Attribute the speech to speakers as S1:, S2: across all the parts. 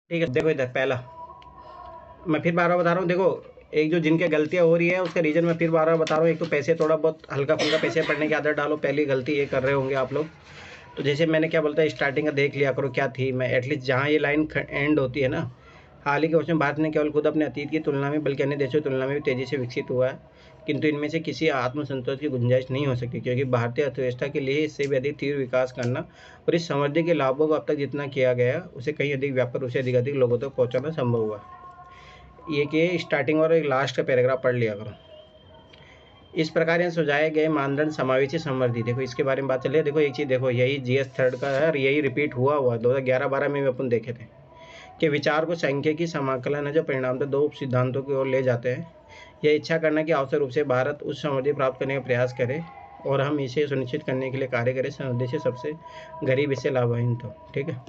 S1: ठीक है, देखो इधर पहला मैं फिर बार बार बता रहा हूँ। देखो, एक जो जिनके गलतियाँ हो रही है उसका रीज़न मैं फिर बार बार बता रहा हूँ। एक तो पैसे थोड़ा बहुत हल्का फुल्का पैसे पढ़ने की आदत डालो, पहली गलती ये कर रहे होंगे आप लोग। तो जैसे मैंने क्या बोलता है, स्टार्टिंग का देख लिया करो क्या थी। मैं एटलीस्ट जहाँ ये लाइन एंड होती है ना, हाल ही के वर्षों में भारत ने केवल खुद अपने अतीत की तुलना में बल्कि अन्य देशों की तुलना में भी तेज़ी से विकसित हुआ है, किंतु इनमें से किसी आत्मसंतोष की गुंजाइश नहीं हो सकती, क्योंकि भारतीय अर्थव्यवस्था के लिए इससे भी अधिक तीव्र विकास करना और इस समृद्धि के लाभों को अब तक जितना किया गया उसे कहीं अधिक व्यापक, उसे अधिक अधिक लोगों तक पहुँचाना संभव हुआ। ये कि स्टार्टिंग और एक लास्ट का पैराग्राफ पढ़ लिया करो। इस प्रकार यहाँ सुझाए गए मानदंड समावेशी समृद्धि, देखो इसके बारे में बात चल रही है। देखो एक चीज़ देखो, यही जीएस थर्ड का है और यही रिपीट हुआ 2011-12 में भी अपन देखे थे कि विचार को सांख्यिकी समाकलन है जो परिणामतः दो उप सिद्धांतों की ओर ले जाते हैं। यह इच्छा करना कि अवसर रूप से भारत उस समृद्धि प्राप्त करने का प्रयास करे और हम इसे सुनिश्चित करने के लिए कार्य करें, समृद्धि से सबसे गरीब इससे लाभान्वित हो। ठीक है,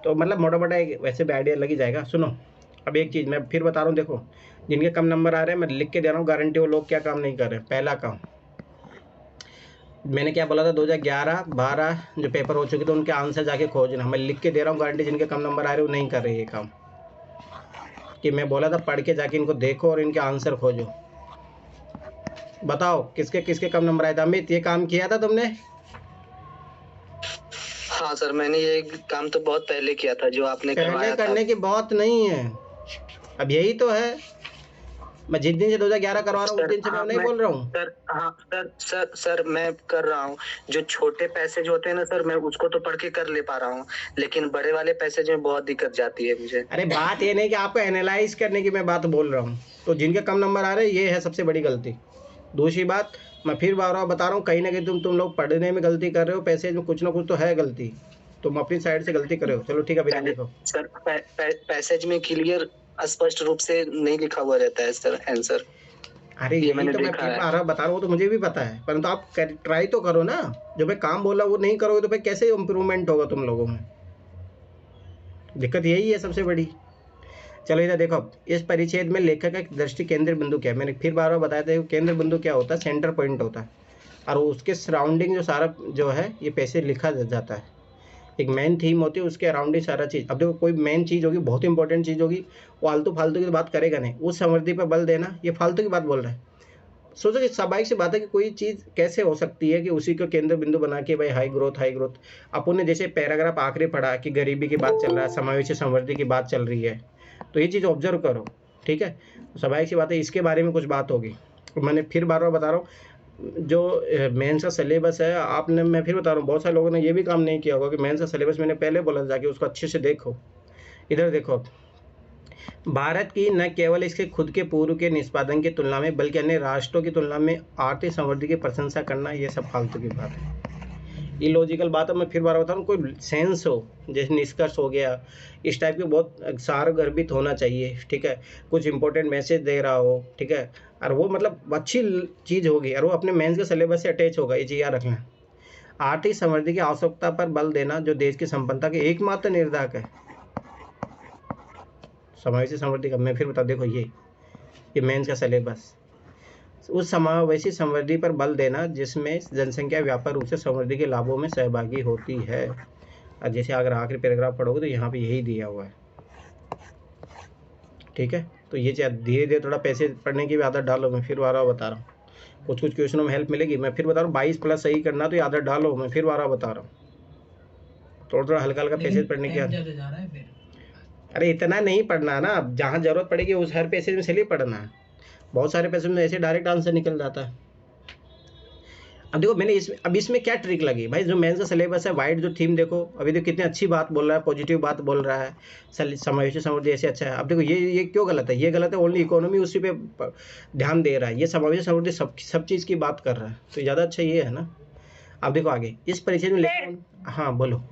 S1: तो मतलब मोटा मोटा एक वैसे भी आइडिया लग ही जाएगा। सुनो, अब एक चीज़ मैं फिर बता रहा हूँ। देखो, जिनके कम नंबर आ रहे हैं मैं लिख के दे रहा हूँ, गारंटी वो लोग क्या काम नहीं कर रहे। पहला काम मैंने क्या बोला था, 2011-12 जो पेपर हो चुके थे उनके आंसर जाके खोजना। मैं लिख के दे रहा हूँ, गारंटी जिनके कम नंबर आ रहे हैं वो नहीं कर रहे ये काम। कि मैं बोला था पढ़ के जाके इनको देखो और इनके आंसर खोजो। बताओ किसके किसके कम नंबर आए थे। अमित, ये काम किया था तुमने?
S2: हाँ सर, मैंने ये काम तो बहुत पहले किया था जो आपने करवाया था।
S1: करने की बात नहीं है, अब यही तो है। मैं जिस दिन से 2011 करवा रहा हूँ उस दिन से मैं नहीं बोल रहा हूँ
S2: सर। हाँ सर मैं कर रहा हूँ। जो छोटे पैसे जो होते हैं ना सर, मैं उसको तो पढ़ के कर ले पा रहा हूँ, लेकिन बड़े वाले पैसे जो बहुत दिक्कत जाती है मुझे।
S1: अरे बात ये नहीं कि आपको एनालाइज करने की मैं बात बोल रहा हूँ। तो जिनके कम नंबर आ रहे हैं ये है सबसे बड़ी गलती। दूसरी बात, मैं फिर बार बार बता रहा हूँ, कहीं ना कहीं तुम लोग पढ़ने में गलती कर रहे हो, पैसे में कुछ ना कुछ तो है गलती, तुम अपनी साइड से गलती कर रहे हो। चलो ठीक है, अभी देखो
S2: सर पैसेज में क्लियर स्पष्ट रूप से नहीं लिखा हुआ रहता है सर आंसर।
S1: अरे
S2: ये
S1: यही
S2: मैंने
S1: तो मैं
S2: देखा
S1: फिर
S2: है।
S1: बार बार बता रहा हूँ, तो मुझे भी पता है, परंतु आप ट्राई तो करो ना। जो मैं काम बोला वो नहीं करोगे तो फिर कैसे इम्प्रूवमेंट होगा तुम लोगों में। दिक्कत यही है सबसे बड़ी। चलो इधर देखो, इस परिच्छेद में लेखक का दृष्टि केंद्र बिंदु क्या है। मैंने फिर बार बार बताया था, केंद्र बिंदु क्या होता है, सेंटर पॉइंट होता है, और उसके सराउंडिंग जो सारा जो है ये पैसे लिखा जाता है। एक मेन थीम होती है, उसके अराउंड ही सारा चीज़। अब देखो, कोई मेन चीज़ होगी, बहुत इंपॉर्टेंट चीज़ होगी, वो आलतू फालतू की बात करेगा नहीं। उस समृद्धि पर बल देना, ये फालतू की बात बोल रहा है। सोचो कि स्वाभाविक सी बात है कि कोई चीज़ कैसे हो सकती है कि उसी को केंद्र बिंदु बना के भाई हाई ग्रोथ हाई ग्रोथ। अपन ने जैसे पैराग्राफ आखिरी पढ़ा कि गरीबी की बात चल रहा है, समावेशी समृद्धि की बात चल रही है, तो ये चीज़ ऑब्जर्व करो। ठीक है, स्वाभाविक सी बात है इसके बारे में कुछ बात होगी। मैंने फिर बार बार बता रहा हूँ, जो मेंस का सिलेबस है, आपने, मैं फिर बता रहा हूँ, बहुत सारे लोगों ने ये भी काम नहीं किया होगा कि मेंस का सिलेबस मैंने पहले बोला था जाके उसको अच्छे से देखो। इधर देखो, भारत की न केवल इसके खुद के पूर्व के निष्पादन की तुलना में बल्कि अन्य राष्ट्रों की तुलना में आर्थिक समृद्धि की प्रशंसा करना, ये सब फालतू की बात है, इलॉजिकल बात है। मैं फिर बार बता रहा हूँ, कोई सेंस हो, जैसे निष्कर्ष हो गया, इस टाइप के बहुत सारगर्भित होना चाहिए। ठीक है, कुछ इंपॉर्टेंट मैसेज दे रहा हो, ठीक है, और वो मतलब अच्छी चीज़ होगी और वो अपने मेंस के सिलेबस से अटैच होगा, ये चीज़ याद रखना। आर्थिक समृद्धि की आवश्यकता पर बल देना जो देश की संपन्नता के एकमात्र निर्धारक है। समावेशी समृद्धि का मैं फिर बता, देखो ये मेंस का सिलेबस, उस समावेशी समृद्धि पर बल देना जिसमें जनसंख्या व्यापक रूप से समृद्धि के लाभों में सहभागी होती है। और जैसे अगर आखिरी पैराग्राफ पढ़ोगे तो यहाँ पे यही दिया हुआ है। ठीक है, तो ये धीरे धीरे थोड़ा पैसे पढ़ने की भी आदत डालो। मैं फिर बार बता रहा हूँ, कुछ कुछ क्वेश्चनों में हेल्प मिलेगी। मैं फिर बता रहा हूँ, 22+ सही करना तो ये आदत डालो। मैं फिर बार बता रहा हूँ, थोड़ा थोड़ा हल्का हल्का पैसेज पढ़ने की आदत। अरे इतना नहीं पढ़ना ना, जहाँ जरूरत पड़ेगी उस हर पैसेज में से ही पढ़ना है। बहुत सारे पैसेज में ऐसे डायरेक्ट आंसर निकल जाता है। अब देखो, मैंने अब इसमें क्या ट्रिक लगी भाई, जो मेंस का सिलेबस है, वाइड जो थीम देखो, अभी तो कितनी अच्छी बात बोल रहा है, पॉजिटिव बात बोल रहा है, समावेशी समृद्धि ऐसे अच्छा है। अब देखो ये क्यों गलत है, ये गलत है, ओनली इकोनॉमी उसी पे ध्यान दे रहा है। ये समावेशी समृद्धि सब चीज़ की बात कर रहा है, तो ज़्यादा अच्छा ये है ना। अब देखो आगे इस परिचय में हाँ बोलो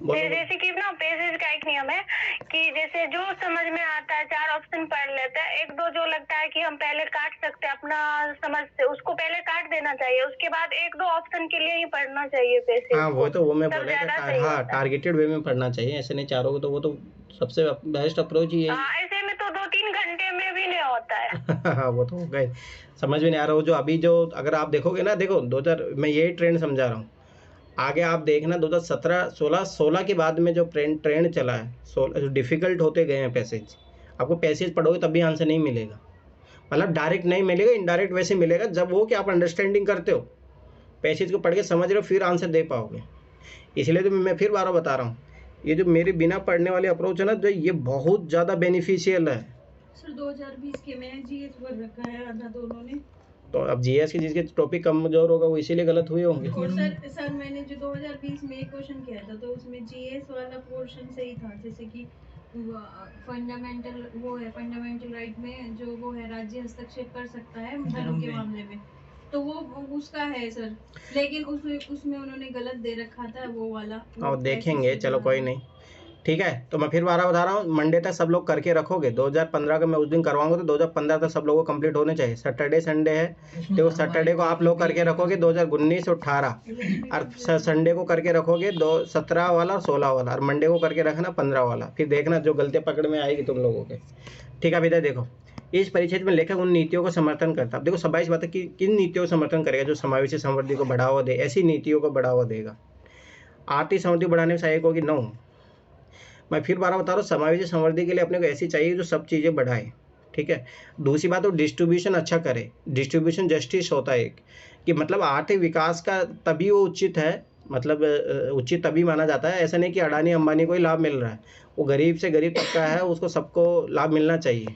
S1: बोलो।
S3: जैसे कि ना पेजेस का एक नियम है कि जैसे जो समझ में आता है 4 ऑप्शन पढ़ लेता है, एक दो जो लगता है कि हम पहले काट सकते हैं अपना समझ से, उसको पहले काट देना चाहिए, उसके बाद एक दो ऑप्शन के लिए ही पढ़ना चाहिए पेजेस।
S1: हाँ वो तो वो मैं बोला था, हाँ टारगेटेड वे में पढ़ना चाहिए, ऐसे नहीं चारों को, तो वो तो सबसे बेस्ट अप्रोच ही है।
S3: ऐसे में तो 2-3 घंटे में भी नहीं होता है।
S1: हाँ वो तो हो गए, समझ में नहीं आ रहा हो जो अभी जो, अगर आप देखोगे ना, देखो 2000, मैं यही ट्रेंड समझा रहा हूँ। आगे आप देखना 2017 16 के बाद में जो ट्रेंड चला है, जो डिफिकल्ट होते गए हैं पैसेज, आपको पैसेज पढ़ोगे तब भी आंसर नहीं मिलेगा, मतलब डायरेक्ट नहीं मिलेगा, इनडायरेक्ट वैसे मिलेगा जब वो कि आप अंडरस्टैंडिंग करते हो, पैसेज को पढ़ के समझ रहे हो, फिर आंसर दे पाओगे। इसलिए तो मैं फिर बार बता रहा हूँ, ये जो मेरी बिना पढ़ने वाली अप्रोच है ना, जो ये बहुत ज़्यादा बेनिफिशियल है।
S4: सर 2020 के में जीएस भर रखा है आधा दोनों ने,
S1: तो अब जीएस के जिसके टॉपिक कमजोर होगा वो इसीलिए गलत हुए होंगे।
S4: और सर मैंने जो 2020 में एक क्वेश्चन किया था तो उसमें जीएस वाला पोर्शन सही था, जैसे कि फंडामेंटल वो है, फंडामेंटल राइट में जो वो है राज्य हस्तक्षेप कर सकता है धर्म के मामले में, तो वो उसका है सर, लेकिन उसमें उन्होंने गलत दे रखा था वो वाला।
S1: और देखेंगे, चलो कोई नहीं, ठीक है। तो मैं फिर बारह बता रहा हूँ, मंडे तक सब लोग करके रखोगे। 2015 का मैं उस दिन करवाऊंगा तो 2015 तक सब लोगों को कंप्लीट होने चाहिए। सैटरडे संडे है, देखो सैटरडे को आप लोग करके रखोगे 2019 और 18, और संडे को करके रखोगे 17 वाला और 16 वाला, और मंडे को करके रखना 15 वाला। फिर देखना जो गलतियाँ पकड़ में आएगी तुम लोगों के, ठीक है। अब इधर देखो, इस परिच्छेद में लेखक उन नीतियों का समर्थन करता है। अब देखो 27 बात है कि किन नीतियों का समर्थन करेगा, जो समावेशी समृद्धि को बढ़ावा दे, ऐसी नीतियों को बढ़ावा देगा। आर्थिक समृद्धि बढ़ाने में सहायक होगी 9। मैं फिर बार बता रहा हूँ, समावेशी समृद्धि के लिए अपने को ऐसी चाहिए जो सब चीज़ें बढ़ाए, ठीक है। दूसरी बात तो डिस्ट्रीब्यूशन अच्छा करे, डिस्ट्रीब्यूशन जस्टिस होता है एक, कि मतलब आर्थिक विकास का तभी वो उचित है, मतलब उचित तभी माना जाता है। ऐसा नहीं कि अडानी अंबानी को ही लाभ मिल रहा है, वो गरीब से गरीब तबका है, उसको सबको लाभ मिलना चाहिए,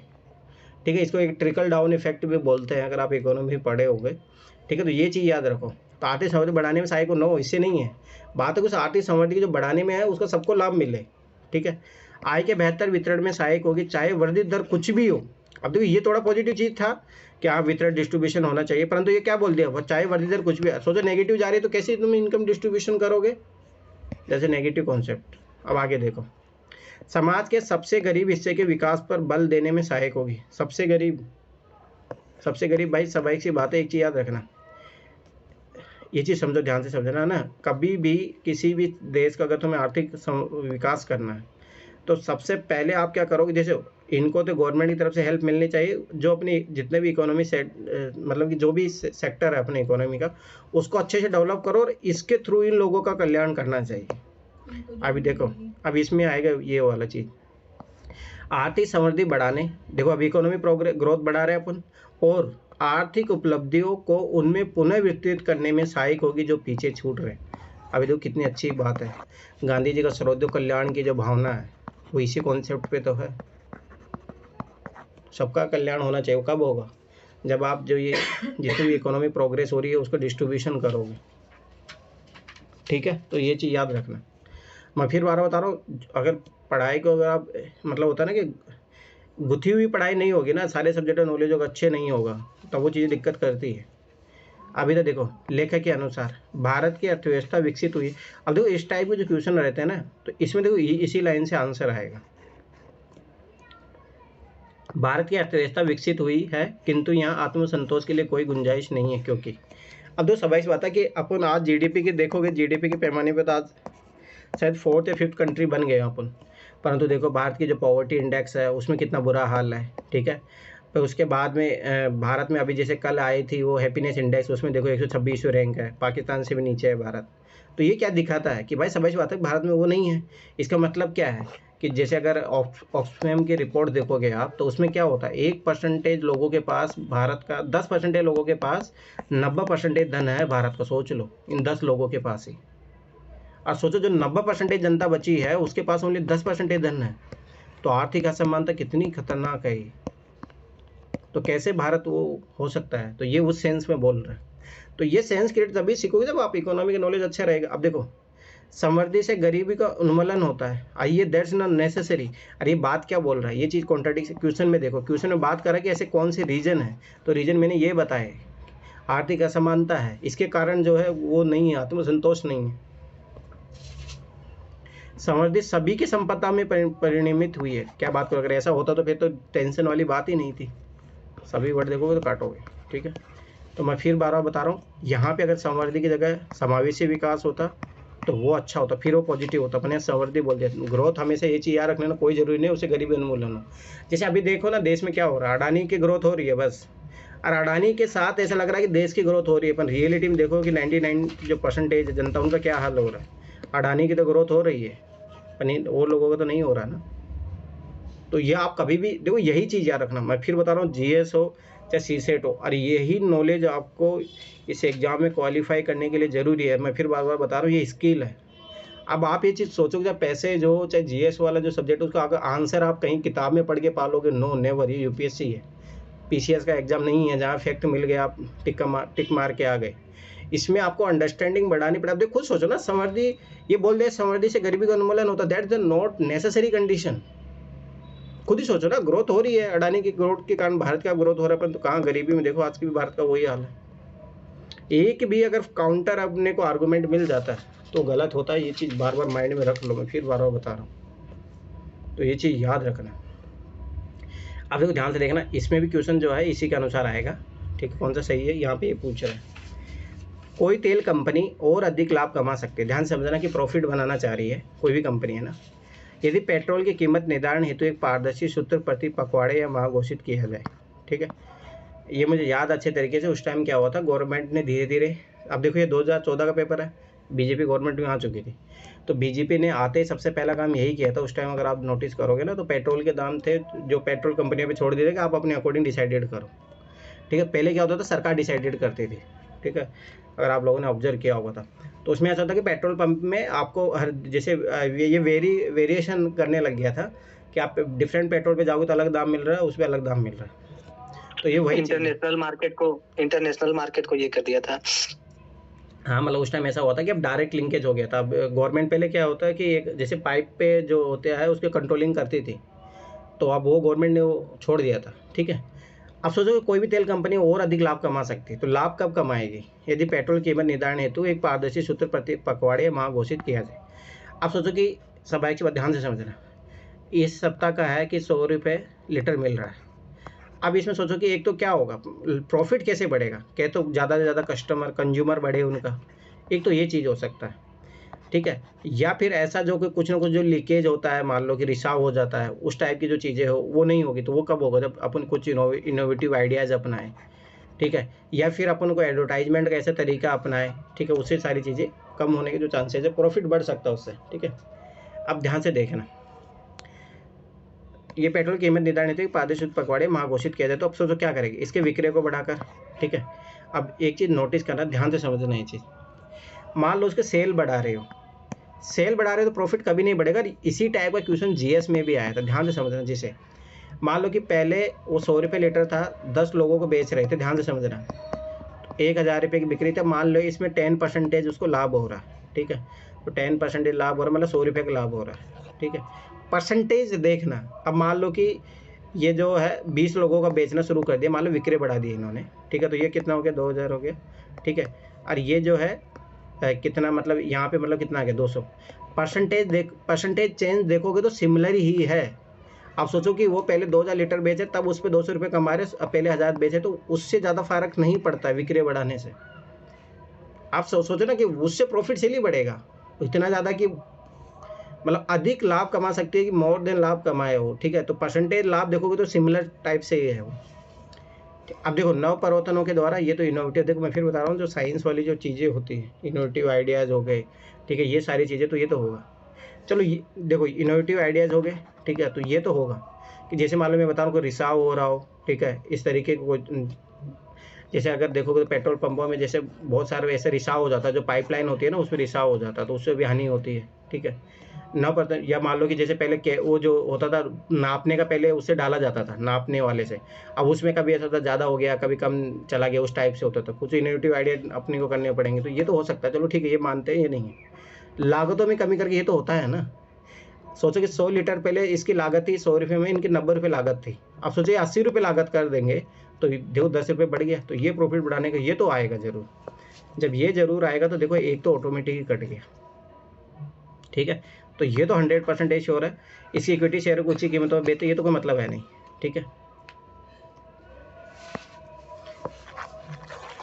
S1: ठीक है। इसको एक ट्रिकल डाउन इफेक्ट भी बोलते हैं, अगर आप इकोनॉमी पढ़े होंगे, ठीक है। तो ये चीज़ याद रखो। तो आर्थिक समृद्धि बढ़ाने में सहायक हो 9, इससे नहीं है बात, है कुछ आर्थिक समृद्धि जो बढ़ाने में है उसका सबको लाभ मिले, ठीक है। आय के बेहतर वितरण में सहायक होगी, चाहे वर्धित दर कुछ भी हो। अब देखो ये थोड़ा पॉजिटिव चीज़ था कि हाँ वितरण डिस्ट्रीब्यूशन होना चाहिए, परंतु ये क्या बोल दिया, वो चाहे वर्धित दर कुछ भी। सोचो नेगेटिव जा रही है तो कैसे तुम इनकम डिस्ट्रीब्यूशन करोगे, जैसे नेगेटिव कॉन्सेप्ट। अब आगे देखो, समाज के सबसे गरीब हिस्से के विकास पर बल देने में सहायक होगी। सबसे गरीब भाई, स्वाभाविक सी बात है, एक चीज़ याद रखना, ये चीज़ समझो, ध्यान से समझना ना। कभी भी किसी भी देश का अगर तुम्हें आर्थिक विकास करना है तो सबसे पहले आप क्या करोगे, जैसे इनको तो गवर्नमेंट की तरफ से हेल्प मिलनी चाहिए, जो अपनी जितने भी इकोनॉमी मतलब कि जो भी सेक्टर है अपने इकोनॉमी का, उसको अच्छे से डेवलप करो, और इसके थ्रू इन लोगों का कल्याण करना चाहिए। अभी देखो, अब इसमें आएगा ये वाला चीज़, आर्थिक समृद्धि बढ़ाने। देखो अब इकोनॉमी ग्रोथ बढ़ा रहे हैं अपन, और आर्थिक उपलब्धियों को उनमें पुनर्वितरित करने में सहायक होगी जो पीछे छूट रहे। अभी देखो कितनी अच्छी बात है, गांधी जी का सर्वोदय कल्याण की जो भावना है वो इसी कॉन्सेप्ट पे तो है, सबका कल्याण होना चाहिए। वो कब होगा, जब आप जो ये जितनी भी इकोनॉमी प्रोग्रेस हो रही है उसको डिस्ट्रीब्यूशन करोगे, ठीक है। तो ये चीज़ याद रखना। मैं फिर बार बता रहा हूँ, अगर पढ़ाई को अगर आप मतलब होता है ना कि गुथी हुई पढ़ाई नहीं होगी ना, सारे सब्जेक्ट नॉलेज अगर अच्छे नहीं होगा तो वो चीज़ें दिक्कत करती है। अभी तो देखो लेखक के अनुसार भारत की अर्थव्यवस्था विकसित हुई। अब देखो इस टाइप के जो क्वेश्चन रहते हैं ना, तो इसमें देखो इसी लाइन से आंसर आएगा। भारत की अर्थव्यवस्था विकसित हुई है, किंतु यहाँ आत्मसंतोष के लिए कोई गुंजाइश नहीं है, क्योंकि अब दो स्वाभाविक बात है कि अपन आज जीडीपी के देखोगे, जीडीपी के पैमाने पर तो आज शायद 4th या 5th कंट्री बन गए अपन, परंतु देखो भारत की जो पॉवर्टी इंडेक्स है उसमें कितना बुरा हाल है, ठीक है। फिर उसके बाद में भारत में अभी जैसे कल आई थी वो हैप्पीनेस इंडेक्स, उसमें देखो 126 रैंक है, पाकिस्तान से भी नीचे है भारत। तो ये क्या दिखाता है कि भाई स्वाभाविक बात है भारत में वो नहीं है। इसका मतलब क्या है कि जैसे अगर ऑक्सफैम की रिपोर्ट देखोगे आप, तो उसमें क्या होता है, 1% लोगों के पास भारत का, 10% लोगों के पास 90% धन है भारत का। सोच लो इन 10 लोगों के पास ही, और सोचो जो 90% जनता बची है उसके पास ओनली 10% धन है। तो आर्थिक असमानता कितनी खतरनाक है ये, तो कैसे भारत वो हो सकता है। तो ये उस सेंस में बोल रहा है। तो ये सेंस क्रिएट तभी सीखोगे जब आप इकोनॉमी का नॉलेज अच्छा रहेगा। अब देखो समृद्धि से गरीबी का उन्मूलन होता है, आइए दैट्स नॉट नेसेसरी। अरे ये बात क्या बोल रहा है, ये चीज़ कॉन्ट्राडिक्शन क्वेश्चन में देखो, क्वेश्चन में बात कर रहा है कि ऐसे कौन से रीजन है, तो रीजन मैंने ये बताए, आर्थिक असमानता है, इसके कारण जो है वो नहीं है, आत्मसंतोष नहीं है। समृद्धि सभी की संपदा में परिणमित हुई है। क्या बात करो, अगर ऐसा होता तो फिर तो टेंशन वाली बात ही नहीं थी। सभी वर्ड देखोगे तो काटोगे, ठीक है। तो मैं फिर बार बता रहा हूँ, यहाँ पे अगर समृद्धि की जगह समावेशी विकास होता तो वो अच्छा होता, फिर वो पॉजिटिव होता। अपने समृद्धि बोल दिया, ग्रोथ हमेशा ये चीज़ याद रखने ना, कोई जरूरी नहीं उसे गरीबी उन्मूलन हो। जैसे अभी देखो ना देश में क्या हो रहा है, अडानी की ग्रोथ हो रही है बस, और अडानी के साथ ऐसा लग रहा है कि देश की ग्रोथ हो रही है, पर रियलिटी में देखो कि 99 जो परसेंटेज जनता उनका क्या हाल हो रहा है। अडानी की तो ग्रोथ हो रही है, पर नहीं और लोगों का तो नहीं हो रहा ना। तो ये आप कभी भी देखो, यही चीज़ याद रखना, मैं फिर बता रहा हूँ, जीएस हो चाहे सीसेट हो, और यही नॉलेज आपको इस एग्ज़ाम में क्वालिफाई करने के लिए ज़रूरी है। मैं फिर बार बार बता रहा हूँ, ये स्किल है। अब आप ये चीज़ सोचो कि जब पैसे जो चाहे जीएस वाला जो सब्जेक्ट है उसका अगर आंसर आप कहीं किताब में पढ़ के पालोगे, नो नेवर, ये यूपीएससी है, पीसीएस का एग्ज़ाम नहीं है जहाँ फैक्ट मिल गया आप टिक मार के आ गए। इसमें आपको अंडरस्टैंडिंग बढ़ानी पड़े। आप देखो खुद सोचो ना, समृद्धि ये बोल दे समृद्धि से गरीबी का उन्मूलन होता, that is not necessary condition. खुद ही सोचो ना, ग्रोथ हो रही है, अडानी की ग्रोथ के कारण भारत का ग्रोथ हो रहा है, परंतु कहाँ गरीबी में देखो आज की भी भारत का वही हाल है। एक भी अगर काउंटर अपने को आर्गूमेंट मिल जाता है तो गलत होता है। ये चीज़ बार बार माइंड में रख लो, मैं फिर बार बार बता रहा हूँ, तो ये चीज़ याद रखना। अब देखो ध्यान से देखना, इसमें भी क्वेश्चन जो है इसी के अनुसार आएगा, ठीक है, कौन सा सही है। यहाँ पे ये पूछ रहा है, कोई तेल कंपनी और अधिक लाभ कमा सकती है। ध्यान से समझना कि प्रॉफिट बनाना चाह रही है कोई भी कंपनी, है ना, यदि पेट्रोल की कीमत निर्धारण हेतु एक पारदर्शी सूत्र प्रति पखवाड़े या माह घोषित किया जाए। ठीक है, ये मुझे याद अच्छे तरीके से, उस टाइम क्या हुआ था, गवर्नमेंट ने धीरे धीरे, अब देखो ये 2014 का पेपर है, बीजेपी गवर्नमेंट में आ चुकी थी, तो बीजेपी ने आते ही सबसे पहला काम यही किया था उस टाइम। अगर आप नोटिस करोगे ना, तो पेट्रोल के दाम थे जो पेट्रोल कंपनियों पे छोड़ दिए थे कि आप अपने अकॉर्डिंग डिसाइडेड करो। ठीक है, पहले क्या होता था, सरकार डिसाइडेड करती थी। ठीक है, अगर आप लोगों ने ऑब्जर्व किया होगा था, तो उसमें ऐसा था कि पेट्रोल पंप में आपको हर जैसे ये वेरिएशन करने लग गया था कि आप डिफरेंट पेट्रोल पे जाओगे तो अलग दाम मिल रहा है, उस पर अलग दाम मिल रहा है। तो ये वही
S2: इंटरनेशनल मार्केट को ये कर दिया था।
S1: हाँ, मतलब उस टाइम ऐसा हुआ था कि अब डायरेक्ट लिंकेज हो गया था। अब गवर्नमेंट पहले क्या होता है कि एक जैसे पाइप पे जो होता है उसके कंट्रोलिंग करती थी, तो अब वो गवर्नमेंट ने वो छोड़ दिया था। ठीक है, अब सोचो कि कोई भी तेल कंपनी और अधिक लाभ कमा सकती है, तो लाभ कब कमाएगी, यदि पेट्रोल कीमत निर्धारण हेतु एक पारदर्शी सूत्र प्रति पखवाड़े माह घोषित किया जाए। अब सोचो कि सब एक बात ध्यान से समझना, इस सप्ताह का है कि 100 रुपये लीटर मिल रहा है। अब इसमें सोचो कि एक तो क्या होगा, प्रॉफिट कैसे बढ़ेगा, क्या तो ज़्यादा से ज़्यादा कस्टमर कंज्यूमर बढ़े उनका, एक तो ये चीज़ हो सकता है। ठीक है, या फिर ऐसा जो कि कुछ ना कुछ जो लीकेज होता है, मान लो कि रिसाव हो जाता है, उस टाइप की जो चीज़ें हो वो नहीं होगी। तो वो कब होगा, जब अपन कुछ इनोवेटिव आइडियाज़ अपनाएं। ठीक है, या फिर अपन को एडवर्टाइजमेंट का ऐसा तरीका अपनाएं। ठीक है, उससे सारी चीज़ें कम होने के जो चांसेस है, प्रॉफिट बढ़ सकता है उससे। ठीक है, अब ध्यान से देखना, ये पेट्रोल कीमत निर्धारण हेतु पारदर्शी पखवाड़े माह घोषित किया जाए, तो अब सोचो क्या करेगी, इसके विक्रय को बढ़ाकर। ठीक है, अब एक चीज़ नोटिस करना, ध्यान से समझना, ये चीज़ मान लो उसके सेल बढ़ा रहे हो, तो प्रॉफिट कभी नहीं बढ़ेगा। इसी टाइप का क्वेश्चन जीएस में भी आया था, ध्यान से समझना। जिसे मान लो कि पहले वो 100 रुपये लीटर था, 10 लोगों को बेच रहे थे, ध्यान से समझना, तो 1000 रुपये की बिक्री था, मान लो इसमें 10% उसको लाभ हो रहा है। ठीक है, तो 10% लाभ हो रहा है, मतलब 100 रुपये का लाभ हो रहा है। ठीक है, परसेंटेज देखना। अब मान लो कि ये जो है 20 लोगों का बेचना शुरू कर दिया, मान लो विक्रय बढ़ा दिए इन्होंने। ठीक है, तो ये कितना हो गया, 2000 हो गया। ठीक है, और ये जो है कितना, मतलब यहाँ पे मतलब कितना आ गया, 200। परसेंटेज चेंज देखोगे तो सिमिलर ही है। आप सोचो कि वो पहले 2000 लीटर बेचे तब उस पर 200 रुपये कमा रहे, अब पहले 1000 बेचे, तो उससे ज़्यादा फर्क नहीं पड़ता है विक्रय बढ़ाने से। आप सोचो ना कि उससे प्रॉफिट सेल ही बढ़ेगा इतना ज़्यादा कि मतलब अधिक लाभ कमा सकती है कि मोर देन लाभ कमाए हो। ठीक है, तो परसेंटेज लाभ देखोगे तो सिमिलर टाइप से ही है वो। अब देखो नव परिवर्तनों के द्वारा, ये तो इनोवेटिव, देखो मैं फिर बता रहा हूँ, जो साइंस वाली जो चीज़ें होती हैं, इनोवेटिव आइडियाज़ हो गए। ठीक है, ये सारी चीज़ें, तो ये तो होगा। चलो ये देखो इनोवेटिव आइडियाज़ हो गए। ठीक है, तो ये तो होगा कि जैसे मान लो मैं बता रहा हूँ कोई रिसाव हो रहा हो। ठीक है, इस तरीके को, जैसे अगर देखोगे तो पेट्रोल पंपों में जैसे बहुत सारे ऐसे रिसाव हो जाता है, जो पाइपलाइन होती है ना उसमें रिसाव हो जाता है, तो उससे भी हानि होती है। ठीक है, न पता, या मान लो कि जैसे पहले वो जो होता था नापने का, पहले उससे डाला जाता था नापने वाले से, अब उसमें कभी ऐसा था ज़्यादा हो गया, कभी कम चला गया, उस टाइप से होता था। कुछ इनोवेटिव आइडिया अपने को करने पड़ेंगे, तो ये तो हो सकता है। चलो ठीक है, ये मानते हैं, ये नहीं है। लागतों में कमी करके ये तो होता है ना। सोचो कि 100 लीटर पहले इसकी लागत थी 100 रुपये में, इनकी 90 रुपये लागत थी। अब सोचिए 80 रुपये लागत कर देंगे तो देखो 10 रुपये बढ़ गया, तो ये प्रॉफिट बढ़ाने का ये तो आएगा ज़रूर। जब ये ज़रूर आएगा तो देखो एक तो ऑटोमेटिक ही कट गया। ठीक है, तो ये तो 100% श्योर है। इसकी इक्विटी शेयर को ऊंची कीमतों में बेचते, ये तो कोई मतलब है नहीं। ठीक है,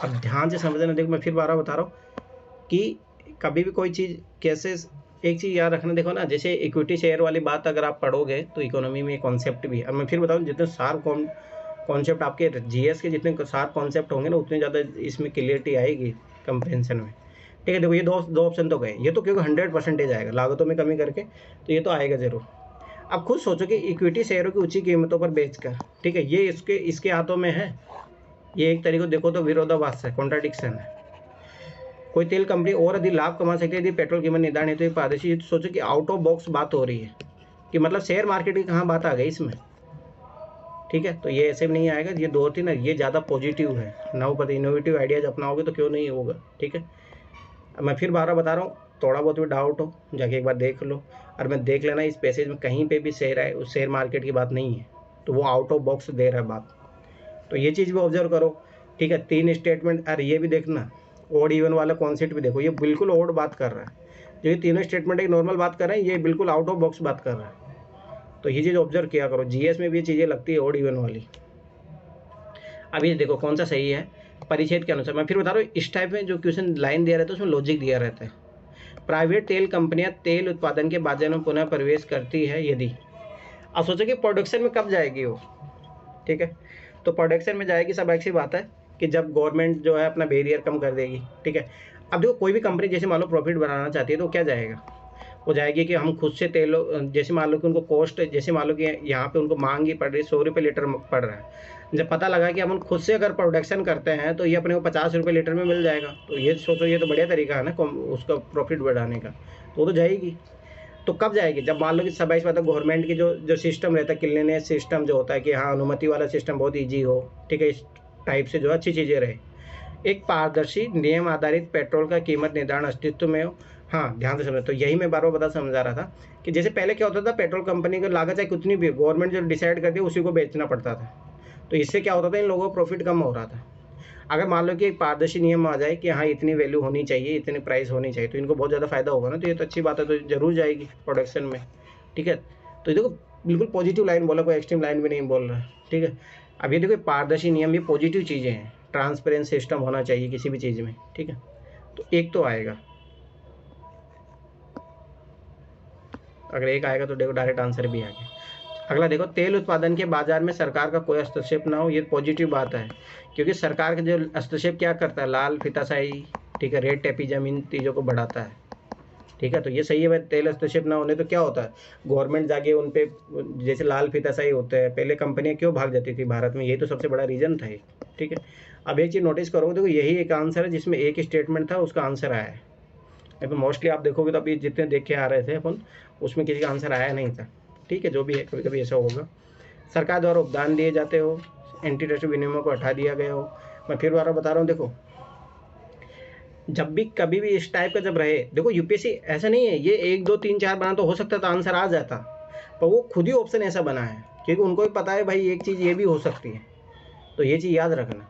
S1: अब ध्यान से समझना, देखो मैं फिर बार बता रहा हूँ कि कभी भी कोई चीज़ कैसे, एक चीज़ याद रखना, देखो ना, जैसे इक्विटी शेयर वाली बात अगर आप पढ़ोगे तो इकोनॉमी में कॉन्सेप्ट भी है। अब मैं फिर बताऊँ, जितने सार कॉन्सेप्ट आपके जीएस के जितने 7 कॉन्सेप्ट होंगे ना उतने ज़्यादा इसमें क्लियरिटी आएगी कंप्रेंशन में। ठीक है, देखो ये दो ऑप्शन तो गए, ये तो क्योंकि 100% आएगा लागतों में कमी करके, तो ये तो आएगा ज़रूर। अब खुद सोचो कि इक्विटी शेयरों की ऊंची कीमतों पर बेचकर, ठीक है, ये इसके हाथों में है। ये एक तरीके देखो तो विरोधाभास है, कॉन्ट्राडिक्शन है। कोई तेल कंपनी और अधिक लाभ कमा सकती है यदि पेट्रोल कीमत निर्धारण है, तो ये पारदर्शी। सोचो कि आउट ऑफ बॉक्स बात हो रही है कि मतलब शेयर मार्केट की कहाँ बात आ गई इसमें। ठीक है, तो ये ऐसे भी नहीं आएगा, ये 2-3 है, ये ज़्यादा पॉजिटिव है। नवपद इनोवेटिव आइडियाज अपनाओगे तो क्यों नहीं होगा। ठीक है, अब मैं फिर 12 बता रहा हूँ, थोड़ा बहुत भी डाउट हो जाके एक बार देख लो, और मैं देख लेना इस पैसेज में कहीं पे भी शेयर है उस शेयर मार्केट की बात नहीं है, तो वो आउट ऑफ बॉक्स दे रहा है बात, तो ये चीज़ भी ऑब्जर्व करो। ठीक है, 3 स्टेटमेंट, और ये भी देखना ओड इवन वाला कॉन्सेप्ट भी देखो, ये बिल्कुल ओड बात कर रहा है। जो ये तीनों स्टेटमेंट एक नॉर्मल बात कर रहे हैं, ये बिल्कुल आउट ऑफ बॉक्स बात कर रहा है, तो ये चीज़ ऑब्जर्व किया करो। जीएस में भी ये चीज़ें लगती है ओड इवन वाली। अब ये देखो कौन सा सही है परिच्छेद के अनुसार। मैं फिर बता रहा हूँ, इस टाइप में जो क्वेश्चन लाइन दिया रहता है उसमें लॉजिक दिया रहता है। प्राइवेट तेल कंपनियां तेल उत्पादन के बाजार में पुनः प्रवेश करती है यदि, अब सोचो कि प्रोडक्शन में कब जाएगी वो। ठीक है, तो प्रोडक्शन में जाएगी, सब ऐसी बात है कि जब गवर्नमेंट जो है अपना बैरियर कम कर देगी। ठीक है, अब देखो कोई भी कंपनी जैसे मान लो प्रॉफिट बनाना चाहती है तो क्या जाएगा, वो जाएगी कि हम खुद से तेल, जैसे मान लो कि उनको कॉस्ट, जैसे मान लो कि यहाँ पे उनको मांग ही पड़ रही है 100 रुपये लीटर पड़ रहा है, जब पता लगा कि हम खुद से अगर प्रोडक्शन करते हैं तो ये अपने को 50 रुपये लीटर में मिल जाएगा, तो ये सोचो ये तो बढ़िया तरीका है ना उसका प्रॉफिट बढ़ाने का, तो वो तो जाएगी। तो कब जाएगी, जब मान लो कि सब इस बात है गवर्नमेंट की जो सिस्टम रहता है, क्लीनेस सिस्टम जो होता है कि हाँ अनुमति वाला सिस्टम बहुत ईजी हो। ठीक है, इस टाइप से जो अच्छी चीज़ें रहे। एक पारदर्शी नियम आधारित पेट्रोल का कीमत निर्धारण अस्तित्व में हो। हाँ ध्यान से समझो, तो यही मैं बार बार बता समझा रहा था कि जैसे पहले क्या होता था, पेट्रोल कंपनी को लागत चाहे कितनी भी गवर्नमेंट जो डिसाइड करती है उसी को बेचना पड़ता था, तो इससे क्या होता था, इन लोगों को प्रॉफिट कम हो रहा था। अगर मान लो कि एक पारदर्शी नियम आ जाए कि हाँ इतनी वैल्यू होनी चाहिए, इतनी प्राइस होनी चाहिए, तो इनको बहुत ज़्यादा फायदा होगा ना, तो ये तो अच्छी बात है, तो जरूर जाएगी प्रोडक्शन में। ठीक है, तो ये देखो बिल्कुल पॉजिटिव लाइन बोला, कोई एक्सट्रीम लाइन भी नहीं बोल रहा है। ठीक है, अब ये देखो पारदर्शी नियम, ये पॉजिटिव चीज़ें हैं, ट्रांसपेरेंट सिस्टम होना चाहिए किसी भी चीज़ में। ठीक है, तो एक तो आएगा, अगर एक आएगा तो देखो डायरेक्ट आंसर भी आ गया। अगला देखो, तेल उत्पादन के बाजार में सरकार का कोई हस्तक्षेप ना हो, ये पॉजिटिव बात है, क्योंकि सरकार का जो हस्तक्षेप क्या करता है, लाल फीताशाही, ठीक है, रेड टेपिज्म, इन चीज़ों को बढ़ाता है। ठीक है, तो ये सही है भाई, तेल हस्तक्षेप ना होने तो क्या होता है, गवर्नमेंट जाके उन पे जैसे लाल फीताशाही होते हैं, पहले कंपनियां क्यों भाग जाती थी भारत में, यही तो सबसे बड़ा रीज़न था ये। ठीक है, अब एक चीज़ नोटिस करोगे, देखो यही एक आंसर है जिसमें एक स्टेटमेंट था, उसका आंसर आया है। तो मोस्टली आप देखोगे तो अभी जितने देख के आ रहे थे अपन, उसमें किसी का आंसर आया नहीं था। ठीक है, जो भी है, कभी कभी ऐसा होगा। सरकार द्वारा उपदान दिए जाते हो, एंटी ट्रस्ट विनियमों को हटा दिया गया हो। मैं फिर बार बता रहा हूँ, देखो जब भी कभी भी इस टाइप का जब रहे, देखो यूपीएससी ऐसा नहीं है ये 1 2 3 4 बना तो हो सकता था आंसर आ जाता, पर वो खुद ही ऑप्शन ऐसा बना है क्योंकि उनको भी पता है भाई एक चीज़ ये भी हो सकती है, तो ये चीज़ याद रखना।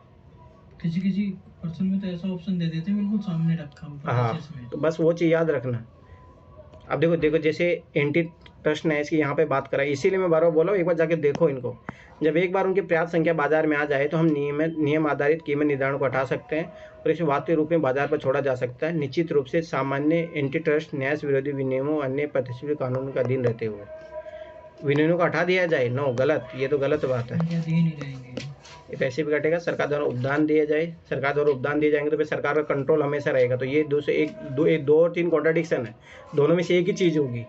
S5: किसी क्वेश्चन में तो ऐसा ऑप्शन दे देते हैं बिल्कुल सामने रखा हुआ।
S1: हाँ, तो बस वो चीज़ याद रखना। अब देखो जैसे एंटी ट्रस्ट ने इसकी यहाँ पे बात करा, इसीलिए मैं बार बार बोला हूँ, एक बार जाके देखो इनको। जब एक बार उनकी पर्याप्त संख्या बाजार में आ जाए तो हम नियम आधारित कीमत निर्धारण को हटा सकते हैं और इसे वास्तविक रूप में बाजार पर छोड़ा जा सकता है, निश्चित रूप से सामान्य एंटी ट्रस्ट न्याय विरोधी विनियमों अन्य प्रतिष्ठित कानून का अधीन रहते हुए। विनियमों को हटा दिया जाए, नो गलत, ये तो गलत बात है, ये पैसे भी कटेगा। सरकार द्वारा उपदान दिया जाए, सरकार द्वारा उपदान दिए जाएंगे तो फिर सरकार का कंट्रोल हमेशा रहेगा, तो ये दो और तीन कॉन्ट्राडिक्शन है, दोनों में से एक ही चीज़ होगी,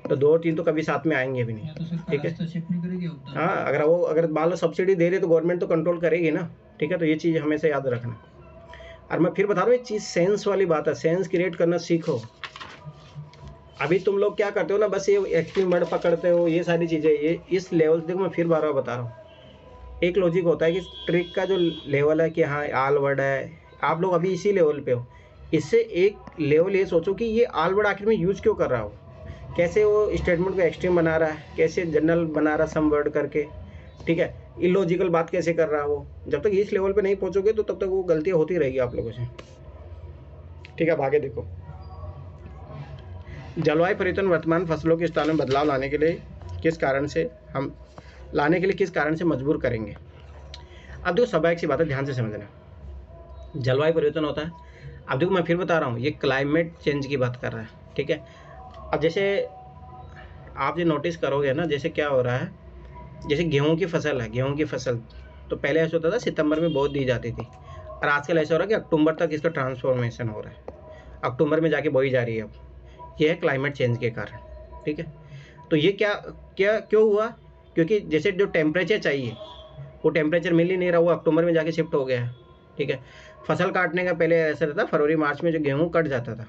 S1: तो 2 और 3 तो कभी साथ में आएंगे भी नहीं। ठीक है, हाँ, अगर मान लो सब्सिडी दे रहे तो गवर्नमेंट तो कंट्रोल करेगी ना। ठीक है, तो ये चीज़ हमेशा याद रखना। और मैं फिर बता रहा हूँ, एक चीज़ सेंस वाली बात है, सेंस क्रिएट करना सीखो। अभी तुम लोग क्या करते हो ना, बस ये एक्सट्रीम वर्ड पकड़ते हो, ये सारी चीज़ें, ये इस लेवल, देखो मैं फिर बार बता रहा हूँ, एक लॉजिक होता है कि ट्रिक का जो लेवल है कि हाँ आल वर्ड है, आप लोग अभी इसी लेवल पे हो, इससे एक लेवल ये सोचो कि ये आल वर्ड आखिर में यूज़ क्यों कर रहा हो, कैसे वो स्टेटमेंट को एक्सट्रीम बना रहा है, कैसे जनरल बना रहा है सम वर्ड करके। ठीक है, इलॉजिकल बात कैसे कर रहा है वो, जब तक इस लेवल पे नहीं पहुंचोगे तो तब तक वो गलतियां होती रहेगी आप लोगों से। ठीक है, अब आगे देखो, जलवायु परिवर्तन वर्तमान फसलों के स्थान में बदलाव लाने के लिए किस कारण से मजबूर करेंगे। अब देखो स्वाभाविक सी बात है, ध्यान से समझना, जलवायु परिवर्तन होता है। अब देखो मैं फिर बता रहा हूँ, ये क्लाइमेट चेंज की बात कर रहा है। ठीक है, अब जैसे आप ये नोटिस करोगे ना, जैसे क्या हो रहा है, जैसे गेहूं की फसल है, गेहूं की फसल, तो पहले ऐसा होता था सितंबर में बोई दी जाती थी, और आजकल ऐसा हो रहा है कि अक्टूबर तक इसका ट्रांसफॉर्मेशन हो रहा है, अक्टूबर में जाके बोई जा रही है अब। ये है क्लाइमेट चेंज के कारण, ठीक है। तो ये क्या क्या क्यों हुआ? क्योंकि जैसे जो टेम्परेचर चाहिए वो टेम्परेचर मिल ही नहीं रहा, वो अक्टूबर में जाके शिफ्ट हो गया है, ठीक है। फसल काटने का पहले ऐसा रहता फरवरी मार्च में जो गेहूँ कट जाता था,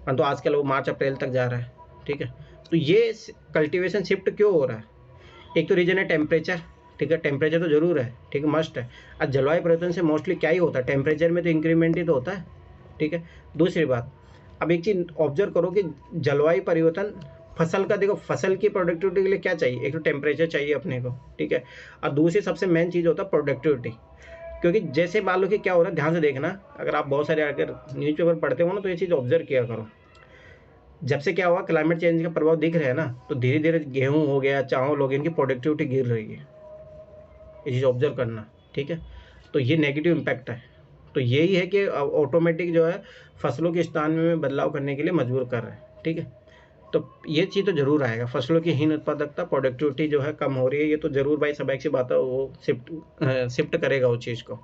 S1: परंतु आजकल वो मार्च अप्रैल तक जा रहा है, ठीक है। तो ये कल्टीवेशन शिफ्ट क्यों हो रहा है? एक तो रीजन है टेम्परेचर, ठीक है, टेम्परेचर तो जरूर है, ठीक है, मस्ट है। अब जलवायु परिवर्तन से मोस्टली क्या ही होता है, टेम्परेचर में तो इंक्रीमेंट ही तो होता है, ठीक है। दूसरी बात, अब एक चीज़ ऑब्जर्व करो कि जलवायु परिवर्तन फसल का, देखो फसल की प्रोडक्टिविटी के लिए क्या चाहिए, एक तो टेम्परेचर चाहिए अपने को, ठीक है, और दूसरी सबसे मेन चीज़ होता है प्रोडक्टिविटी। क्योंकि जैसे मान लो कि क्या हो रहा है, ध्यान से देखना, अगर आप बहुत सारे अगर न्यूज़पेपर पढ़ते हो ना तो ये चीज़ ऑब्जर्व किया करो। जब से क्या हुआ, क्लाइमेट चेंज का प्रभाव दिख रहा है ना, तो धीरे धीरे गेहूँ हो गया, चावल हो गया, इनकी प्रोडक्टिविटी गिर रही है, ये चीज़ ऑब्जर्व करना, ठीक है। तो ये नेगेटिव इम्पैक्ट है। तो यही है कि ऑटोमेटिक जो है फसलों के स्थान में बदलाव करने के लिए मजबूर कर रहे हैं, ठीक है। तो ये चीज़ तो जरूर आएगा, फसलों की हीन उत्पादकता, प्रोडक्टिविटी जो है कम हो रही है, ये तो जरूर भाई स्वाभाविक सी बात है, वो शिफ्ट करेगा उस चीज़ को।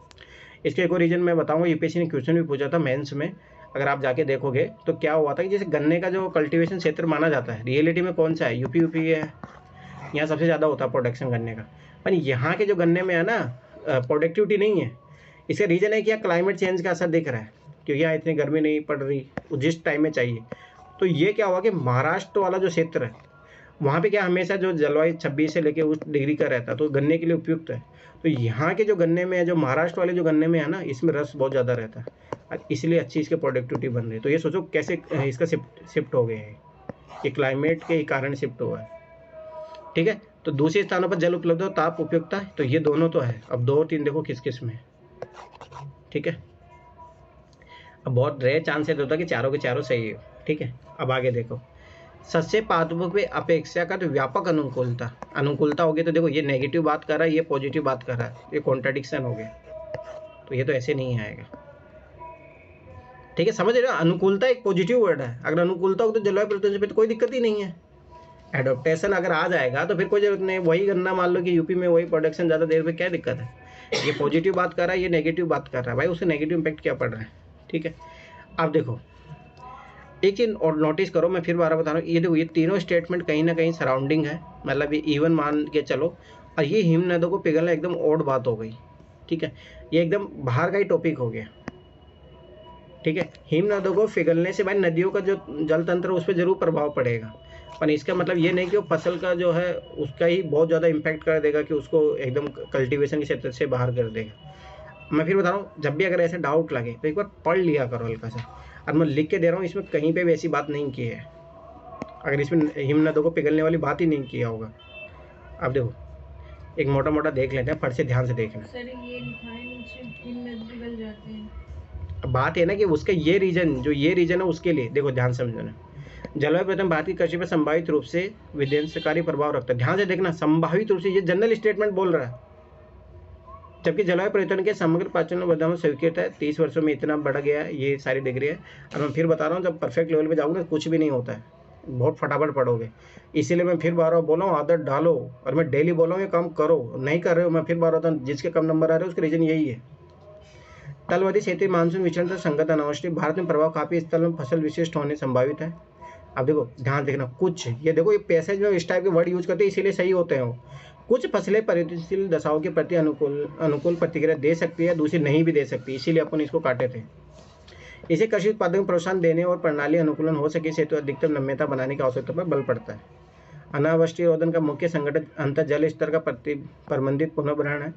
S1: इसके एक और रीजन मैं बताऊंगा, यूपीएससी ने क्वेश्चन भी पूछा था मेंस में, अगर आप जाके देखोगे तो क्या हुआ था कि जैसे गन्ने का जो कल्टीवेशन क्षेत्र माना जाता है, रियलिटी में कौन सा है, यूपी है, यहाँ सबसे ज़्यादा होता है प्रोडक्शन गन्ने का, पर यहाँ के जो गन्ने में है ना प्रोडक्टिविटी नहीं है। इसका रीज़न है कि यहाँ क्लाइमेट चेंज का असर दिख रहा है, क्योंकि यहाँ इतनी गर्मी नहीं पड़ रही जिस टाइम में चाहिए। तो ये क्या हुआ कि महाराष्ट्र वाला जो क्षेत्र है वहाँ पे क्या हमेशा जो जलवायु 26 से लेके उस डिग्री का रहता है, तो गन्ने के लिए उपयुक्त है। तो यहाँ के जो गन्ने में है, जो महाराष्ट्र वाले जो गन्ने में है ना, इसमें रस बहुत ज़्यादा रहता है, इसलिए अच्छी इसकी प्रोडक्टिविटी बन रही है। तो ये सोचो कैसे इसका शिफ्ट हो गया है, ये क्लाइमेट के कारण शिफ्ट हुआ है, ठीक है। तो दूसरे स्थानों पर जल उपलब्ध हो, ताप उपयुक्ता, तो ये दोनों तो है। अब 2 और 3 देखो किस किस में, ठीक है। अब बहुत रेयर चांसेस होता है कि चारों के चारों सही हो, ठीक है। अब आगे देखो, सस्य पादपों पे अपेक्षाकृत व्यापक अनुकूलता होगी, तो देखो ये नेगेटिव बात कर रहा है, ये पॉजिटिव बात कर रहा है, ये कॉन्ट्राडिक्शन हो गया, तो ये तो ऐसे नहीं आएगा, ठीक है। समझ रहे हो, अनुकूलता एक पॉजिटिव वर्ड है, अगर अनुकूलता हो तो जलवायु परिवर्तन से तो कोई दिक्कत ही नहीं है। एडोप्टेशन अगर आ जाएगा तो फिर कोई जरूरत नहीं, वही गन्ना मान लो कि यूपी में वही प्रोडक्शन ज़्यादा देर में, क्या दिक्कत है। ये पॉजिटिव बात कर रहा है, ये नेगेटिव बात कर रहा है, भाई उससे नेगेटिव इम्पैक्ट क्या पड़ रहा है, ठीक है। अब देखो एक चीज़ और नोटिस करो, मैं फिर बार बता रहा हूँ, ये देखो ये तीनों स्टेटमेंट कहीं ना कहीं सराउंडिंग है, मतलब ये इवन मान के चलो। और ये हिम नदों को पिघलना एकदम ओड बात हो गई, ठीक है, ये एकदम बाहर का ही टॉपिक हो गया, ठीक है। हिम नदों को पिघलने से भाई नदियों का जो जल तंत्र उस पर जरूर प्रभाव पड़ेगा, पर इसका मतलब ये नहीं कि वो फसल का जो है उसका ही बहुत ज़्यादा इम्पैक्ट कर देगा, कि उसको एकदम कल्टीवेशन के क्षेत्र से बाहर कर देगा। मैं फिर बता रहा हूँ, जब भी अगर ऐसे डाउट लगे तो एक बार पढ़ लिया करो हल्का सा, और मैं लिख के दे रहा हूँ, इसमें कहीं पे भी ऐसी बात नहीं की है, अगर इसमें हिम नदों को पिघलने वाली बात ही नहीं किया होगा। अब देखो एक मोटा मोटा देख लेते हैं, फट से ध्यान से देखना।
S4: सर ये लिखा है नीचे, हिम नद पिघल जाते हैं।
S1: अब बात है ना कि उसका ये रीजन, जो ये रीजन है उसके लिए देखो ध्यान समझो ना, जलवायु परिवर्तन भारत की कृषि पर संभावित रूप से विध्वंसकारी प्रभाव रखता है। ध्यान से देखना, संभावित रूप से, ये जनरल स्टेटमेंट बोल रहा है, जबकि जलवायु परिवर्तन के समग्र प्रचलन बदलाव स्वीकृत है, 30 वर्षों में इतना बढ़ गया है, ये सारी डिग्री है। और मैं फिर बता रहा हूँ, जब परफेक्ट लेवल पे जाओगे कुछ भी नहीं होता है, बहुत फटाफट पढ़ोगे। इसीलिए मैं फिर बार बोला हूँ आदत डालो, और मैं डेली बोला हूँ ये काम करो, नहीं कर रहे हो मैं फिर बार बताऊँ, जिसके कम नंबर आ रहे हो उसका रीजन यही है। तलवती क्षेत्रीय मानसून विचरण से संगत अनावश्यक, भारत में प्रभाव काफी स्थल में फसल विशिष्ट होने संभावित है। अब देखो ध्यान देखना, कुछ ये देखो ये पैसेज में इस टाइप के वर्ड यूज करते हैं, इसीलिए सही होते हैं वो। कुछ फसलें परिवर्तनशील दशाओं के प्रति अनुकूल प्रतिक्रिया दे सकती है, दूसरी नहीं भी दे सकती, इसीलिए अपन इसको काटे थे। इसे कृषि उत्पादन को प्रोत्साहन देने और प्रणाली अनुकूलन हो सके से तो अधिकतम नम्यता बनाने की आवश्यकता पर बल पड़ता है। अनावृष्टि रोधन का मुख्य संगठन अंतर जल स्तर का प्रबंधित पुनर्भरण है।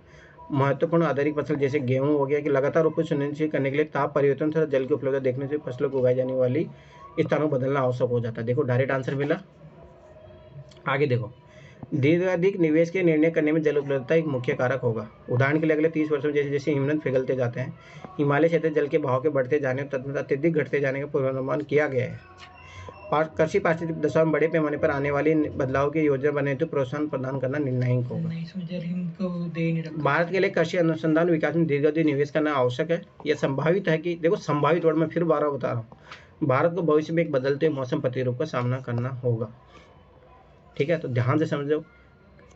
S1: महत्वपूर्ण आधारिक फसल जैसे गेहूं हो गया कि लगातार उपज सुनिश्चित करने के लिए ताप परिवर्तन तथा जल की उपलब्धता देखने से फसलों को उगाई जाने वाली स्थानों को बदलना आवश्यक हो जाता है। देखो डायरेक्ट आंसर मिला। आगे देखो, दीर्घाधिक निवेश के निर्णय करने में जल उपलब्धता एक मुख्य कारक होगा। उदाहरण के लिए अगले 30 वर्षों में जैसे जैसे हिमनद पिघलते जाते हैं, हिमालय क्षेत्र जल के बहाव के बढ़ते जाने और तदनुसार अत्यधिक घटते जाने का पूर्वानुमान किया गया है। कृषि पारिस्थितिक दशा में बड़े पैमाने पर आने वाली बदलाव की योजना बनाने हेतु प्रोत्साहन प्रदान करना निर्णायक होगा। भारत के लिए कृषि अनुसंधान विकास में दीर्घावधि निवेश करना आवश्यक है। यह संभावित है कि, देखो संभावित वर्ड में फिर 12 बता रहा हूँ, भारत को भविष्य में एक बदलते मौसम प्रतिरूप का सामना करना होगा। ठीक है, तो ध्यान से समझो,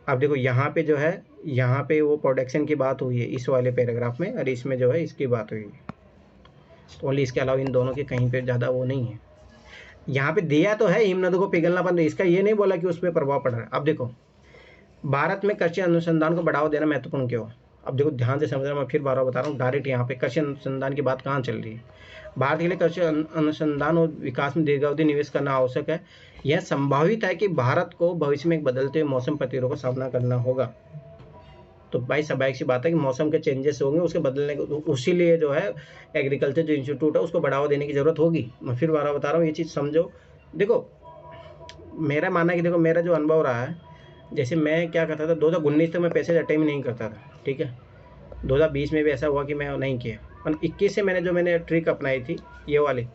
S1: अब देखो यहाँ पे जो है, यहाँ पे वो प्रोडक्शन की बात हुई है इस वाले पैराग्राफ में, और इसमें जो है इसकी बात हुई है। तो ओनली इसके अलावा इन दोनों के कहीं पे ज़्यादा वो नहीं है। यहाँ पे दिया तो है हिमनदों को पिघलना बंद, इसका ये नहीं बोला कि उस पर प्रभाव पड़ रहा है। अब देखो, भारत में कृषि अनुसंधान को बढ़ावा देना महत्वपूर्ण क्यों है। अब देखो ध्यान से समझना, मैं फिर बार बार बता रहा हूँ, डायरेक्ट यहाँ पे कृषि अनुसंधान की बात कहाँ चल रही है। भारत के लिए कृषि अनुसंधान और विकास में दीर्घावधि निवेश करना आवश्यक है। यह संभावित है कि भारत को भविष्य में एक बदलते हुए मौसम प्रतिरोध का सामना करना होगा। तो भाई स्वाभाविक सी बात है कि मौसम के चेंजेस होंगे, उसके बदलने को, उसी लिए जो है एग्रीकल्चर जो इंस्टीट्यूट है उसको बढ़ावा देने की ज़रूरत होगी। मैं फिर बार बता रहा हूँ, ये चीज़ समझो। देखो मेरा मानना है कि देखो मेरा जो अनुभव रहा है, जैसे मैं क्या करता था 2019 तक मैं पैसे अटेम्प्ट नहीं करता था, ठीक है। 2020 में भी ऐसा हुआ कि मैं नहीं किया, पर 21 से मैंने ट्रिक अपनाई थी ये वाली,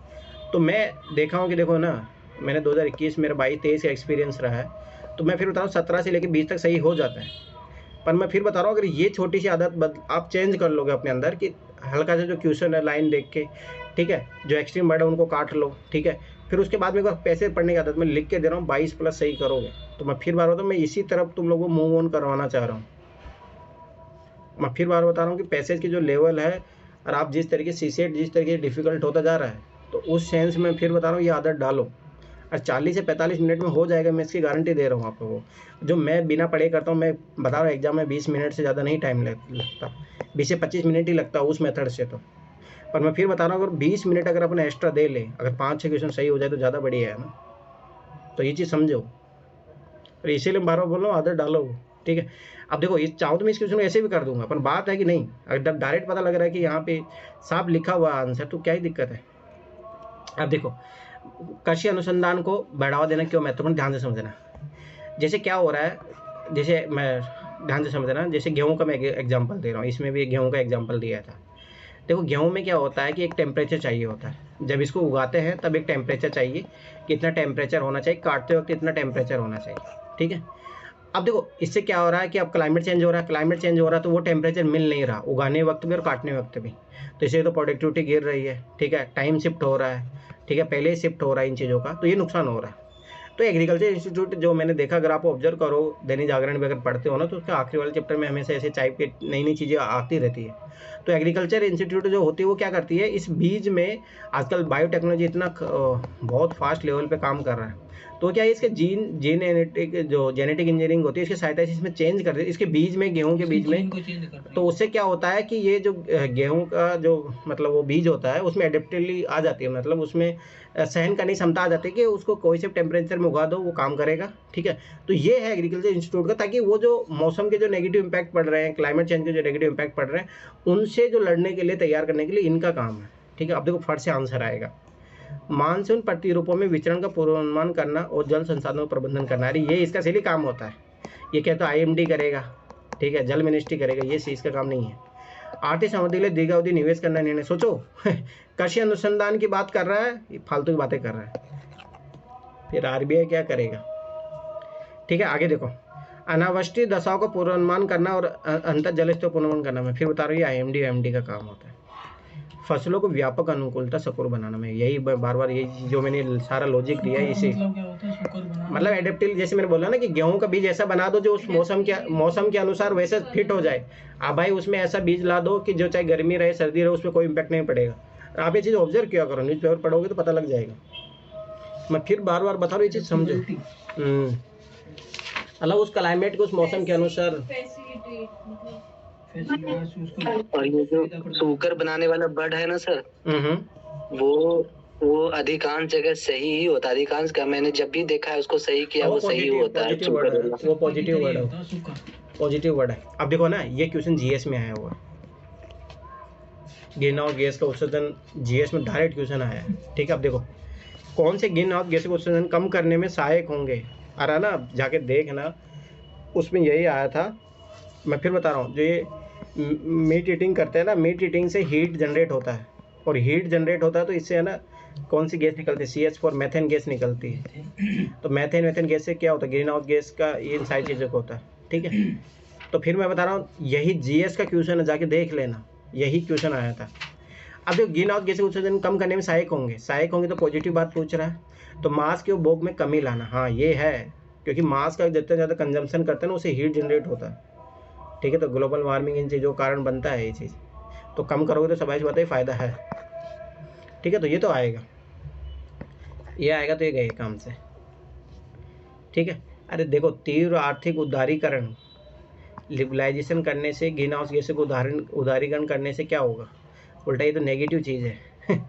S1: तो मैं देखा हूँ कि देखो ना, मैंने 2021 मेरा 22-23 का एक्सपीरियंस रहा है। तो मैं फिर बता रहा हूँ 17 से लेकर 20 तक सही हो जाता है। पर मैं फिर बता रहा हूँ, अगर ये छोटी सी आदत आप चेंज कर लोगे अपने अंदर कि हल्का सा जो क्वेश्चन है लाइन देख के, ठीक है, जो एक्सट्रीम वर्ड है उनको काट लो, ठीक है, फिर उसके बाद मेरे को पैसे पढ़ने की आदत मैं लिख के दे रहा हूँ 22+ सही करोगे। तो मैं फिर बार बता रहा हूँ, मैं इसी तरफ तुम लोगों को मूव ऑन करवाना चाह रहा हूँ। मैं फिर बार बता रहा हूँ कि पैसेज की जो लेवल है, और आप जिस तरीके से CSET जिस तरीके से डिफिकल्ट होता जा रहा है, तो उस सेंस में फिर बता रहा हूँ ये आदत डालो, और 40 से 45 मिनट में हो जाएगा, मैं इसकी गारंटी दे रहा हूँ आप लोगों को। जो मैं बिना पढ़े करता हूँ, मैं बता रहा हूँ एग्जाम में 20 मिनट से ज़्यादा नहीं टाइम लगता, 20 से 25 मिनट ही लगता है उस मेथड से। तो पर मैं फिर बता रहा हूँ, अगर 20 मिनट अगर अपने एक्स्ट्रा दे ले, अगर 5-6 क्वेश्चन सही हो जाए तो ज़्यादा बढ़िया है ना। तो ये चीज़ समझो, और इसीलिए बार बार बोल रहा हूँ आदत डालो, ठीक है। अब देखो ये चाहो तो मैं इस क्वेश्चन को ऐसे भी कर दूंगा, पर बात है कि नहीं, अगर डायरेक्ट पता लग रहा है कि यहाँ पे साफ लिखा हुआ आंसर, तो क्या ही दिक्कत है। अब देखो कृषि अनुसंधान को बढ़ावा देना क्यों महत्वपूर्ण, ध्यान से समझना। जैसे क्या हो रहा है, जैसे मैं ध्यान से समझना, जैसे गेहूं का मैं एग्जांपल दे रहा हूँ, इसमें भी गेहूं का एग्जांपल दिया था। देखो गेहूं में क्या होता है कि एक टेम्परेचर चाहिए होता है, जब इसको उगाते हैं तब एक टेम्परेचर चाहिए, कितना टेम्परेचर होना चाहिए, काटते वक्त इतना टेम्परेचर होना चाहिए, ठीक है। अब देखो इससे क्या हो रहा है कि अब क्लाइमेट चेंज हो रहा है, क्लाइमेट चेंज हो रहा है तो वो टेम्परेचर मिल नहीं रहा उगाने वक्त भी और काटने वक्त भी, तो इससे तो प्रोडक्टिविटी गिर रही है, ठीक है, टाइम शिफ्ट हो रहा है, ठीक है, पहले ही शिफ्ट हो रहा है इन चीज़ों का, तो ये नुकसान हो रहा है। तो एग्रीकल्चर इंस्टीट्यूट जो मैंने देखा, अगर आप ऑब्जर्व करो दैनिक जागरण में अगर पढ़ते हो ना, तो उसका आखिरी वाले चैप्टर में हमेशा ऐसे टाइप के नई नई चीज़ें आती रहती है। तो एग्रीकल्चर इंस्टीट्यूट जो होती है वो क्या करती है, इस बीज में आजकल बायोटेक्नोलॉजी इतना बहुत फास्ट लेवल पे काम कर रहा है, तो क्या है इसके जेनेटिक इंजीनियरिंग होती है, इसकी सहायता से इसमें चेंज कर देती है, इसके बीज में, गेहूं के बीज में। तो उससे क्या होता है कि ये जो गेहूं का जो मतलब वो बीज होता है उसमें एडेप्टिवली आ जाती है, मतलब उसमें सहन करने की क्षमता आ जाती है कि उसको कोई से टेम्परेचर में उगा दो वो काम करेगा, ठीक है। तो ये है एग्रीकल्चर इंस्टीट्यूट का, ताकि वो जो मौसम के जो नेगेटिव इम्पैक्ट पड़ रहे हैं, क्लाइमेट चेंज के जो नेगेटिव इम्पैक्ट पड़ रहे हैं, उनसे जो लड़ने के लिए, तैयार करने के लिए इनका काम है, ठीक है। अब देखो फट से आंसर आएगा, मानसून प्रतिरूपों में विचरण का पूर्वानुमान करना और जल संसाधनों का प्रबंधन करना, अरे ये इसका सही काम होता है। ये कहता है IMD करेगा, ठीक है, जल मिनिस्ट्री करेगा, ये इसका काम नहीं है। आर्थिक समृद्धि के लिए दीर्घावधि निवेश करना निर्णय, सोचो कृषि अनुसंधान की बात कर रहा है, फालतू की बातें कर रहा है, फिर RBI क्या करेगा, ठीक है। आगे देखो, अनावृष्टि दशाओं का पूर्वानुमान करना और अंतर जल स्तर पूर्वानुमान करना, मैं फिर बता रहा हूँ ये IMD का काम होता है। फसलों को व्यापक अनुकूलता सकुर बनाना, में यही बार बार यही जो मैंने सारा लॉजिक दिया है, इसे मतलब एडेप्टिव, जैसे मैंने बोला ना कि गेहूं का बीज ऐसा बना दो जो उस मौसम के अनुसार वैसे फिट हो जाए। आप भाई उसमें ऐसा बीज ला दो कि जो चाहे गर्मी रहे सर्दी रहे उसमें कोई इम्पैक्ट नहीं पड़ेगा। आप ये चीज़ ऑब्जर्व किया करो, न्यूज़पेपर पढ़ोगे तो पता लग जाएगा। मैं फिर बार बार बता रहा हूँ, ये चीज़ समझो। मतलब उस क्लाइमेट को, उस मौसम के अनुसार।
S2: और ये जो शुगर बनाने वाला बर्ड है ना सर, वो अधिकांश जगह सही ही होता है, अधिकांश का मैंने जब भी देखा है उसको सही किया, वो सही होता है,
S1: वो पॉजिटिव वर्ड है, पॉजिटिव वर्ड है। अब देखो ना, ये क्वेश्चन GS में आया हुआ है, ग्रीन हाउस गैस का उत्सर्जन GS में डायरेक्ट क्वेश्चन आया है, ठीक है। अब देखो कौन से ग्रीन हाउस गैस का उत्सर्जन कम करने में सहायक होंगे, आ रहा ना, जाके देखना, उसमें यही आया था। मैं फिर बता रहा हूँ, जो ये मीट ईटिंग करते हैं ना, मीट ईटिंग से हीट जनरेट होता है, और हीट जनरेट होता है तो इससे है ना कौन सी गैस निकलती है, CH4 मैथेन गैस निकलती है। तो मैथेन गैस से क्या होता है, ग्रीन हाउस गैस का ये सारी चीज़ों का होता है, ठीक है। तो फिर मैं बता रहा हूँ, यही GS का क्वेश्चन है, जाके देख लेना, यही क्वेश्चन आया था। अब देखो ग्रीन हाउस गैस का उत्सर्जन कम करने में सहायक होंगे तो पॉजिटिव बात पूछ रहा है, तो मास के उपभोग में कमी लाना, हाँ ये है, क्योंकि मास का जितना ज़्यादा कंजम्पशन करते हैं ना, उससे हीट जनरेट होता है, ठीक है। तो ग्लोबल वार्मिंग इन चीज़ों का कारण बनता है ये चीज़, तो कम करोगे तो सबाइश बात है फ़ायदा है, ठीक है। तो ये तो आएगा, ये आएगा तो ये गए काम से, ठीक है। अरे देखो, तीव्र आर्थिक उदारीकरण, लिबरलाइजेशन करने से, ग्रीन हाउस गैसों को उदारीकरण करने से क्या होगा? उल्टा ये तो नेगेटिव चीज़ है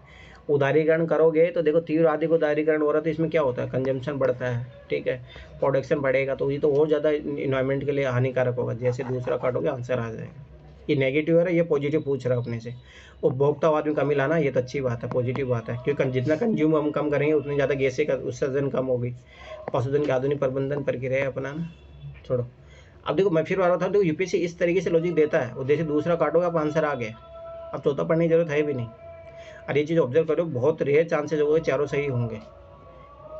S1: उदारीकरण करोगे तो देखो, तीव्र आर्थिक उदारीकरण हो रहा है तो इसमें क्या होता है? कंजम्पशन बढ़ता है, ठीक है, प्रोडक्शन बढ़ेगा, तो ये तो और ज़्यादा इन्वायरमेंट के लिए हानिकारक होगा। जैसे दूसरा काटोगे आंसर आ जाएगा। ये नेगेटिव है ना, ये पॉजिटिव पूछ रहा है अपने से। उपभोक्तावाद में कमी लाना, ये तो अच्छी बात है, पॉजिटिव बात है, क्योंकि जितना कंज्यूम हम कम करेंगे उतनी ज़्यादा गैसें का उत्सर्जन कम होगी। पशुधन की आधुनिक प्रबंधन प्रक्रिया अपनाना, छोड़ो। अब देखो, मैं फिर बार बता दूँ, यूपीएससी इस तरीके से लॉजिक देता है, और जैसे दूसरा काटोगे आप आंसर आ गया, अब चौथा पढ़ने की जरूरत है भी नहीं। और ये चीज़ ऑब्जर्व करो, बहुत रेयर चांसेस होंगे चारों सही होंगे,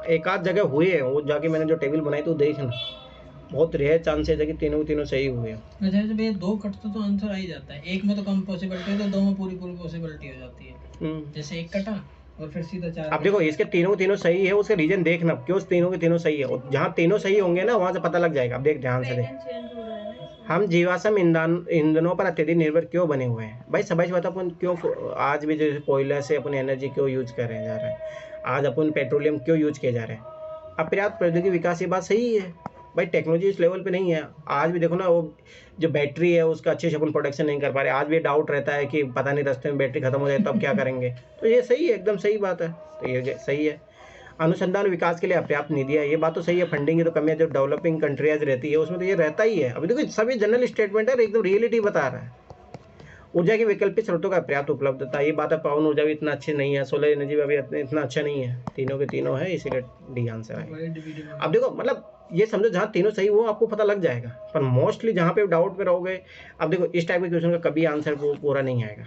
S1: एक आध जगह हुए हैं, वो जाके मैंने जो टेबल बनाई तो देखना, बहुत रेयर चांसेस है कि तीनों के तीनों सही हुए हैं।
S5: अच्छा, जब ये दो कटते तो आंसर आ ही जाता है, एक में तो कम पॉसिबिलिटी है तो दो में पूरी पॉसिबिलिटी हो जाती है। जैसे एक कटा और फिर सीधा चार।
S1: अब देखो, इसके तीनों के तीनों सही है, उसका रीजन देखना क्यों तीनों के तीनों सही है, और जहाँ तीनों सही होंगे ना वहाँ से पता लग जाएगा। अब देख, ध्यान से देख,
S4: पैटर्न चेंज हो रहा है ना इसमें।
S1: हम जीवाश्म ईंधनों पर अत्यधिक निर्भर क्यों बने हुए हैं? भाई समझ बता, अपन क्यों आज भी जैसे कोयला से अपन एनर्जी क्यों यूज कर रहे जा रहे हैं, आज अपन पेट्रोलियम क्यों यूज किए जा रहे हैं? अपर्याप्त प्रौद्योगिकी विकास, ये बात सही है भाई, टेक्नोलॉजी इस लेवल पे नहीं है। आज भी देखो ना, वो जो बैटरी है उसका अच्छे से अपन प्रोडक्शन नहीं कर पा रहे, आज भी डाउट रहता है कि पता नहीं रास्ते में बैटरी खत्म हो जाए तब क्या करेंगे। तो ये सही है, एकदम सही बात है, तो ये सही है। अनुसंधान विकास के लिए अपर्याप्त निधि है, ये बात तो सही है। फंडिंग की तो कमी है, जो डेवलपिंग कंट्रीज रहती है उसमें तो ये रहता ही है। अभी देखो, सभी जनरल स्टेटमेंट है, एकदम रियलिटी बता रहा है। ऊर्जा की वैकल्पिक स्रोतों का पर्याप्त उपलब्धता, ये बात है। पवन ऊर्जा भी इतना अच्छी नहीं है, सोलर एनर्जी भी इतना अच्छा नहीं है, तीनों के तीनों है, इसीलिए डी आंसर है। अब देखो, मतलब ये समझो, जहाँ तीनों सही हो आपको पता लग जाएगा, पर मोस्टली जहाँ पे डाउट में रहोगे, अब देखो इस टाइप के क्वेश्चन का कभी आंसर पूरा नहीं आएगा।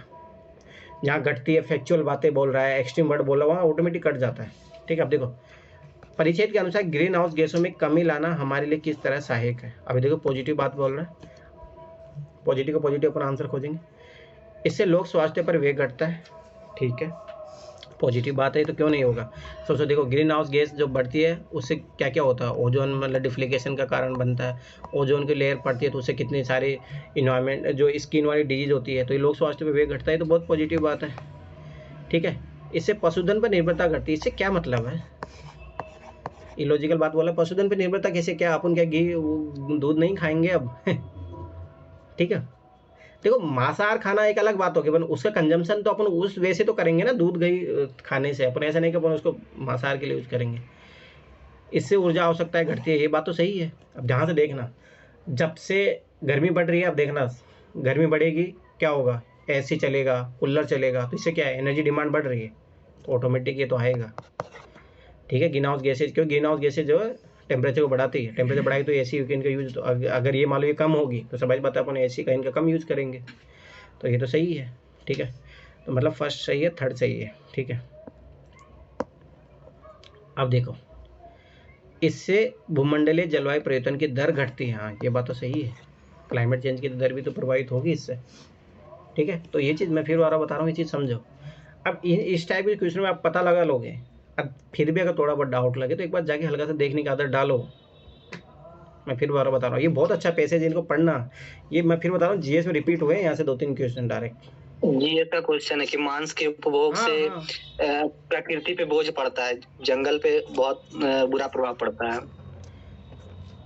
S1: जहाँ घटती है, फैक्चुअल बातें बोल रहा है, एक्सट्रीम वर्ड बोल रहा है, वहाँ ऑटोमेटिक कट जाता है, ठीक है। अब देखो, परिच्छेद के अनुसार ग्रीन हाउस गैसों में कमी लाना हमारे लिए किस तरह सहायक है? अभी देखो, पॉजिटिव बात बोल रहा है, पॉजिटिव का पॉजिटिव अपन आंसर खोजेंगे। इससे लोक स्वास्थ्य पर वेग घटता है, ठीक है, पॉजिटिव बात है, तो क्यों नहीं होगा? सबसे देखो, ग्रीन हाउस गैस जो बढ़ती है उससे क्या क्या होता है? ओजोन मतलब डिफ्लिकेशन का कारण बनता है, ओजोन की लेयर पड़ती है तो उससे कितनी सारी इन्वायरमेंट जो स्किन वाली डिजीज होती है, तो ये लोक स्वास्थ्य पर वेग घटता है, तो बहुत पॉजिटिव बात है, ठीक है। इससे पशुधन पर निर्भरता घटती है, इससे क्या मतलब है? इलॉजिकल बात बोला, पशुधन पर निर्भरता कैसे? क्या अपन क्या घी दूध नहीं खाएंगे अब ठीक है। देखो, मांसाहार खाना एक अलग बात होगी, अपन उसका कंजम्पशन तो अपन उस वे से तो करेंगे ना, दूध घी खाने से। अपन ऐसा नहीं कि अपन उसको मांसाहार के लिए यूज करेंगे। इससे ऊर्जा आवश्यकता है घटती है, ये बात तो सही है। अब ध्यान से देखना, जब से गर्मी बढ़ रही है, अब देखना गर्मी बढ़ेगी क्या होगा? एसी चलेगा, कूलर चलेगा, तो इससे क्या है? एनर्जी डिमांड बढ़ रही है, तो ऑटोमेटिक ये तो आएगा, ठीक है। ग्रीन हाउस गैसेज, क्यों? ग्रीन हाउस गैसेज जो है टेम्परेचर को बढ़ाती है, टेम्परेचर बढ़ाएगी तो एसी इनका यूज, तो अगर ये मान लो ये कम होगी तो समझ बात है, अपन एसी का इनका कम यूज करेंगे, तो ये तो सही है, ठीक है। तो मतलब फर्स्ट सही है, थर्ड सही है, ठीक है। अब देखो, इससे भूमंडलीय जलवायु परिवर्तन की दर घटती है, हाँ ये बात तो सही है, क्लाइमेट चेंज की दर भी तो प्रभावित होगी इससे, ठीक है। तो ये चीज़ मैं फिर बार बता रहा हूँ, ये चीज़ समझो। अब इस टाइप के क्वेश्चन में आप पता लगा लोगे। अब फिर भी अगर थोड़ा बहुत डाउट लगे तो एक बार जाके हल्का सा देखने की आदत डालो। मैं फिर बार बता रहा हूँ, ये बहुत अच्छा पैसेज, इनको पढ़ना। ये मैं फिर बता रहा हूँ, जीएस में रिपीट हुए, यहाँ से 2-3 क्वेश्चन डायरेक्ट।
S2: ये का क्वेश्चन है कि मांस के उपभोग से प्रकृति पे बोझ पड़ता है, जंगल पे बहुत बुरा प्रभाव पड़ता है।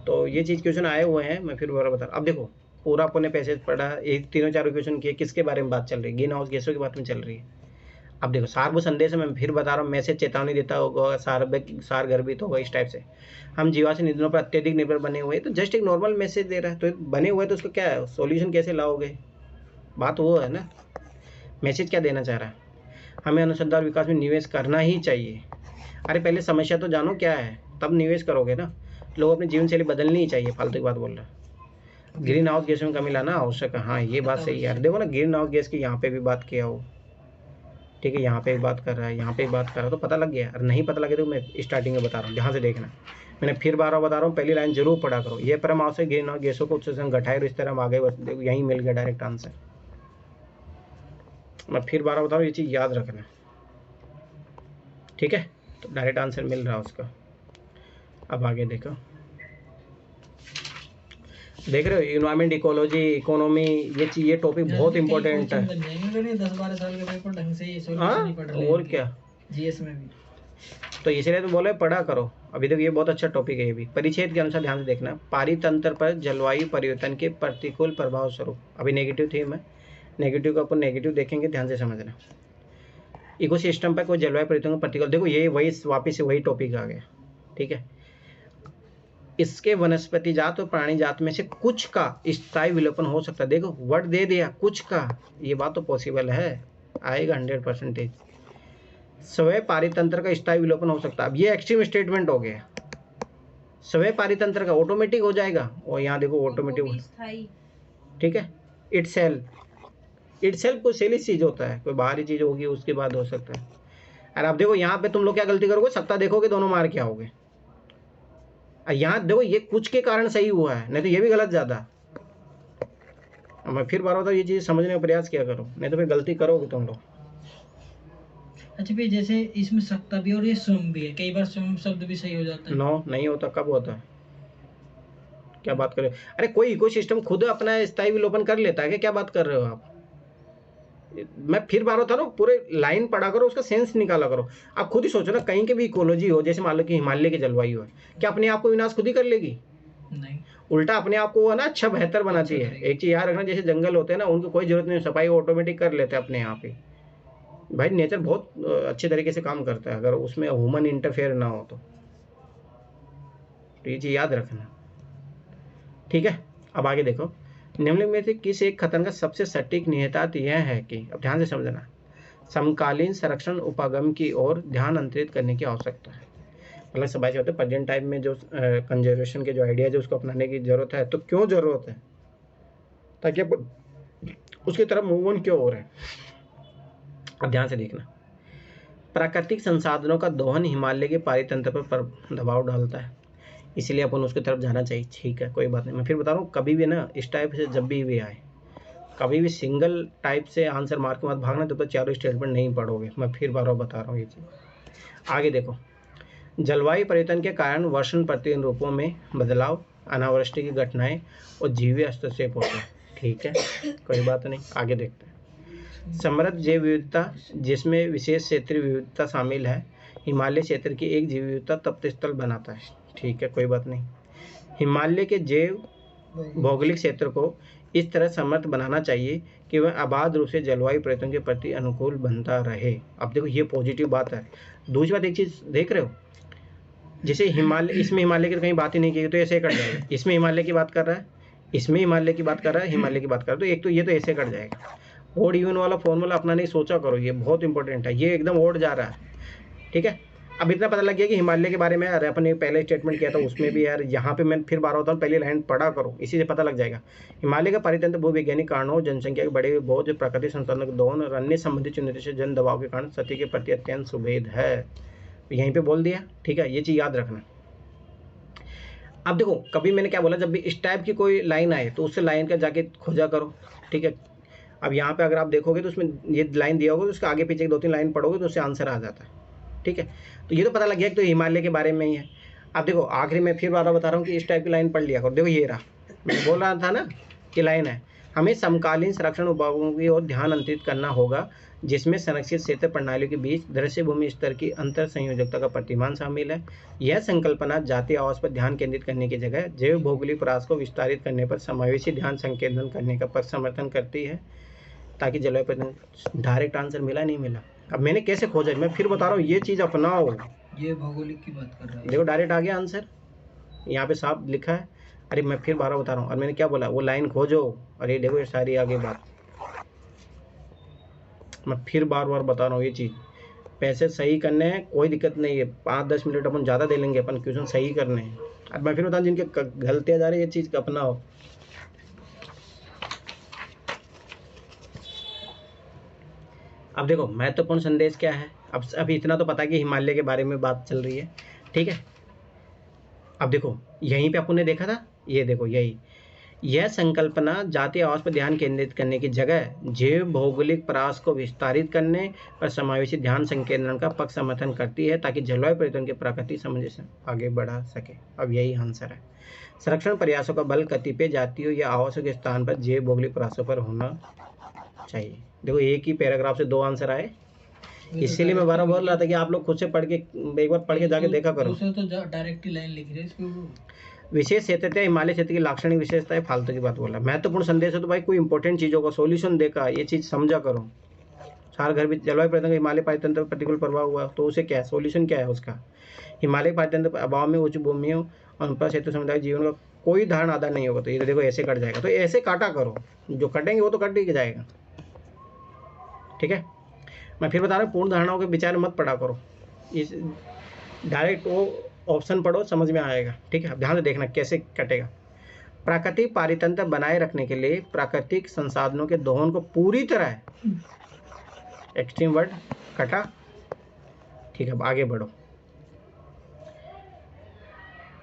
S1: तो ये चीज क्वेश्चन आए हुए हैं, मैं फिर बार बता रहा हूँ। अब देखो, पूरा अपने पैसेज पढ़ा, एक 3-4 क्वेश्चन किए, किसके बारे में बात चल रही है? ग्रीन हाउस गैसों की बात में चल रही है। अब देखो, सार्वभौम संदेश में मैं फिर बता रहा हूँ, मैसेज चेतावनी देता होगा, सार गर्भित होगा, इस टाइप से। हम जीवाश्म ईंधनों पर अत्यधिक निर्भर बने हुए, तो जस्ट एक नॉर्मल मैसेज दे रहा है, तो बने हुए तो उसको क्या है, सॉल्यूशन कैसे लाओगे? बात वो है ना, मैसेज क्या देना चाह रहा है? हमें अनुसंधान और विकास में निवेश करना ही चाहिए। अरे पहले समस्या तो जानो क्या है, तब निवेश करोगे ना। लोग अपनी जीवन शैली बदलनी ही चाहिए, फालतू की बात बोल रहा है। ग्रीन हाउस गैसों में कमी लाना आवश्यक है, हाँ ये बात सही है यार। देखो ना, ग्रीन हाउस गैस की यहाँ पे भी बात किया हो, ठीक है, यहाँ पे एक बात कर रहा है, यहाँ पे एक बात कर रहा है, तो पता लग गया। और नहीं पता लगे तो मैं स्टार्टिंग में बता रहा हूँ, ध्यान से देखना। मैंने फिर बार बता रहा हूँ, पहली लाइन जरूर पढ़ा करो। ये परम आवश्यक ग्रीन हाउस गैसों को उत्सर्जन घटाए, और इस तरह हम आगे यहीं मिल गया डायरेक्ट आंसर। मैं फिर बार बता रहा हूँ, ये चीज़ याद रखना, ठीक है। तो डायरेक्ट आंसर मिल रहा है उसका। अब आगे देखो, देख रहे हो, इन्वायरमेंट, इकोलॉजी, इकोनॉमी, ये टॉपिक बहुत इंपॉर्टेंट है।
S5: 10-12 साल के पेपर ढंग से
S1: हाँ,
S5: सॉल्यूशन नहीं पढ़ रहे
S1: और क्या।
S5: जीएस में भी।
S1: तो इसलिए तो बोले पढ़ा करो। अभी तक ये बहुत अच्छा टॉपिक है। ये भी परिच्छेद के अनुसार ध्यान से देखना। पारितंत्र पर जलवायु परिवर्तन के प्रतिकूल प्रभाव स्वरूप, अभी नेगेटिव थीम है, नेगेटिव का अपन नेगेटिव देखेंगे, ध्यान से समझना। इकोसिस्टम पर कोई जलवायु परिवर्तन का प्रतिकूल, देखो ये वही वापिस से वही टॉपिक आ गया, ठीक है। इसके वनस्पति जात और प्राणी जात में से कुछ का स्थायी विलोपन हो सकता है। देखो वर्ड दे दिया, कुछ का, ये बात तो पॉसिबल है, आएगा 100%। स्वयं पारितंत्र का स्थायी विलोपन हो सकता है। अब ये एक्सट्रीम स्टेटमेंट हो गया, स्वयं पारितंत्र का ऑटोमेटिक हो जाएगा, और यहाँ देखो ऑटोमेटिक, ठीक है। इटसेल्फ कोई सेली चीज होता है, कोई बाहरी चीज होगी उसके बाद हो सकता है। और अब देखो यहाँ पे तुम लोग क्या गलती करोगे, सत्ता देखोगे दोनों मार के आओगे। यहाँ देखो ये कुछ के कारण सही हुआ है, नहीं तो ये भी गलत ज्यादा। मैं फिर बार बार ये चीज समझने का प्रयास किया करो, नहीं तो फिर गलती करोगे तुम लोग।
S5: अच्छा भाई, जैसे इसमें सत्ता भी और ये स्वयं भी है, कई बार स्वयं शब्द भी सही हो जाता है।
S1: नो, नहीं होता। कब होता है, क्या बात कर रहे हो? अरे कोई इकोसिस्टम खुद अपना स्थायी विलोपन कर लेता है क्या बात कर रहे हो आप? मैं फिर बार बता रहा हूँ, पूरे लाइन पढ़ा करो, उसका सेंस निकाला करो। आप खुद ही सोचो ना, कहीं के भी इकोलॉजी हो, जैसे मान लो कि हिमालय की जलवायु है, क्या अपने आप को विनाश खुद ही कर लेगी?
S5: नहीं,
S1: उल्टा अपने आप को है ना अच्छा बेहतर बनाती है। एक चीज याद रखना, जैसे जंगल होते हैं ना, उनको कोई जरूरत नहीं, सफाई ऑटोमेटिक कर लेते हैं अपने आप ही। भाई नेचर बहुत अच्छे तरीके से काम करता है, अगर उसमें ह्यूमन इंटरफेयर ना हो तो ये चीज याद रखना, ठीक है। अब आगे देखो, निम्नलिखित में से किस एक कथन का सबसे सटीक निहितार्थ यह है कि, अब ध्यान से समझना, समकालीन संरक्षण उपागम की ओर ध्यान अंतरित करने की आवश्यकता है। मतलब सब ऐसे होते हैं, प्रेजेंट टाइम में जो कंजर्वेशन के जो आइडियाज है उसको अपनाने की जरूरत है। तो क्यों जरूरत है? ताकि उसकी तरफ मूव ऑन क्यों हो रहे हैं। अब ध्यान से देखना, प्राकृतिक संसाधनों का दोहन हिमालय के पारितंत्र पर दबाव डालता है, इसलिए अपन उसकी तरफ जाना चाहिए, ठीक है, कोई बात नहीं। मैं फिर बता रहा हूँ, कभी भी ना इस टाइप से जब भी आए, कभी भी सिंगल टाइप से आंसर मार्क के मत भागना, तब तो चारों स्टेटमेंट नहीं पढ़ोगे। मैं फिर बार बता रहा हूँ ये चीज़। आगे देखो, जलवायु परिवर्तन के कारण वर्षण प्रतिदिन रूपों में बदलाव, अनावृष्टि की घटनाएं और जीवीय हस्तक्षेप होते हैं, ठीक है, कोई बात नहीं। आगे देखते हैं, समृद्ध जैव विविधता जिसमें विशेष क्षेत्रीय विविधता शामिल है, हिमालय क्षेत्र की एक जीव विविधता तप्तस्थल बनाता है, ठीक है, कोई बात नहीं। हिमालय के जैव भौगोलिक क्षेत्र को इस तरह समर्थ बनाना चाहिए कि वह अबाध रूप से जलवायु परिवर्तन के प्रति अनुकूल बनता रहे। अब देखो ये पॉजिटिव बात है। दूसरी बात, एक चीज देख रहे हो, जैसे हिमालय, इसमें हिमालय की कहीं बात ही नहीं की तो ऐसे कट जाएगा। इसमें हिमालय की बात कर रहा है, इसमें हिमालय की बात कर रहा है, हिमालय की बात कर रहा है, तो एक तो ये तो ऐसे कट जाएगा। ओड इवन वाला फॉर्मूला अपना नहीं सोचा करो, ये बहुत इंपॉर्टेंट है, ये एकदम ओड जा रहा है, ठीक है। अब इतना पता लग गया कि हिमालय के बारे में यार अपन ने पहले स्टेटमेंट किया था, उसमें भी यार यहाँ पे मैं फिर बार होता हूँ, पहली लाइन पढ़ा करो, इसी से पता लग जाएगा। हिमालय का पारितंत्र भूवैज्ञानिक कारणों, जनसंख्या के बड़े बोझ, प्राकृतिक संसाधनों के दोहन और अन्य संबंधित चुनौतियों से जन दबाव के कारण सती के प्रति अत्यंत सुभेद है। यहीं पे बोल दिया, ठीक है, ये चीज याद रखना। अब देखो, कभी मैंने क्या बोला, जब भी इस टाइप की कोई लाइन आए तो उससे लाइन का जाके खोजा करो, ठीक है। अब यहाँ पे अगर आप देखोगे तो उसमें ये लाइन दिया होगा, तो उसके आगे पीछे 2-3 लाइन पढ़ोगे तो उससे आंसर आ जाता है, ठीक है। तो ये तो पता लग गया कि तो हिमालय के बारे में ही है। अब देखो आखिरी में फिर बार बता रहा हूँ कि इस टाइप की लाइन पढ़ लिया करो। देखो ये रहा, मैं बोल रहा था ना कि लाइन है, हमें समकालीन संरक्षण उपायों की ओर ध्यान अंतरित करना होगा, जिसमें संरक्षित क्षेत्र प्रणालियों के बीच दृश्य भूमि स्तर की अंतर संयोजकता का प्रतिमान शामिल है। यह संकल्पना जातीय आवास पर ध्यान केंद्रित करने की जगह जैव भौगोलिक प्रयास को विस्तारित करने पर समावेशी ध्यान संकेंद्रण करने का पक्ष समर्थन करती है, ताकि जलवायु परिवर्तन। डायरेक्ट आंसर मिला नहीं मिला, अब मैंने कैसे खोजा, मैं फिर बता रहा हूँ, ये चीज़ अपनाओ।
S5: ये भौगोलिक की बात कर रहा है,
S1: देखो डायरेक्ट आ गया आंसर, यहाँ पे साफ लिखा है। अरे मैं फिर 12 बता रहा हूँ, और मैंने क्या बोला, वो लाइन खोजो। अरे देखो ये सारी आगे बात, मैं फिर बार बता रहा हूँ, ये चीज़ पैसे सही करने हैं, कोई दिक्कत नहीं है, 5-10 मिनट अपन ज़्यादा दे लेंगे, अपन क्वेश्चन सही करने हैं। अब मैं फिर बताऊँ, जिनके गलतियाँ जा रही है, ये चीज़ अपनाओ। अब देखो महत्वपूर्ण संदेश क्या है, अब इतना तो पता है कि हिमालय के बारे में बात चल रही है, ठीक है। अब देखो यहीं पे अपन ने देखा था, ये देखो यह संकल्पना जातीय आवास पर ध्यान केंद्रित करने की जगह जैव भौगोलिक प्रयास को विस्तारित करने पर समावेशी ध्यान संकेंद्रण का पक्ष समर्थन करती है ताकि जलवायु परिवर्तन के प्राकृतिक समझ से आगे बढ़ा सके। अब यही आंसर है। संरक्षण प्रयासों का बल कतिपय जातियों या आवासों के स्थान पर जैव भौगोलिक प्रयासों पर होना चाहिए। देखो एक ही पैराग्राफ से 2 आंसर आए, इसीलिए मैं बार बोल रहा था कि आप लोग खुद से पढ़ के एक बार पढ़ के जाके देखा करो।
S5: दूसरे तो डायरेक्ट लाइन लिख रहे हैं इसके ऊपर।
S1: विशेष क्षेत्र हिमालय क्षेत्र की लाक्षणिक विशेषताएं, फालतू की बात बोला। महत्वपूर्ण संदेश है तो भाई कोई इंपॉर्टेंट चीजों का सॉल्यूशन देखा, ये चीज समझा करो। सार घर भी जलवायु परिवर्तन का हिमालय पारितंत्र पर प्रतिकूल प्रभाव हुआ तो उसे क्या है, सॉल्यूशन क्या है उसका। हिमालय पारितंत्र पर अभाव में उच्च भूमियों और क्षेत्र समुदाय जीवन का कोई धारण आधार नहीं होगा, तो ये देखो ऐसे कट जाएगा, तो ऐसे काटा करो, जो कटेंगे वो तो कट ही जाएगा। ठीक है, मैं फिर बता रहा हूँ, पूर्ण धारणाओं के विचार मत पढ़ा करो, इस डायरेक्ट वो ऑप्शन पढ़ो, समझ में आएगा। ठीक है, अब ध्यान से देखना कैसे कटेगा। प्राकृतिक पारितंत्र बनाए रखने के लिए प्राकृतिक संसाधनों के दोहन को पूरी तरह, एक्सट्रीम वर्ड कटा। ठीक है, अब आगे बढ़ो।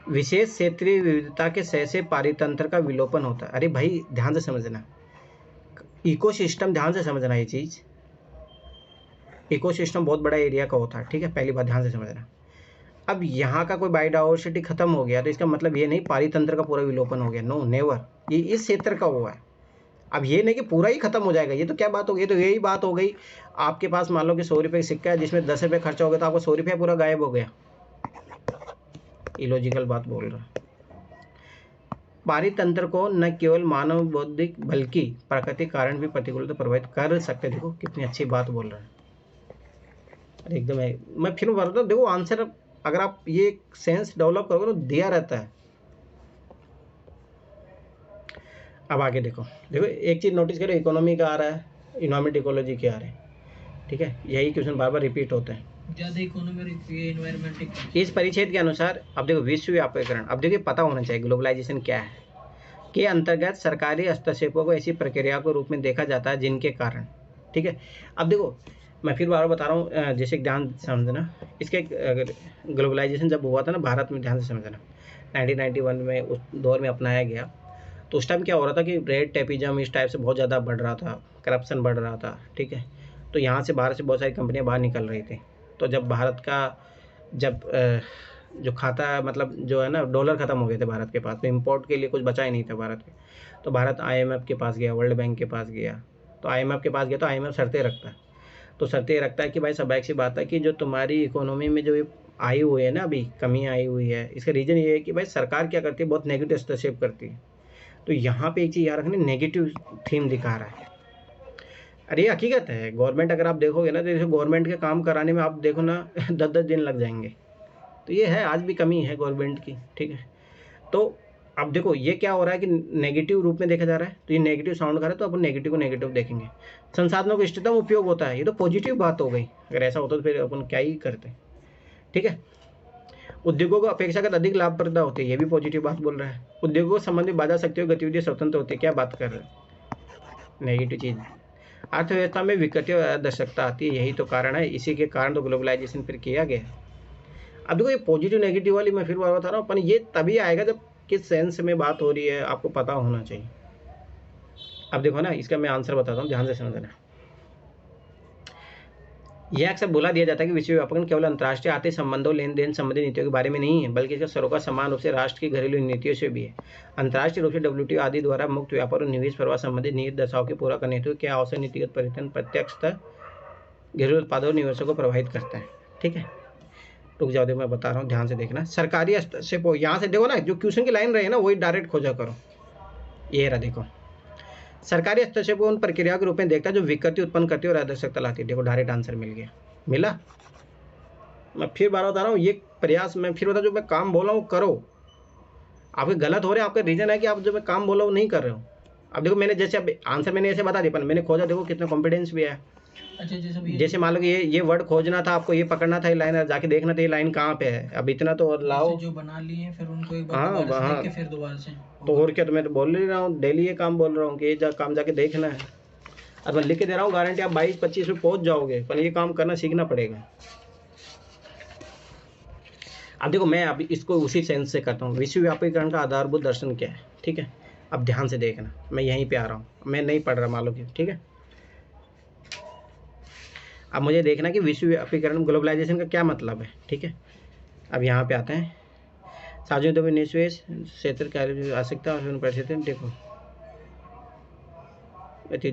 S1: विशेष क्षेत्रीय विविधता के सह से पारितंत्र का विलोपन होता है। अरे भाई ध्यान से समझना, इकोसिस्टम ध्यान से समझना, ये चीज इकोसिस्टम बहुत बड़ा एरिया का होता है। ठीक है, पहली बात ध्यान से समझना। अब यहाँ का कोई बायोडाइवर्सिटी खत्म हो गया तो इसका मतलब ये नहीं पारितंत्र का पूरा विलोपन हो गया, नो नेवर, ये इस क्षेत्र का हुआ है। अब ये नहीं कि पूरा ही खत्म हो जाएगा, ये तो क्या बात हो गई, तो यही बात हो गई। आपके पास मान लो कि 100 रुपये का सिक्का है जिसमें 10 रुपये खर्चा हो गया तो आपको 100 रुपये पूरा गायब हो गया। इलॉजिकल बात बोल रहा। पारितंत्र को न केवल मानव बौद्धिक बल्कि प्राकृतिक कारण भी प्रतिकूलता प्रभावित कर सकते। देखो कितनी अच्छी बात बोल रहा है, अरे एकदम है। मैं फिर बोल रहा हूँ, देखो आंसर अगर आप ये सेंस डेवलप करोगे तो दिया रहता है। अब आगे देखो, देखो एक चीज नोटिस करो, इकोनॉमी का आ रहा है, इन्वायरमेंट इकोलॉजी के आ रहे हैं। ठीक है, यही क्वेश्चन बार बार रिपीट होते हैं।
S5: ज्यादा इकोनॉमी एनवायरमेंट
S1: इस परिच्छेद के अनुसार अब देखो विश्व व्यापीकरण, अब देखिए पता होना चाहिए ग्लोबलाइजेशन क्या है, के अंतर्गत सरकारी हस्तक्षेपों को ऐसी प्रक्रिया के रूप में देखा जाता है जिनके कारण। ठीक है, अब देखो मैं फिर बार बता रहा हूँ, जैसे ध्यान समझना, इसके ग्लोबलाइजेशन जब हुआ था ना भारत में, ध्यान से समझना, 1991 में उस दौर में अपनाया गया, तो उस टाइम क्या हो रहा था कि रेड टेपिज्म इस टाइप से बहुत ज़्यादा बढ़ रहा था, करप्शन बढ़ रहा था। ठीक है, तो यहाँ से बाहर से बहुत सारी कंपनियाँ बाहर निकल रही थी। तो जब भारत का जो खाता मतलब जो है ना डॉलर ख़त्म हो गए थे भारत के पास, तो इम्पोर्ट के लिए कुछ बचा ही नहीं था भारत के, तो भारत IMF के पास गया, वर्ल्ड बैंक के पास गया। तो IMF के पास गया तो IMF शर्तें रखता है, तो शर्तें रखता है कि भाई स्वाभाविक सी बात है कि जो तुम्हारी इकोनॉमी में जो आई हुई है ना, अभी कमी आई हुई है, इसका रीज़न ये है कि भाई सरकार क्या करती है, बहुत नेगेटिव हस्तक्षेप करती है। तो यहाँ पे एक चीज़ याद रखनी, नेगेटिव थीम दिखा रहा है। अरे ये हकीकत है, गवर्नमेंट अगर आप देखोगे ना, तो जैसे गवर्नमेंट के काम कराने में आप देखो ना 10-10 दिन लग जाएंगे, तो ये है, आज भी कमी है गवर्नमेंट की। ठीक है, तो अब देखो ये क्या हो रहा है कि नेगेटिव रूप में देखा जा रहा है, तो ये नेगेटिव साउंड कर रहा है, तो अपन नेगेटिव को नेगेटिव देखेंगे। संसाधनों का इष्टतम उपयोग होता है, ये तो पॉजिटिव बात हो गई। अगर ऐसा होता तो फिर अपन क्या ही करते। ठीक है, उद्योगों को अपेक्षाकृत अधिक लाभप्रद होती है, ये भी पॉजिटिव बात बोल रहा है। उद्योगों से संबंधित बाधा शक्तियों गतिविधि स्वतंत्र होती है, क्या बात कर रहे हैं, नेगेटिव चीज़। अर्थव्यवस्था में विकृति और अदर्शकता आती है, यही तो कारण है, इसी के कारण तो ग्लोबलाइजेशन फिर किया गया। अब देखो ये पॉजिटिव नेगेटिव वाली मैं फिर बार बता रहा हूँ, अपन ये तभी आएगा जब किस सेंस में बात हो रही है आपको पता होना चाहिए। अब देखो ना, इसका मैं आंसर बताता हूँ, ध्यान से समझना। यह अक्सर बोला दिया जाता है कि विश्व व्यापकरण केवल अंतर्राष्ट्रीय आर्थिक संबंधों, लेन देन संबंधी नीतियों के बारे में नहीं है, बल्कि इसका सरोकार समान रूप से राष्ट्र की घरेलू नीतियों से भी है। अंतर्राष्ट्रीय रूप से WTO आदि द्वारा मुक्त व्यापार और निवेश प्रवाह संबंधी निहित दशाओं के पूरा करने हेतु क्या आवश्यक नीतिगत परिवर्तन प्रत्यक्षतः घरेलू उत्पादों और निवेशों को प्रभावित करता है। ठीक है, रुक जाओ, देखो मैं बता रहा हूँ, ध्यान से देखना। सरकारी हस्तक्षेप, यहाँ से देखो ना, जो क्वेश्चन की लाइन रहे ना वही डायरेक्ट खोजा करो। ये रहा, देखो सरकारी हस्तक्षेप को उन प्रक्रिया के रूप में देखता है जो विकृति उत्पन्न करती है और अदर्शकता लाती है। देखो डायरेक्ट आंसर मिल गया, मिला। मैं फिर बार बता रहा हूँ, ये प्रयास मैं फिर बता, जो मैं काम बोला हूँ करो। आपके गलत हो रहे हैं, आपका रीजन है कि आप जो मैं काम बोला हूँ नहीं कर रहे हो। अब देखो मैंने जैसे अब आंसर मैंने ऐसे बता दिया, पर मैंने खोजा, देखो कितना कॉन्फिडेंस भी है।
S5: अच्छा,
S1: जैसे मान लो कि ये वर्ड खोजना था आपको, ये पकड़ना था, ये लाइन जाके देखना था ये लाइन कहाँ पे है। अब इतना तो और लाओ,
S5: जो बना लिए हैं फिर उनको एक बार
S1: हाँ,
S5: दोबारा से
S1: हाँ।
S5: देख के फिर दोबारा से।
S1: तो और क्या, तो मैं तो बोल ही रहा हूँ, डेली ये काम बोल रहा हूँ कि ये काम जाके देखना है। अब मैं लिख के दे रहा हूँ, गारंटी आप 22-25 में पहुँच जाओगे, पर ये काम करना सीखना पड़ेगा। अब देखो मैं अभी इसको उसी सेंस से करता हूँ। विश्व व्यापीकरण का आधारभूत दर्शन क्या है। ठीक है, अब ध्यान से देखना, मैं यहीं पे आ रहा हूँ, मैं नहीं पढ़ रहा मालूम कि, ठीक है। अब मुझे देखना कि विश्वव्यापीकरण ग्लोबलाइजेशन का क्या मतलब है, ठीक है। अब यहाँ पे आते हैं, सार्वजनिक निवेश क्षेत्र कार्य आवश्यकता और परिस्थिति। देखो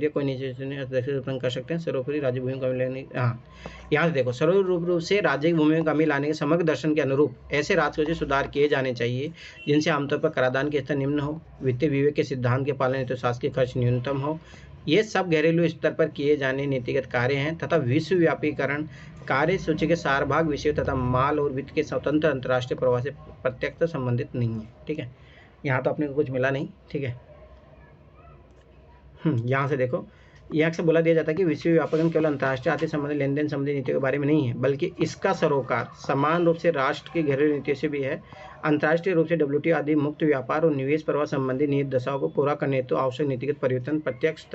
S1: कोई निजी कर सकते हैं, सर्वोपरि राज्य भूमि कमी लेने, हाँ यहाँ से देखो, सर्वरूप रूप से राज्य भूमि में कमी लाने के समग्र दर्शन के अनुरूप ऐसे राजकोषीय सुधार किए जाने चाहिए जिनसे आमतौर पर कराधान के स्तर निम्न हो, वित्तीय विवेक के सिद्धांत के पालन हेतु शासकीय खर्च न्यूनतम हो। ये सब घरेलू स्तर पर किए जाने नीतिगत कार्य हैं तथा विश्वव्यापीकरण कार्य सूची के सारभाग विषय तथा माल और वित्त के स्वतंत्र अंतर्राष्ट्रीय प्रवाह से प्रत्यक्ष संबंधित नहीं है, ठीक है। यहाँ तो अपने को कुछ मिला नहीं, ठीक है। यहाँ से देखो, यहाँ से बोला दिया जाता है कि विश्वव्यापीकरण केवल अंतर्राष्ट्रीय आर्थिक संबंधी लेन देन संबंधी नीतियों के बारे में नहीं है, बल्कि इसका सरोकार समान रूप से राष्ट्र की घरेलू नीतियों से भी है। अंतर्राष्ट्रीय रूप से WTO आदि मुक्त व्यापार और निवेश प्रवाह संबंधी निहित दशाओं को पूरा करने हेतु आवश्यक नीतिगत परिवर्तन प्रत्यक्ष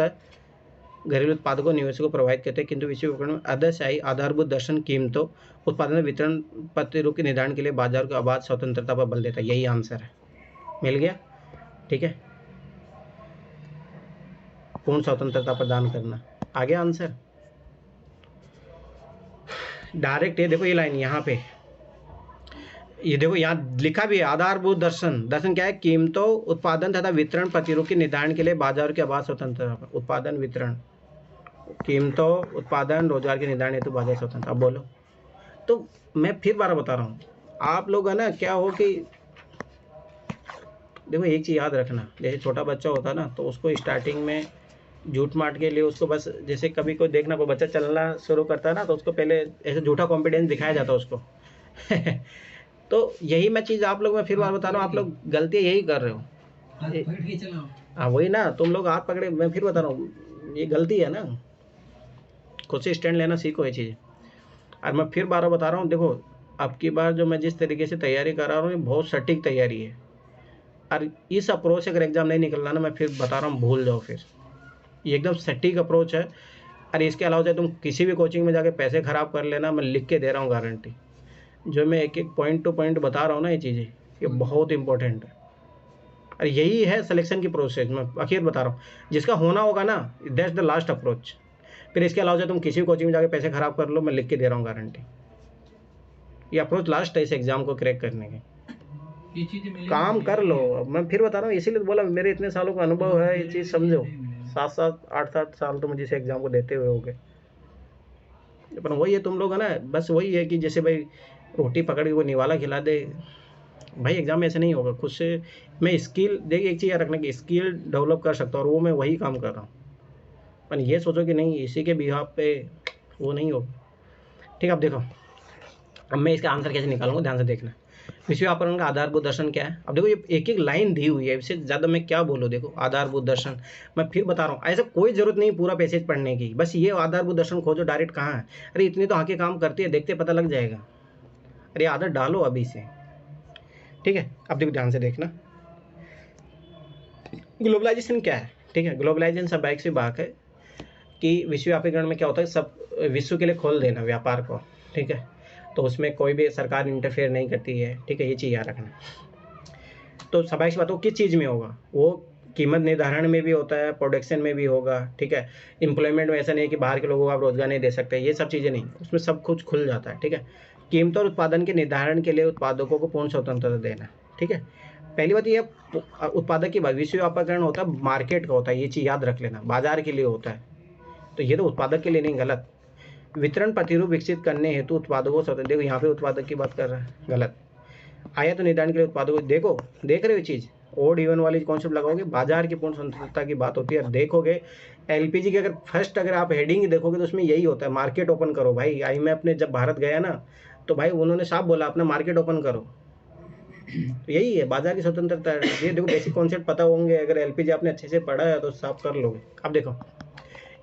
S1: घरेलू उत्पादकों और निवेशकों को प्रभावित करते हैं, किंतु विश्वव्यापीकरण में आदर्शायी आधारभूत दर्शन कीमतों, उत्पादन वितरण प्रतिरूप के निर्धारण के लिए बाजार को आबाद स्वतंत्रता पर बल देता है। यही आंसर है, मिल गया, ठीक है। पूर्ण स्वतंत्रता प्रदान करना, आ गया आंसर डायरेक्ट। ये देखो, ये लाइन यहाँ पे, ये देखो यहाँ लिखा भी है, आधारभूत दर्शन। दर्शन क्या है? कीमतों, उत्पादन तथा वितरण प्रतिरूप के निर्धारण के लिए बाजार के आबाद स्वतंत्रता। उत्पादन, वितरण, कीमतों, उत्पादन, रोजगार के निर्धारण हेतु बाजार स्वतंत्र। अब बोलो, तो मैं फिर बार बता रहा हूँ, आप लोग है ना, क्या हो कि देखो एक चीज़ याद रखना, जैसे छोटा बच्चा होता है ना, तो उसको स्टार्टिंग में झूठ माट के लिए उसको बस, जैसे कभी कोई देखना, कोई बच्चा चलना शुरू करता है ना, तो उसको पहले ऐसे झूठा कॉन्फिडेंस दिखाया जाता है उसको तो यही मैं चीज़ आप लोग, मैं फिर बार बता रहा हूँ, आप लोग गलतियाँ यही कर रहे हो। हाँ वही ना, तुम लोग हाथ पकड़े, मैं फिर बता रहा हूँ, ये गलती है ना, खुद से स्टैंड लेना सीखो ये चीज़। और मैं फिर बार बता रहा हूँ, देखो अब की बार जो मैं जिस तरीके से तैयारी कर रहा हूँ, ये बहुत सटीक तैयारी है, और इस अप्रोच से अगर एग्जाम नहीं निकलना ना, मैं फिर बता रहा हूँ, भूल जाओ फिर। ये एकदम सटीक अप्रोच है। अरे इसके अलावा चाहे तुम किसी भी कोचिंग में जाके पैसे ख़राब कर लेना, मैं लिख के दे रहा हूँ गारंटी। जो मैं एक एक पॉइंट टू पॉइंट बता रहा हूँ ना, ये चीज़ें ये बहुत इंपॉर्टेंट है। और यही है सिलेक्शन की प्रोसेस, मैं आखिर बता रहा हूँ, जिसका होना होगा ना, दैट्स द लास्ट अप्रोच। फिर इसके अलावा चाहे तुम किसी भी कोचिंग में जाके पैसे ख़राब कर लो, मैं लिख के दे रहा हूँ गारंटी। ये अप्रोच लास्ट है इस एग्ज़ाम को क्रैक करने के। काम कर लो, मैं फिर बता रहा हूँ, इसीलिए बोला मेरे इतने सालों का अनुभव है, ये चीज़ समझो। 7-8 साल तो मुझे इस एग्ज़ाम को देते हुए हो गए। पर वही है, तुम लोग है ना, बस वही है कि जैसे भाई रोटी पकड़ के वो निवाला खिला दे, भाई एग्ज़ाम में ऐसे नहीं होगा। खुद से मैं स्किल, देखिए एक चीज़ याद रखना कि स्किल डेवलप कर सकता हूँ, और वो मैं वही काम कर रहा हूँ। पर ये सोचो कि नहीं इसी के बिहाफ पे वो नहीं होगा, ठीक है। अब देखो, अब मैं इसका आंसर कैसे निकालूंगा, ध्यान से देखना। विश्वव्यापीकरण का आधारभूत दर्शन क्या है? अब देखो ये एक एक लाइन दी हुई है, इससे ज़्यादा मैं क्या बोलूँ। देखो आधारभूत दर्शन, मैं फिर बता रहा हूँ, ऐसा कोई ज़रूरत नहीं पूरा पैसेज पढ़ने की, बस ये आधारभूत दर्शन खोजो डायरेक्ट कहाँ है। अरे इतनी तो आँखें काम करती है, देखते पता लग जाएगा। अरे आदत डालो अभी से, ठीक है। अब देखो ध्यान से देखना, ग्लोबलाइजेशन क्या है, ठीक है। ग्लोबलाइजेशन सब एक सी बात है कि विश्वव्यापीकरण में क्या होता है, सब विश्व के लिए खोल देना व्यापार को, ठीक है। तो उसमें कोई भी सरकार इंटरफेयर नहीं करती है, ठीक है, ये चीज़ याद रखना। तो स्वाभाविक बात हो, किस चीज़ में होगा वो, कीमत निर्धारण में भी होता है, प्रोडक्शन में भी होगा, ठीक है। एम्प्लॉयमेंट में ऐसा नहीं है कि बाहर के लोगों को आप रोजगार नहीं दे सकते, ये सब चीज़ें नहीं, उसमें सब कुछ खुल जाता है, ठीक है। कीमत और उत्पादन के निर्धारण के लिए उत्पादकों को पूर्ण स्वतंत्रता देना, ठीक है। पहली बात ये, उत्पादक की बात, विश्वव्यापीकरण होता है मार्केट का होता है, ये चीज़ याद रख लेना, बाजार के लिए होता है, तो ये तो उत्पादक के लिए नहीं, गलत। वितरण प्रतिरूप विकसित करने हेतु उत्पादकों को स्वतंत्र, देखो यहाँ पे उत्पादक की बात कर रहा है, गलत। आयात निर्धारण के लिए उत्पादकों, देखो देख रहे हो चीज़, ओड इवन वाली कॉन्सेप्ट लगाओगे, बाजार की पूर्ण स्वतंत्रता की बात होती है। देखोगे एलपीजी की अगर फर्स्ट अगर आप हेडिंग देखोगे तो उसमें यही होता है, मार्केट ओपन करो भाई। आई मैं अपने जब भारत गया ना, तो भाई उन्होंने साफ बोला अपना मार्केट ओपन करो, तो यही है बाजार की स्वतंत्रता। ये देखो बेसिक कॉन्सेप्ट पता होंगे, अगर एलपीजी आपने अच्छे से पढ़ा है तो साफ कर लोगे। अब देखो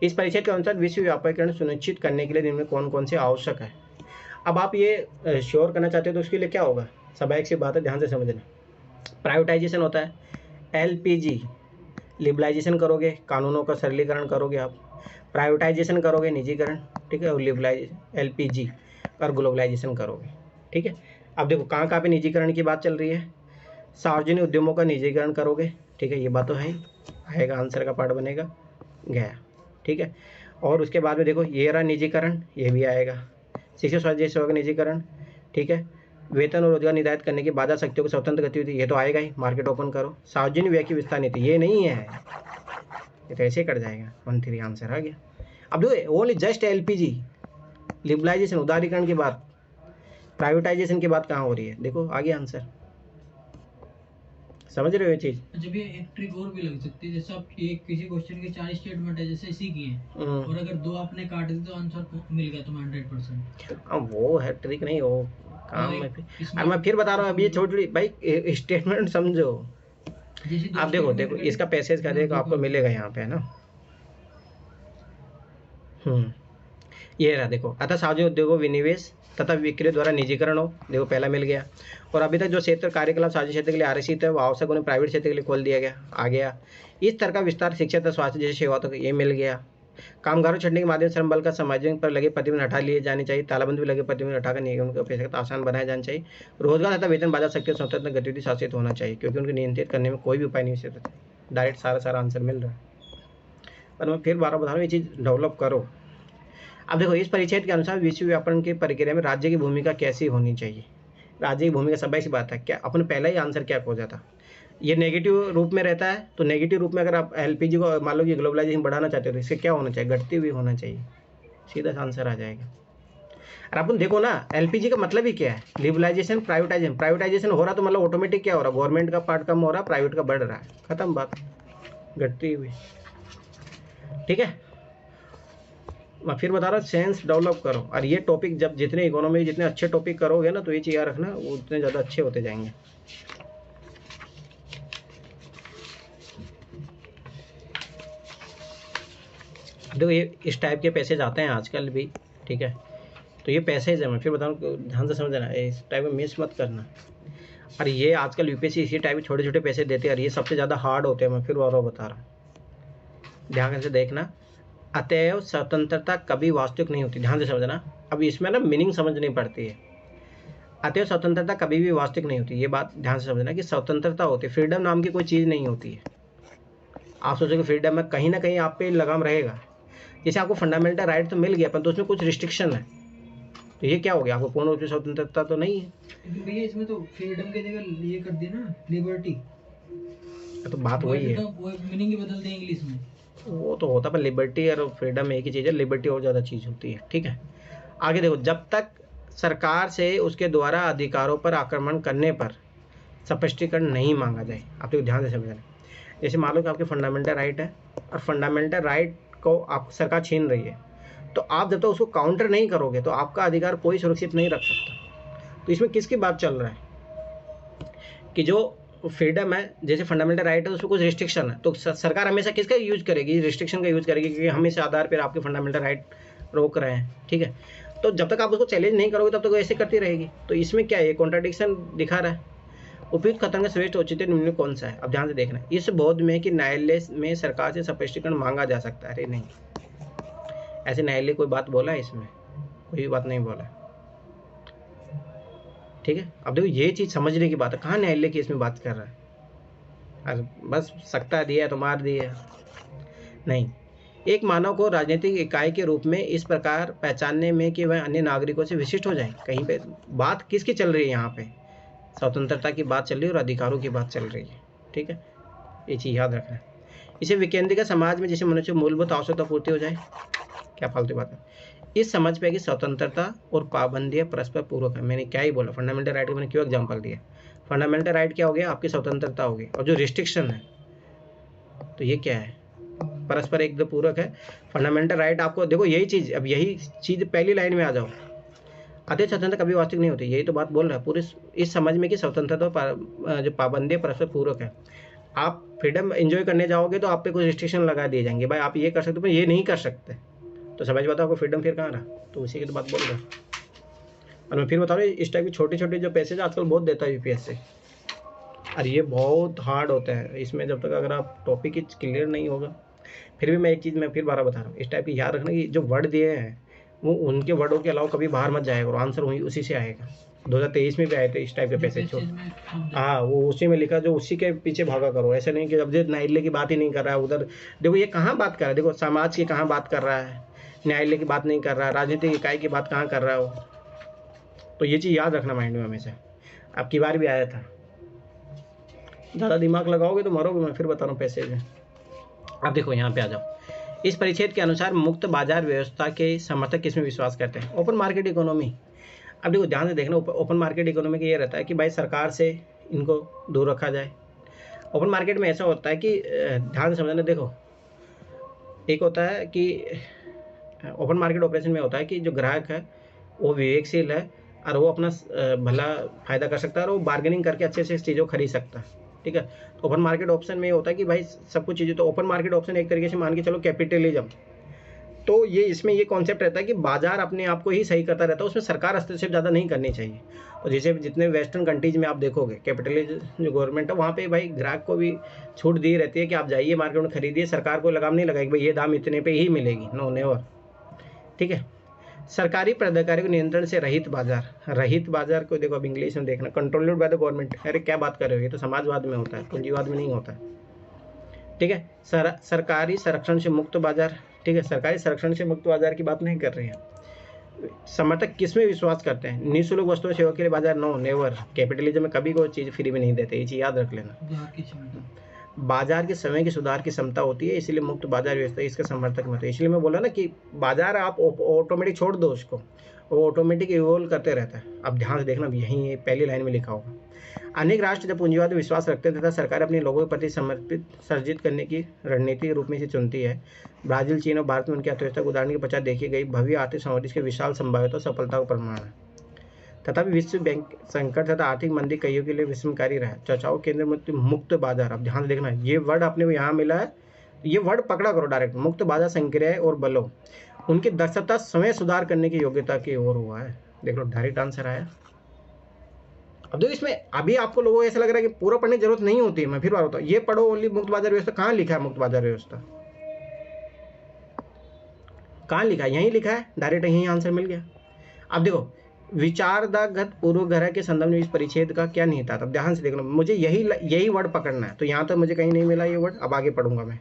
S1: इस परिषद के अनुसार विश्वव्यापीकरण सुनिश्चित करने के लिए इनमें कौन कौन से आवश्यक है। अब आप ये श्योर करना चाहते हो तो उसके लिए क्या होगा, स्वाभाविक सी बात है, ध्यान से समझना। प्राइवेटाइजेशन होता है, एलपीजी लिबरलाइजेशन करोगे, कानूनों का सरलीकरण करोगे आप, प्राइवेटाइजेशन करोगे निजीकरण, ठीक है, और लिबरलाइजेशन एलपीजी और ग्लोबलाइजेशन करोगे, ठीक है। अब देखो कहाँ कहाँ पे निजीकरण की बात चल रही है, सार्वजनिक उद्यमों का निजीकरण करोगे, ठीक है, ये बात तो है ही, आएगा आंसर का पार्ट बनेगा, गया। ठीक है, और उसके बाद में देखो ये रहा निजीकरण, ये भी आएगा। शिक्षक स्वास्थ्य सेवा का निजीकरण, ठीक है। वेतन और रोजगार निर्धारित करने की बाधा शक्तियों की स्वतंत्र गतिविधि, ये तो आएगा ही, मार्केट ओपन करो। सार्वजनिक व्यय की विस्तार नीति, ये नहीं है, ये तो ऐसे कट जाएगा। 1-3 आंसर आ गया। अब देखो ओनली जस्ट एलपीजी, लिबरलाइजेशन उदारीकरण की बात, प्राइवेटाइजेशन की बात कहाँ हो रही है, देखो आगे आंसर। समझ रहे हो ये चीज?
S5: जब ये एक ट्रिक और भी लग सकती है, जैसे आप ये किसी क्वेश्चन के 4 स्टेटमेंट है जैसे इसी की है, और अगर 2 आपने काट दी तो आंसर मिल गया तुम्हें 100%।
S1: अब वो है ट्रिक नहीं, वो काम में और मैं फिर बता रहा हूँ, अब ये छोटी भाई स्टेटमेंट समझो। आप देखो इसका पैसेज का देखो आपको मिलेगा यहाँ पे, है ना। ये रहा देखो, अतः सार्वजनिक उद्योगों विनिवेश तथा विक्रय द्वारा निजीकरण हो, देखो पहला मिल गया। और अभी तक जो क्षेत्र कार्यकलाप सार्वजनिक क्षेत्र के लिए आरक्षित है वो आवश्यक उन्हें प्राइवेट क्षेत्र के लिए खोल दिया गया, आ गया। इस तरह का विस्तार शिक्षा तथा स्वास्थ्य जैसी सेवा तक ये मिल गया। कामगारों छंटने के माध्यम से श्रम बल का समाजन पर लगे प्रतिबंध हटा लिए जाने चाहिए, तालाबंद भी लगे प्रतिबंध हटाकर नियमों का पेशकश आसान बनाया जाना चाहिए। रोजगार तथा वेतन बाजार शक्ति स्वतंत्र गतिविधि शासित होना चाहिए, क्योंकि उनको नियंत्रित करने में कोई भी उपाय नहीं हो सकता। डायरेक्ट सारा आंसर मिल रहा है, पर मैं फिर बार बता रहा हूँ, ये चीज़ डेवलप करो। अब देखो इस परिच्छेद के अनुसार विश्व व्यापन की प्रक्रिया में राज्य की भूमिका कैसी होनी चाहिए। राज्य की भूमिका सब ऐसी बात है, क्या अपन पहला ही आंसर क्या खोजा था, ये नेगेटिव रूप में रहता है। तो नेगेटिव रूप में अगर आप एलपीजी को मान लो कि ग्लोबलाइजेशन बढ़ाना चाहते हो तो इससे क्या होना चाहिए, घटती हुई होना चाहिए, सीधा सा आंसर आ जाएगा। और अपन देखो ना एलपीजी का मतलब ही क्या है, लिबरलाइजेशन प्राइवेटाइजेशन। प्राइवेटाइजेशन हो रहा तो मतलब ऑटोमेटिक क्या हो रहा, गवर्नमेंट का पार्ट कम हो रहा, प्राइवेट का बढ़ रहा है, खत्म बात, घटती हुई। ठीक है, मैं फिर बता रहा हूँ, सेंस डेवलप करो। और ये टॉपिक जब जितने इकोनॉमी जितने अच्छे टॉपिक करोगे ना तो ये चीज़ याद रखना, वो उतने ज़्यादा अच्छे होते जाएंगे। देखो ये इस टाइप के पैसेज आते हैं आजकल भी, ठीक है। तो ये पैसेज है, मैं फिर बताऊँ, ध्यान से समझना, इस टाइप में मिस मत करना। और ये आजकल यूपीएससी इसी टाइप के छोटे छोटे पैसे देते हैं और ये सबसे ज़्यादा हार्ड होते हैं, मैं फिर बार बता रहा हूँ, ध्यान से देखना। अतएव स्वतंत्रता कभी वास्तविक नहीं होती, ध्यान से समझना। अब इसमें ना मीनिंग समझनी पड़ती है। अतएव स्वतंत्रता कभी भी वास्तविक नहीं होती, ये बात ध्यान से समझना कि स्वतंत्रता होती है, फ्रीडम नाम की कोई चीज़ नहीं होती है। आप सोचोगे फ्रीडम में, कहीं ना कहीं आप पे लगाम रहेगा। जैसे आपको फंडामेंटल राइट तो मिल गया पर तो उसमें कुछ रिस्ट्रिक्शन है, तो ये क्या हो गया, आपको पूर्ण रूप से स्वतंत्रता तो नहीं है।
S5: भैया इसमें तो फ्रीडम की जगह ये कर दिया ना, लिबर्टी।
S1: तो बात वही है,
S5: वो मीनिंग ही बदल दें इंग्लिश में,
S1: वो तो होता, पर लिबर्टी और फ्रीडम एक ही चीज़ है, लिबर्टी और ज़्यादा चीज़ होती है। ठीक है, आगे देखो, जब तक सरकार से उसके द्वारा अधिकारों पर आक्रमण करने पर स्पष्टीकरण नहीं मांगा जाए। आप तो ध्यान से समझना, जैसे मान लो कि आपके फंडामेंटल राइट है और फंडामेंटल राइट को आप सरकार छीन रही है, तो आप जब तक उसको काउंटर नहीं करोगे तो आपका अधिकार कोई सुरक्षित नहीं रख सकता। तो इसमें किसकी बात चल रहा है कि जो फ्रीडम है, जैसे फंडामेंटल राइट है, उसमें कुछ रिस्ट्रिक्शन है, तो सरकार हमेशा किसका यूज करेगी, रिस्ट्रिक्शन का यूज करेगी, क्योंकि हम इस आधार पर आपके फंडामेंटल राइट रोक रहे हैं। ठीक है, तो जब तक आप उसको चैलेंज नहीं करोगे तब तक वो ऐसे करती रहेगी। तो इसमें क्या है, कॉन्ट्राडिक्शन दिखा रहा है। उपयुक्त खतरंग श्रेष्ठ उचित निम्न कौन सा है, अब ध्यान से देखना। इस बोध में कि न्यायालय में सरकार से स्पष्टीकरण मांगा जा सकता है, अरे नहीं, ऐसे न्यायालय कोई बात बोला है, इसमें कोई बात नहीं बोला। ठीक है, अब देखो ये चीज़ समझने की बात है, कहाँ न्यायालय की इसमें बात कर रहा है, अरे बस सख्ता दिया है तो मार दिया, नहीं। एक मानव को राजनीतिक इकाई के रूप में इस प्रकार पहचानने में कि वह अन्य नागरिकों से विशिष्ट हो जाए। कहीं पे बात किसकी चल रही है, यहाँ पे स्वतंत्रता की बात चल रही है और अधिकारों की बात चल रही है। ठीक है, ये चीज़ याद रखना है। इसे विकेंद्रीकृत समाज में जिसे मनुष्य मूलभूत आवश्यकता पूर्ति हो जाए, क्या फालतू बात है। इस समझ पे कि स्वतंत्रता और पाबंदियाँ परस्पर पूरक है। मैंने क्या ही बोला, फंडामेंटल राइट को मैंने क्यों एग्जाम्पल दिया। फंडामेंटल राइट क्या हो गया, आपकी स्वतंत्रता होगी, और जो रिस्ट्रिक्शन है तो ये क्या है, परस्पर एकदम पूरक है। फंडामेंटल राइट आपको देखो यही चीज़, अब यही चीज़ पहली लाइन में आ जाओ, अतः स्वतंत्रता कभी वास्तविक नहीं होती, यही तो बात बोल रहा है पूरे इस समझ में कि स्वतंत्रता जो पाबंदियाँ परस्पर पूरक है। आप फ्रीडम एंजॉय करने जाओगे तो आप पे कुछ रिस्ट्रिक्शन लगा दिए जाएंगे, भाई आप ये कर सकते हो पर ये नहीं कर सकते, तो समझ बताओ आपको फ्रीडम फिर कहाँ रहा। तो उसी की तो बात बोल रहा हूँ। और मैं फिर बता रहा हूँ, इस टाइप की छोटे छोटे जो पैसेज आजकल बहुत देता है यूपीएससी, और ये बहुत हार्ड होता है। इसमें जब तक अगर आप टॉपिक ही क्लियर नहीं होगा, फिर भी मैं एक चीज़ मैं फिर बारह बता रहा हूँ, इस टाइप की याद रखना कि जो वर्ड दिए हैं वो उनके वर्डों के अलावा कभी बाहर मत जाएगा और आंसर वही उसी से आएगा। 2023 में भी आए थे इस टाइप के पैसे छोड़। हाँ, वो उसी में लिखा, जो उसी के पीछे भागा करो। ऐसे नहीं कि अब जो न्यायालय की बात ही नहीं कर रहा है उधर, देखो ये कहाँ बात कर रहा है, देखो समाज की कहाँ बात कर रहा है, न्यायालय की बात नहीं कर रहा है, राजनीतिक इकाई की बात कहाँ कर रहा है वो। तो ये चीज़ याद रखना माइंड में हमेशा। अब की बार भी आया था, ज़्यादा दिमाग लगाओगे तो मरोगे, मैं फिर बता रहा हूँ पैसे में। अब देखो यहाँ पे आ जाओ। इस परिच्छेद के अनुसार मुक्त बाजार व्यवस्था के समर्थक किसमें विश्वास करते हैं? Open market economy. अब देखो ध्यान से देखना, ओपन मार्केट इकोनॉमी का ये रहता है कि भाई सरकार से इनको दूर रखा जाए। ओपन मार्केट में ऐसा होता है कि ध्यान से समझना, देखो एक होता है कि ओपन मार्केट ऑपरेशन में होता है कि जो ग्राहक है वो विवेकशील है और वो अपना भला फायदा कर सकता है और वो बार्गेनिंग करके अच्छे से चीज़ों खरीद सकता है। ठीक है, तो ओपन मार्केट ऑप्शन में ये होता है कि भाई सब कुछ चीज़ें, तो ओपन मार्केट ऑप्शन एक तरीके से मान के चलो कैपिटलिज्म। तो ये इसमें ये कॉन्सेप्ट रहता है कि बाजार अपने आप को ही सही करता रहता है, उसमें सरकार हस्तक्षेप ज़्यादा नहीं करनी चाहिए। और जैसे जितने वेस्टर्न कंट्रीज में आप देखोगे कैपिटलिज्म जो गवर्नमेंट है वहाँ पे भाई ग्राहक को भी छूट दी रहती है कि आप जाइए मार्केट में खरीदिए, सरकार को लगाम नहीं लगाएगी भाई ये दाम इतने पे ही मिलेगी, नो नेवर। ठीक है, सरकारी प्राधिकारी को नियंत्रण से रहित बाजार। रहित बाजार को देखो अब इंग्लिश में देखना, कंट्रोल्ड बाय द गवर्नमेंट। अरे क्या बात कर रहे हो, ये तो समाजवाद में होता है, पूंजीवाद में नहीं होता है। ठीक है, सरकारी संरक्षण से मुक्त बाजार। ठीक है, सरकारी संरक्षण से मुक्त बाजार की बात नहीं कर रहे हैं। समर्थक किसमें विश्वास करते हैं? निःशुल्क वस्तुओं सेवा के लिए बाजार, नो नेवर। कैपिटलिज्म में कभी कोई चीज़ फ्री में नहीं देते, ये चीज़ याद रख लेना। बाजार के समय की सुधार की क्षमता होती है, इसलिए मुक्त बाजार व्यवस्था इसका समर्थक मत है। इसलिए मैं बोला ना कि बाजार आप ऑटोमेटिक छोड़ दो उसको, वो ऑटोमेटिक इवोल्व करते रहता है। अब ध्यान से देखना, यहीं पहली लाइन में लिखा होगा, अनेक राष्ट्र जब पूंजीवाद में विश्वास रखते हैं तथा सरकार अपने लोगों के प्रति समर्पित सर्जित करने की रणनीति के रूप में इसे चुनती है। ब्राजील, चीन और भारत में उनकी अर्थव्यवस्था को उदाहरण के पश्चात देखी गई भव्य आर्थिक समृद्धि के विशाल संभाव्यता और सफलता का प्रमाण है। तथापि विश्व बैंक संकट तथा आर्थिक मंदी कईयों के लिए विस्मयकारी रहा। चर्चाओं केंद्र में मुक्त बाजार। अब ध्यान देखना, ये वर्ड आपने को यहाँ मिला है, ये वर्ड पकड़ा करो डायरेक्ट। मुक्त बाजार संक्रिया और बलों उनकी दक्षता समय सुधार करने की योग्यता की ओर हुआ है। देख लो डायरेक्ट आंसर आया। अब देखो इसमें अभी आपको लोगों को ऐसा लग रहा है कि पूरा पढ़ने की जरूरत नहीं होती है, मैं फिर बात बताऊँ, ये पढ़ो ओनली मुक्त बाजार व्यवस्था। कहाँ लिखा है मुक्त बाजार व्यवस्था, कहाँ लिखा है? यहीं लिखा है, डायरेक्ट यहीं आंसर मिल गया। अब देखो विचारदागत पूर्वग्रह के संदर्भ में इस परिच्छेद का क्या निहित था? अब ध्यान से देखना, मुझे यही वर्ड पकड़ना है। तो यहाँ तक मुझे कहीं नहीं मिला ये वर्ड, अब आगे पढ़ूंगा मैं।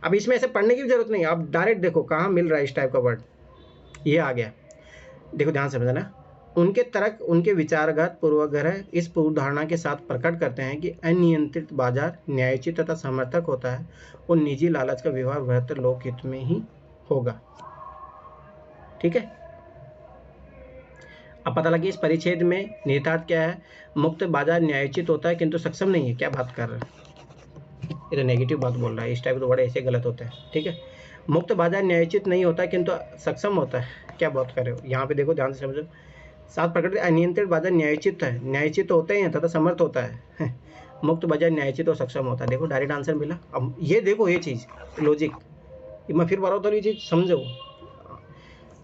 S1: अब इसमें ऐसे पढ़ने की भी जरूरत नहीं, आप डायरेक्ट देखो कहाँ मिल रहा है इस टाइप का वर्ड, ये आ गया। देखो ध्यान से समझना, उनके तर्क उनके विचारगत पूर्वग्रह इस पूर्वधारणा के साथ प्रकट करते हैं कि अनियंत्रित बाजार न्यायोचित तथा समर्थक होता है और निजी लालच का व्यवहार बेहतर लोकहित में ही होगा। ठीक है, अब पता लगी इस परिच्छेद में निहितार्थ क्या है। मुक्त बाजार न्यायोचित होता है किंतु सक्षम नहीं है। क्या बात कर रहे हैं, ये तो नेगेटिव बात बोल रहा है, इस टाइप तो बड़े ऐसे गलत होते हैं। ठीक है, मुक्त बाजार न्यायोचित नहीं होता किंतु सक्षम होता है। क्या बात कर रहे हो, यहाँ पे देखो ध्यान से समझो। साथ प्रकट अनियंत्रित बाजार न्यायोचित है, न्यायोचित होते हैं तथा समर्थ होता है। मुक्त बाजार न्यायोचित और सक्षम होता है। देखो डायरेक्ट आंसर मिला। अब ये देखो ये चीज़ लॉजिक, मैं फिर बार तो ये चीज़ समझो।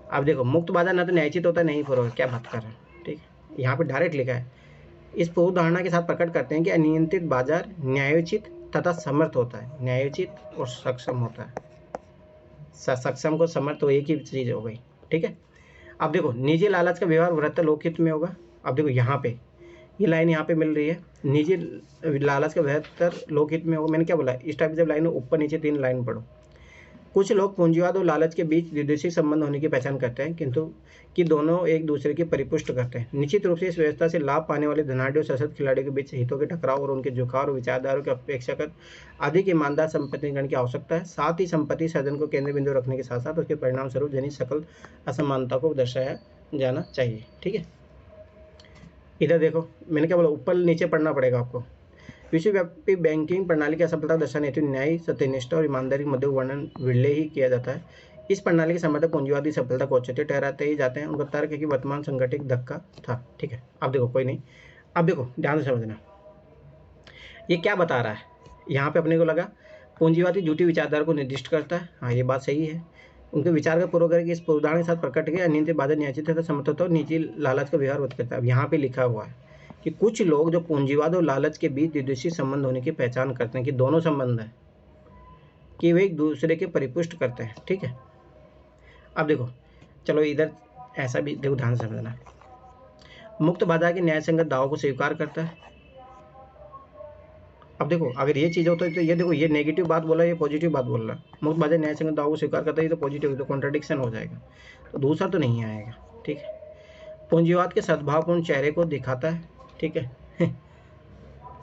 S1: अब देखो मुक्त बाजार ना तो न्यायोचित होता है नहीं फरोगा, क्या बात कर रहे हैं। ठीक है, यहाँ पे डायरेक्ट लिखा है, इस पूर्व धारणा के साथ प्रकट करते हैं कि अनियंत्रित बाजार न्यायोचित तथा समर्थ होता है। न्यायोचित और सक्षम होता है, सक्षम को समर्थ तो एक ही चीज़ हो गई। ठीक है, अब देखो निजी लालच का व्यवहार वृहत्तर लोकहित में होगा। अब देखो यहाँ पे ये लाइन यहाँ पे मिल रही है, निजी लालच का वृहत्तर लोकहित में होगा। मैंने क्या बोला, इस टाइप जब लाइन ऊपर नीचे 3 लाइन पढ़ो। कुछ लोग पूंजीवाद और लालच के बीच द्विदेशीय संबंध होने की पहचान करते हैं किंतु कि दोनों एक दूसरे की परिपुष्ट करते हैं। निश्चित रूप से इस व्यवस्था से लाभ पाने वाले धनाढ़ और सशक्त खिलाड़ियों के बीच हितों के टकराव और उनके झुकाव और विचारधाराओं की अपेक्षाकृत अधिक ईमानदार संपत्तिकरण की आवश्यकता है। साथ ही संपत्ति सृजन को केंद्र बिंदु रखने के साथ साथ उसके परिणाम स्वरूप जनित सकल असमानता को दर्शाया जाना चाहिए। ठीक है, इधर देखो मैंने क्या बोला, ऊपर नीचे पढ़ना पड़ेगा आपको। विश्वव्यापी बैंकिंग प्रणाली की असफलता दर्शाने हेतु न्याय, सत्यनिष्ठा और ईमानदारी के मध्य वर्णन विरले ही किया जाता है। इस प्रणाली के समर्थक पूंजीवादी सफलता को औचित्य ठहराते ही जाते हैं। उनका तर्क है कि वर्तमान संगठित धक्का था। ठीक है, अब देखो कोई नहीं, अब देखो ध्यान से समझना, ये क्या बता रहा है। यहाँ पे अपने को लगा पूंजीवादी झूठी विचारधारा को निर्दिष्ट करता है। हाँ, ये बात सही है। उनके विचार का पूर्वग्रह के इस उदाहरण के साथ प्रकट किया अनियंत्रित बाजार न्यायोचित तथा समर्थ होता है और निजी लालच का व्यवहार करता है। अब यहाँ पे लिखा हुआ है कि कुछ लोग जो पूंजीवाद और लालच के बीच द्विदेशीय संबंध होने की पहचान करते हैं कि दोनों संबंध है कि वे एक दूसरे के परिपुष्ट करते हैं। ठीक है, अब देखो चलो इधर ऐसा भी देखो ध्यान से समझना। मुक्त बाजार के न्याय संगत दावों को स्वीकार करता है। अब देखो अगर ये चीज़ होता है तो ये देखो ये नेगेटिव बात बोला, ये पॉजिटिव बात बोल रहा है। मुक्त बाजार न्याय संगत दावों को स्वीकार करता है, ये तो पॉजिटिव, तो कॉन्ट्रडिक्शन हो जाएगा, तो दूसरा तो नहीं आएगा। ठीक है, पूंजीवाद के सद्भावपूर्ण चेहरे को दिखाता है। ठीक है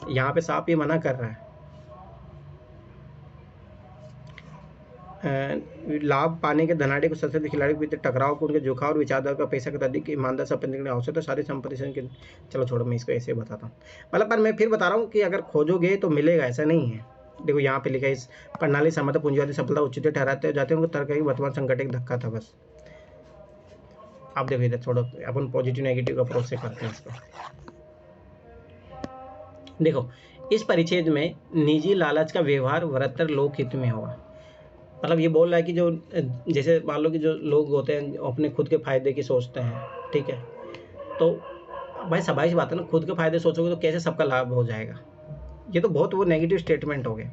S1: यहाँ पे साफ ये मना कर रहा है। लाभ पाने के धनाढ़े को सशक्त खिलाड़ी के बीच टकराव को उनके जोखा और विचारधारा का पैसा का अधिक ईमानदार संपत्ति आवश्यक है सारी संपत्ति के। चलो छोड़ो, मैं इसको ऐसे बताता हूँ। मतलब पर मैं फिर बता रहा हूँ कि अगर खोजोगे तो मिलेगा, ऐसा नहीं है। देखो यहाँ पे लिखा है इस प्रणाली समर्थ पूंजीवादी सफलता उचित ठहराते जाते हैं, उनको तर्क है कि वर्तमान संकट एक धक्का था बस। आप देखो इधर छोड़ो, अपन पॉजिटिव नेगेटिव अप्रोच से करते हैं इसको। देखो इस परिच्छेद में निजी लालच का व्यवहार वृहत्तर लोकहित में होगा। मतलब ये बोल रहा है कि जो जैसे मान लो कि जो लोग होते हैं अपने खुद के फायदे की सोचते हैं। ठीक है, तो भाई स्वाभाविक बात है ना, खुद के फायदे सोचोगे तो कैसे सबका लाभ हो जाएगा। ये तो बहुत वो नेगेटिव स्टेटमेंट हो गए।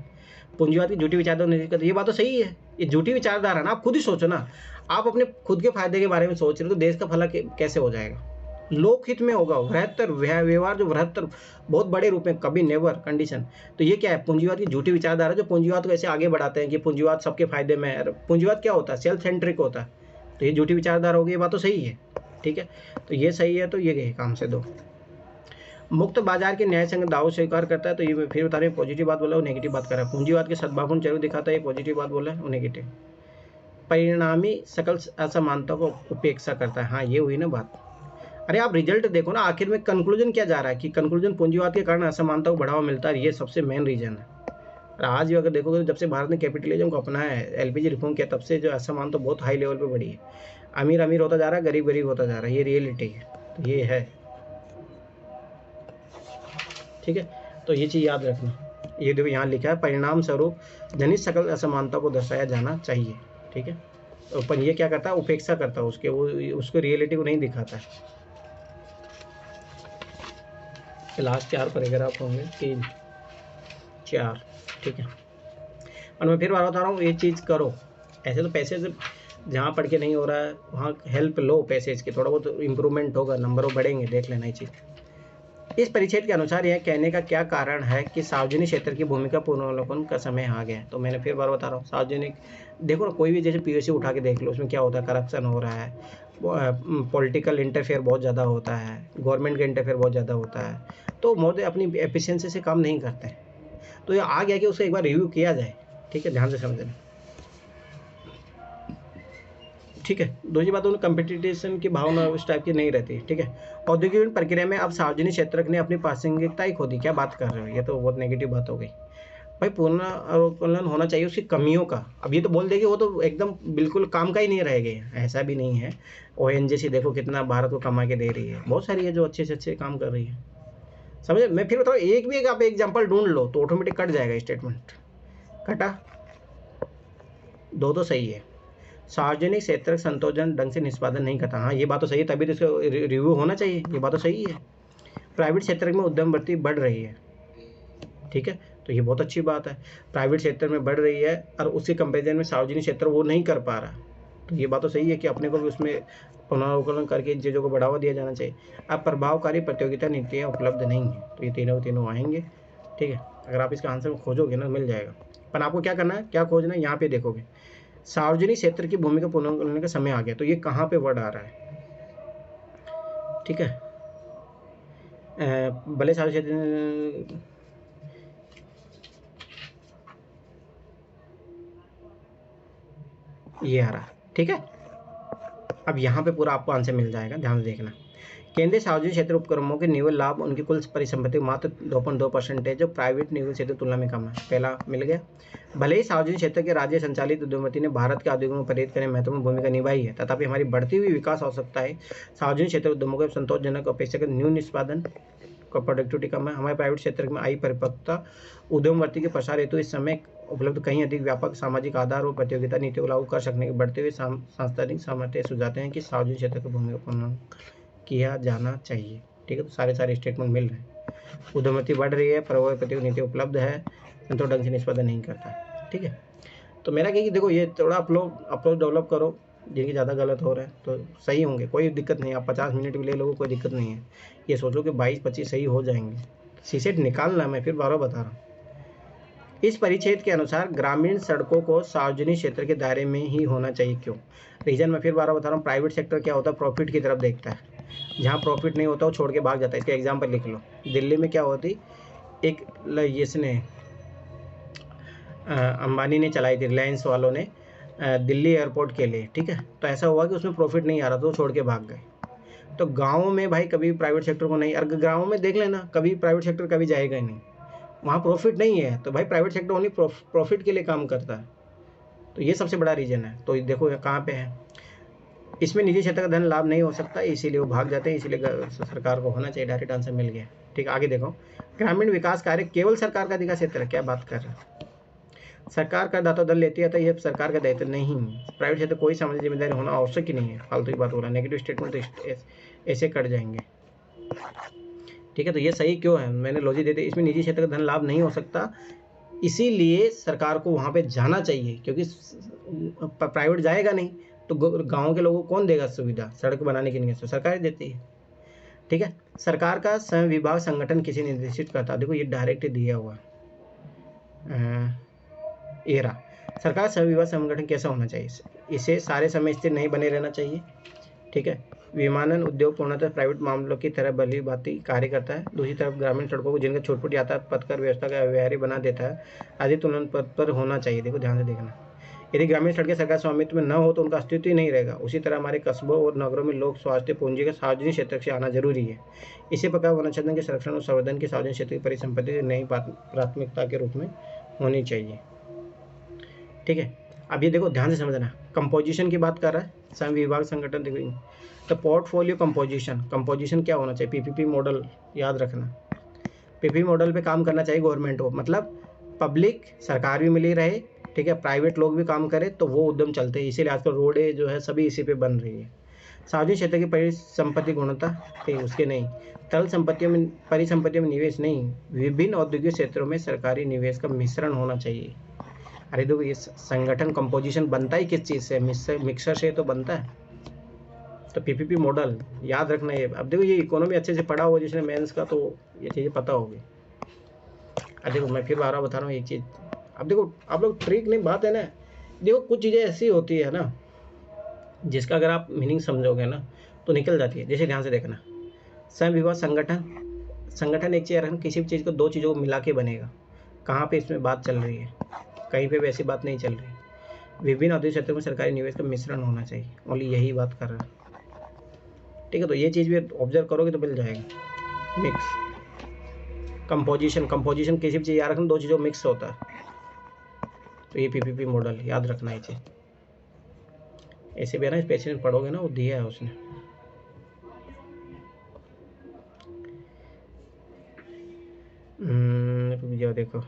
S1: पूंजीवाद की झूठी विचारधारा, ये बात तो सही है, ये झूठी विचारधारा ना। आप खुद ही सोचो ना, आप अपने खुद के फायदे के बारे में सोच रहे हो तो देश का भला कैसे हो जाएगा। लोकहित में होगा वृहत्तर व्यवहार, जो वृहत्तर बहुत बड़े रूप में, कभी नेवर कंडीशन। तो ये क्या है, पूंजीवाद की झूठी विचारधारा जो पूंजीवाद को ऐसे आगे बढ़ाते हैं कि पूंजीवाद सबके फायदे में है। पूंजीवाद क्या होता है, सेल्फ सेंट्रिक होता है। तो ये झूठी विचारधारा होगी, ये बात तो सही है। ठीक है, तो ये सही है, तो ये काम से दो। मुक्त बाजार के न्याय संगत दावों स्वीकार करता है, तो ये फिर बता रहे हैं पॉजिटिव बात बोला, वो नेगेटिव बात कर रहा है। पूंजीवाद के सद्भावपूर्ण चेहरे दिखाता है, ये पॉजिटिव बात बोला है, वो नेगेटिव। परिणामी सकल असमानता को उपेक्षा करता है, हाँ ये हुई ना बात। अरे आप रिजल्ट देखो ना, आखिर में कंक्लूजन क्या जा रहा है कि कंक्लूजन पूंजीवाद के कारण असमानता को बढ़ावा मिलता है, ये सबसे मेन रीजन है। और आज भी अगर देखोगे तो जब से भारत ने कैपिटलिज्म को अपनाया है, एलपीजी रिफॉर्म किया, तब से जो असमानता बहुत हाई लेवल पे बढ़ी है। अमीर अमीर होता जा रहा है, गरीब गरीब होता जा रहा है, ये रियलिटी है, तो ये है। ठीक है, तो ये चीज़ याद रखना। ये देखो यहाँ लिखा है परिणाम स्वरूप जनित सकल असमानता को दर्शाया जाना चाहिए। ठीक है, तो पर ये क्या करता है, उपेक्षा करता है उसके, वो उसको रियलिटी को नहीं दिखाता है। लास्ट 4 पैराग्राफ होंगे, 3 4। ठीक है, और मैं फिर बार बता रहा हूँ, ये चीज़ करो। ऐसे तो पैसे से जहाँ पढ़ के नहीं हो रहा है वहाँ हेल्प लो, पैसे इसके थोड़ा बहुत इम्प्रूवमेंट होगा, नंबर बढ़ेंगे, देख लेना ये चीज़। इस परिच्छेद के अनुसार यह कहने का क्या कारण है कि सार्वजनिक क्षेत्र की भूमिका पुनर्वलोकन का समय आ गया है। तो मैंने फिर बार बता रहा हूँ, सार्वजनिक देखो ना, कोई भी जैसे पीओसी उठा के देख लो, उसमें क्या होता है, करप्शन हो रहा है, पॉलिटिकल इंटरफेयर बहुत ज़्यादा होता है, गवर्नमेंट का इंटरफेयर बहुत ज़्यादा होता है, तो मोदी अपनी एफिशिएंसी से काम नहीं करते हैं। तो ये आ गया कि उसको एक बार रिव्यू किया जाए। ठीक है, ध्यान से समझना। ठीक है, दूसरी बात, उन्हें कंपटीशन की भावना उस टाइप की नहीं रहती। ठीक है, औद्योगिक प्रक्रिया में अब सार्वजनिक क्षेत्र ने अपनी प्रासंगिकता ही खो दी। क्या बात कर रहे हो, ये तो बहुत नेगेटिव बात हो गई भाई। पुनर्वलोकन होना चाहिए उसकी कमियों का। अब ये तो बोल देगी वो तो एकदम बिल्कुल काम का ही नहीं रहेगा, ऐसा भी नहीं है। ओएनजीसी देखो कितना भारत को कमा के दे रही है, बहुत सारी है जो अच्छे से अच्छे काम कर रही है। समझे, मैं फिर बताऊँ, एक भी आप एग्जाम्पल ढूंढ लो तो ऑटोमेटिक कट जाएगा स्टेटमेंट। कटा, दो तो सही है। सार्वजनिक क्षेत्र संतोषजनक ढंग से निष्पादन नहीं करता, हाँ ये बात तो सही है, तभी तो इसका रिव्यू होना चाहिए, ये बात तो सही है। प्राइवेट क्षेत्र में उद्यम वृत्ति बढ़ रही है। ठीक है, तो ये बहुत अच्छी बात है, प्राइवेट क्षेत्र में बढ़ रही है और उसके कंपेरिजन में सार्वजनिक क्षेत्र वो नहीं कर पा रहा, तो ये बात तो सही है कि अपने को भी उसमें पुनर्वलोकन करके इन चीज़ों को बढ़ावा दिया जाना चाहिए। अब प्रभावकारी प्रतियोगिता नीतियाँ उपलब्ध नहीं है, तो ये तीनों आएंगे। ठीक है, अगर आप इसका आंसर खोजोगे ना मिल जाएगा, पर आपको क्या करना है, क्या खोजना है, यहाँ पे देखोगे सार्वजनिक क्षेत्र की भूमिका पुनर्वलोकन का समय आ गया, तो ये कहाँ पे वर्ड आ रहा है। ठीक है, भले सार्वजनिक क्षेत्र, ये आ रहा है। ठीक है, अब यहाँ पे पूरा आपको आंसर मिल जाएगा, ध्यान से देखना। केंद्रीय सार्वजनिक क्षेत्र उपक्रमों के निव्वल लाभ उनकी कुल परिसंपत्ति मात्र 2.2% है, जो प्राइवेट निव्वल क्षेत्र की तुलना में कम है। पहला मिल गया। भले ही सार्वजनिक क्षेत्र के राज्य संचालित उद्यमपति ने भारत के उद्योगों में प्रेरित करने में महत्वपूर्ण भूमिका निभाई है, तथापि हमारी बढ़ती हुई विकास आवश्यकता है सार्वजनिक क्षेत्र उद्यमों के संतोषजनक अपेक्षाकृत न्यून निष्पादन का प्रोडक्टिविटी कम है। हमारे प्राइवेट क्षेत्र में आई परिपक्वता उद्यमवर्ती के प्रसार हेतु इस समय उपलब्ध कहीं अधिक व्यापक सामाजिक आधार और प्रतियोगिता नीति को लागू कर सकने के बढ़ते हुए सांस्थानिक सामर्थ्य सुझाते हैं कि सार्वजनिक क्षेत्र की भूमिका पूर्ण किया जाना चाहिए। ठीक है, तो सारे स्टेटमेंट मिल रहे हैं। उद्यमती बढ़ रही है, प्रभावी प्रतियोगिता नीति उपलब्ध है, संतोष ढंग से निष्पादन नहीं करता। ठीक है, तो मेरा क्या कि देखो ये थोड़ा अप्रोच डेवलप करो, जिनकी ज़्यादा गलत हो रहा है तो सही होंगे, कोई दिक्कत नहीं। आप 50 मिनट भी ले लो, कोई दिक्कत नहीं है। ये सोचो कि 22-25 सही हो जाएंगे। सीसेट निकालना, मैं फिर बार बता रहा हूँ। इस परिच्छेद के अनुसार ग्रामीण सड़कों को सार्वजनिक क्षेत्र के दायरे में ही होना चाहिए। क्यों? रीजन मैं फिर बार बता रहा हूँ। प्राइवेट सेक्टर क्या होता है, प्रॉफिट की तरफ देखता है। जहाँ प्रॉफिट नहीं होता वो छोड़ के भाग जाता है। इसका एग्जाम्पल लिख लो। दिल्ली में क्या होती, एक इसने अंबानी ने चलाई थी, रिलायंस वालों ने दिल्ली एयरपोर्ट के लिए, ठीक है। तो ऐसा हुआ कि उसमें प्रॉफिट नहीं आ रहा, तो छोड़ के भाग गए। तो गाँव में भाई कभी प्राइवेट सेक्टर को नहीं, अगर गाँव में देख लेना, कभी प्राइवेट सेक्टर कभी जाएगा ही नहीं। वहाँ प्रॉफिट नहीं है, तो भाई प्राइवेट सेक्टर ओनली प्रॉफिट के लिए काम करता है। तो ये सबसे बड़ा रीज़न है। तो देखो कहाँ पे है, इसमें निजी क्षेत्र का धन लाभ नहीं हो सकता, इसीलिए वो भाग जाते हैं। इसीलिए सरकार को होना चाहिए। डायरेक्ट आंसर मिल गया। ठीक है, आगे देखो। ग्रामीण विकास कार्य केवल सरकार का अधिकार क्षेत्र है। क्या बात कर रहे हैं, सरकार का दाता दल लेती है, तो ये सरकार का दायित्व नहीं। प्राइवेट क्षेत्र कोई सामाजिक जिम्मेदारी होना आवश्यक ही नहीं है। फालतू की बात हो रहा है, नेगेटिव स्टेटमेंट तो ऐसे कट जाएंगे। ठीक है, तो ये सही क्यों है, मैंने लॉजिक दे दी। इसमें निजी क्षेत्र का धन लाभ नहीं हो सकता, इसीलिए सरकार को वहाँ पे जाना चाहिए, क्योंकि प्राइवेट जाएगा नहीं तो गांव के लोगों को कौन देगा सुविधा, सड़क बनाने की नहीं है, सरकार देती है। ठीक है, सरकार का स्वयं विभाग संगठन किसे निर्देशित करता है। देखो ये डायरेक्ट दिया हुआ एरा। सरकार स्वयं विभाग संगठन कैसा होना चाहिए, इसे सारे समय स्थिर नहीं बने रहना चाहिए। ठीक है, विमानन उद्योग पूर्णतः प्राइवेट मामलों की तरह भली भांति कार्य करता है। दूसरी तरफ ग्रामीण सड़कों को जिनका छोटपुट यातायात पथ कर व्यवस्था का व्यवहार्य बना देता है, आदि तुलन पद पर होना चाहिए। देखो ध्यान से देखना, यदि ग्रामीण सड़कें सरकार स्वामित्व में न हो तो उनका अस्तित्व ही नहीं रहेगा। उसी तरह हमारे कस्बों और नगरों में लोक स्वास्थ्य पूंजी का सार्वजनिक क्षेत्र से आना जरूरी है। इसी प्रकार वनक्षेत्र के संरक्षण और संवर्धन की सार्वजनिक क्षेत्र की परिसंपत्ति नई प्राथमिकता के रूप में होनी चाहिए। ठीक है, अब ये देखो ध्यान से समझना, कंपोजिशन की बात कर रहा है स्वयं विभाग संगठन। देखो तो पोर्टफोलियो कंपोजिशन क्या होना चाहिए, पीपीपी मॉडल याद रखना। पीपीपी मॉडल पे काम करना चाहिए गवर्नमेंट को, मतलब पब्लिक, सरकार भी मिली रहे, ठीक है, प्राइवेट लोग भी काम करें तो वो उद्यम चलते हैं। इसीलिए आजकल रोडें जो है सभी इसी पे बन रही है। सार्वजनिक क्षेत्र की परिसंपत्ति गुणवत्ता, ठीक, उसके नहीं। तरल संपत्तियों में, परिसंपत्तियों में निवेश नहीं, विभिन्न औद्योगिक क्षेत्रों में सरकारी निवेश का मिश्रण होना चाहिए। अरे देखो ये संगठन कंपोजिशन बनता ही किस चीज़ से, मिक्सर से तो बनता है। तो पीपीपी मॉडल याद रखना ये। अब देखो ये इकोनॉमी अच्छे से पढ़ा हुआ जिसने मेंस का, तो ये चीज़ें पता होगी। अब देखो मैं फिर बार बता रहा हूँ एक चीज़। अब देखो आप लोग ट्रिक नहीं, बात है ना, देखो कुछ चीज़ें ऐसी होती है ना जिसका अगर आप मीनिंग समझोगे ना तो निकल जाती है। जैसे ध्यान से देखना, स्वयं विभाग संगठन एक चीज़ रखना, किसी भी चीज़ को दो चीज़ों को मिला के बनेगा। कहाँ पे इसमें बात चल रही है, कहीं पे वैसी बात नहीं चल रही। विभिन्न औद्योगिक क्षेत्रों में सरकारी निवेश का मिश्रण होना चाहिए, ओनली यही बात कर रहा है। ठीक है, तो ये चीज़ भी ऑब्जर्व करोगे तो मिल जाएगा। मिक्स कंपोजिशन किसी भी चीज़ याद रखना, दो चीज़ों मिक्स होता है, तो ये पीपीपी मॉडल याद रखना है चीज़। ऐसे भी है ना, स्पेशल पढ़ोगे ना, वो दिया है उसने। देखो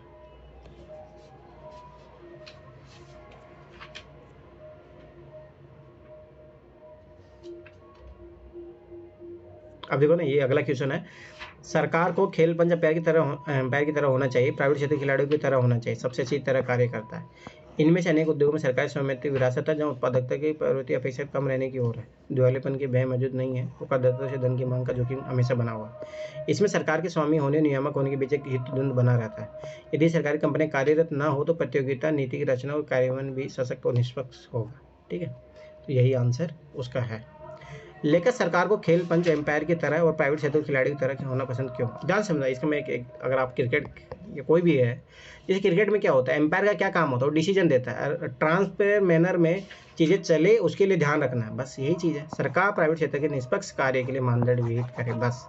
S1: अब देखो ना, ये अगला क्वेश्चन है। सरकार को खेल पंच पैर की तरह होना चाहिए, प्राइवेट क्षेत्र खिलाड़ियों की तरह होना चाहिए, सबसे अच्छी तरह कार्य करता है। इनमें से अनेक उद्योगों में सरकारी स्वामित्व विरासत है, जहाँ उत्पादकता की प्रवृत्ति अपेक्षा कम रहने की ओर है। दिवालेपन की भय मौजूद नहीं है, उत्पादकता से धन की मांग का जोखिम हमेशा बना हुआ है। इसमें सरकार के स्वामी होने, नियामक होने के बीच एक हितद्वंद बना रहता है। यदि सरकारी कंपनी कार्यरत न हो तो प्रतियोगिता नीति की रचना और कार्यान्वयन भी सशक्त और निष्पक्ष होगा। ठीक है, तो यही आंसर उसका है। लेकर सरकार को खेल पंच एम्पायर की तरह और प्राइवेट क्षेत्र खिलाड़ी की तरह होना पसंद क्यों। ध्यान समझना इसका। मैं अगर आप क्रिकेट या कोई भी है, जैसे क्रिकेट में क्या होता है, एम्पायर का क्या काम होता है, वो डिसीजन देता है, ट्रांसपेरेंट मैनर में चीज़ें चले उसके लिए ध्यान रखना है, बस यही चीज़ है। सरकार प्राइवेट क्षेत्र के निष्पक्ष कार्य के लिए मानदंड विहित करे, बस।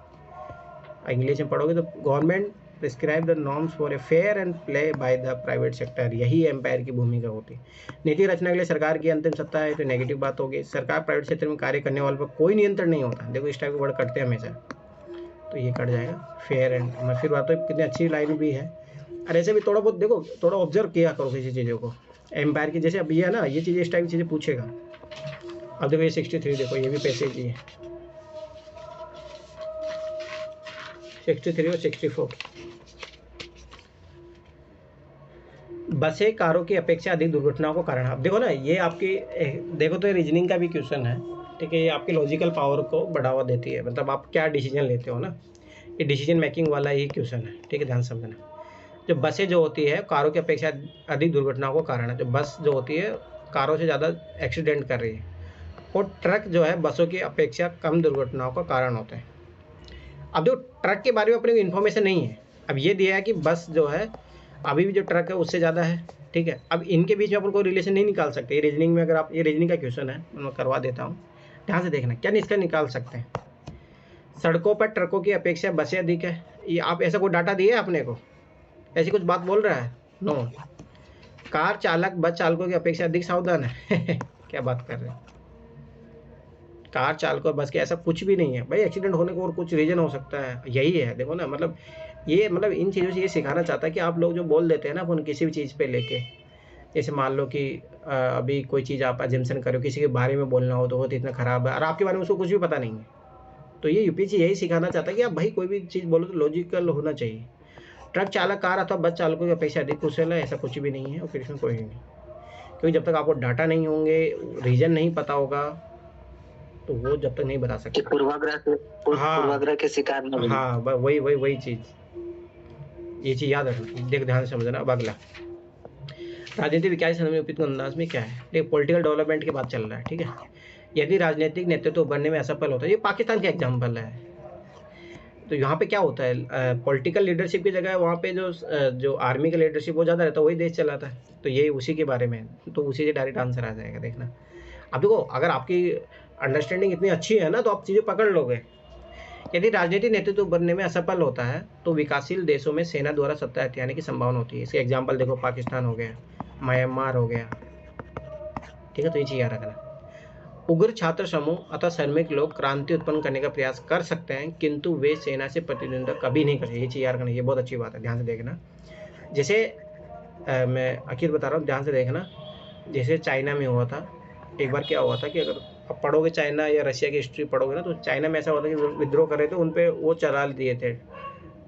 S1: इंग्लिश में पढ़ोगे तो government prescribe the norms for a fair and play by the private sector, यही एम्पायर की भूमिका होती है। नीति रचना के लिए सरकार की अंतिम सत्ता है, तो नेगेटिव बात होगी। सरकार प्राइवेट क्षेत्र में कार्य करने वाले पर कोई नियंत्रण नहीं होता। देखो इस टाइप के वर्ड कटते हैं हमेशा, तो ये कट जाएगा फेयर एंड। मैं फिर बात, कितनी अच्छी लाइन भी है। और ऐसे भी थोड़ा बहुत देखो, थोड़ा ऑब्जर्व किया करो किसी चीज़ों को, एम्पायर की। जैसे अब ये है ना, ये चीज़ें इस टाइप की चीज़ें पूछेगा। अब देखो ये 63, देखो ये भी पैसे की है, 63 और 64। बसें कारों की अपेक्षा अधिक दुर्घटनाओं को कारण। अब देखो ना, ये आपकी देखो तो ये रीजनिंग का भी क्वेश्चन है, ठीक है। ये आपकी लॉजिकल पावर को बढ़ावा देती है, मतलब आप क्या डिसीजन लेते हो ना, ये डिसीजन मेकिंग वाला ये क्वेश्चन है, ठीक है, ध्यान से समझना। जो बसें जो होती है कारों की अपेक्षा अधिक दुर्घटनाओं का कारण है। जो बस जो होती है कारों से ज़्यादा एक्सीडेंट कर रही है, और ट्रक जो है बसों की अपेक्षा कम दुर्घटनाओं का कारण होते हैं। अब जो ट्रक के बारे में अपने को इन्फॉर्मेशन नहीं है, अब ये दिया है कि बस जो है अभी भी जो ट्रक है उससे ज़्यादा है, ठीक है। अब इनके बीच में अपन कोई रिलेशन नहीं निकाल सकते। ये रीजनिंग में अगर आप, ये रीजनिंग का क्वेश्चन है, मैं करवा देता हूँ, ध्यान से देखना क्या इसका निकाल सकते हैं। सड़कों पर ट्रकों की अपेक्षा बसें अधिक है, ये आप ऐसा कोई डाटा दिए अपने को, ऐसी कुछ बात बोल रहा है? नो। कार चालक बस चालकों की अपेक्षा अधिक सावधान है क्या बात कर रहे हैं? कार चालक और बस के ऐसा कुछ भी नहीं है भाई। एक्सीडेंट होने को और कुछ रीजन हो सकता है, यही है। देखो ना, मतलब ये मतलब इन चीज़ों से ये सिखाना चाहता है कि आप लोग जो बोल देते हैं ना अपन किसी भी चीज़ पे लेके, जैसे मान लो कि अभी कोई चीज़ आप अजम्पशन करो, किसी के बारे में बोलना हो तो वो तो इतना ख़राब है और आपके बारे में उसको कुछ भी पता नहीं है, तो ये यूपीएससी यही सिखाना चाहता है कि आप भाई कोई भी चीज़ बोलो तो लॉजिकल होना चाहिए। ट्रक चालक कार अथवा बस चालकों की अपेक्षा अधिक कुशल है, ऐसा कुछ भी नहीं है, और फिर इसमें कोई नहीं, क्योंकि जब तक आपको डाटा नहीं होंगे, रीजन नहीं पता होगा, तो वो जब तक नहीं बता सकते।
S2: पूर्वाग्रह के शिकार न बने।
S1: हाँ, वही चीज़, ये चीज़ याद रखना। देख ध्यान से समझना। अब अगला, राजनीतिक विकास में उपयुक्त अंदाज में क्या है। देखिए पॉलिटिकल डेवलपमेंट की बात चल रहा है, ठीक है। यदि राजनीतिक नेतृत्व बनने में असफल होता है, ये पाकिस्तान का एग्जाम्पल है, तो यहाँ पे क्या होता है, पॉलिटिकल लीडरशिप की जगह वहाँ पे जो आर्मी का लीडरशिप वो ज़्यादा रहता है, वही देश चलाता है, तो ये उसी के बारे में, तो उसी से डायरेक्ट आंसर आ जाएगा। देखना अब देखो, अगर आपकी अंडरस्टैंडिंग इतनी अच्छी है ना तो आप चीज़ें पकड़ लोगे। यदि राजनीतिक नेतृत्व बनने में असफल होता है तो विकासशील देशों में सेना द्वारा सत्ता हथियाने की संभावना होती है। इसके एग्जाम्पल देखो, पाकिस्तान हो गया, म्यांमार हो गया, ठीक है, तो ये चीज़ याद रखना। उग्र छात्र समूह अथवा श्रमिक लोग क्रांति उत्पन्न करने का प्रयास कर सकते हैं, किंतु वे सेना से प्रतिद्वंद्विता कभी नहीं कर सकते। ये चीज़ याद रखना, ये बहुत अच्छी बात है, ध्यान से देखना। जैसे मैं आखिर बता रहा हूँ, ध्यान से देखना। जैसे चाइना में हुआ था एक बार, क्या हुआ था कि अगर आप पढ़ोगे चाइना या रशिया की हिस्ट्री पढ़ोगे ना, तो चाइना में ऐसा होता है कि विद्रोह कर रहे थे, उन पर वो चला दिए थे,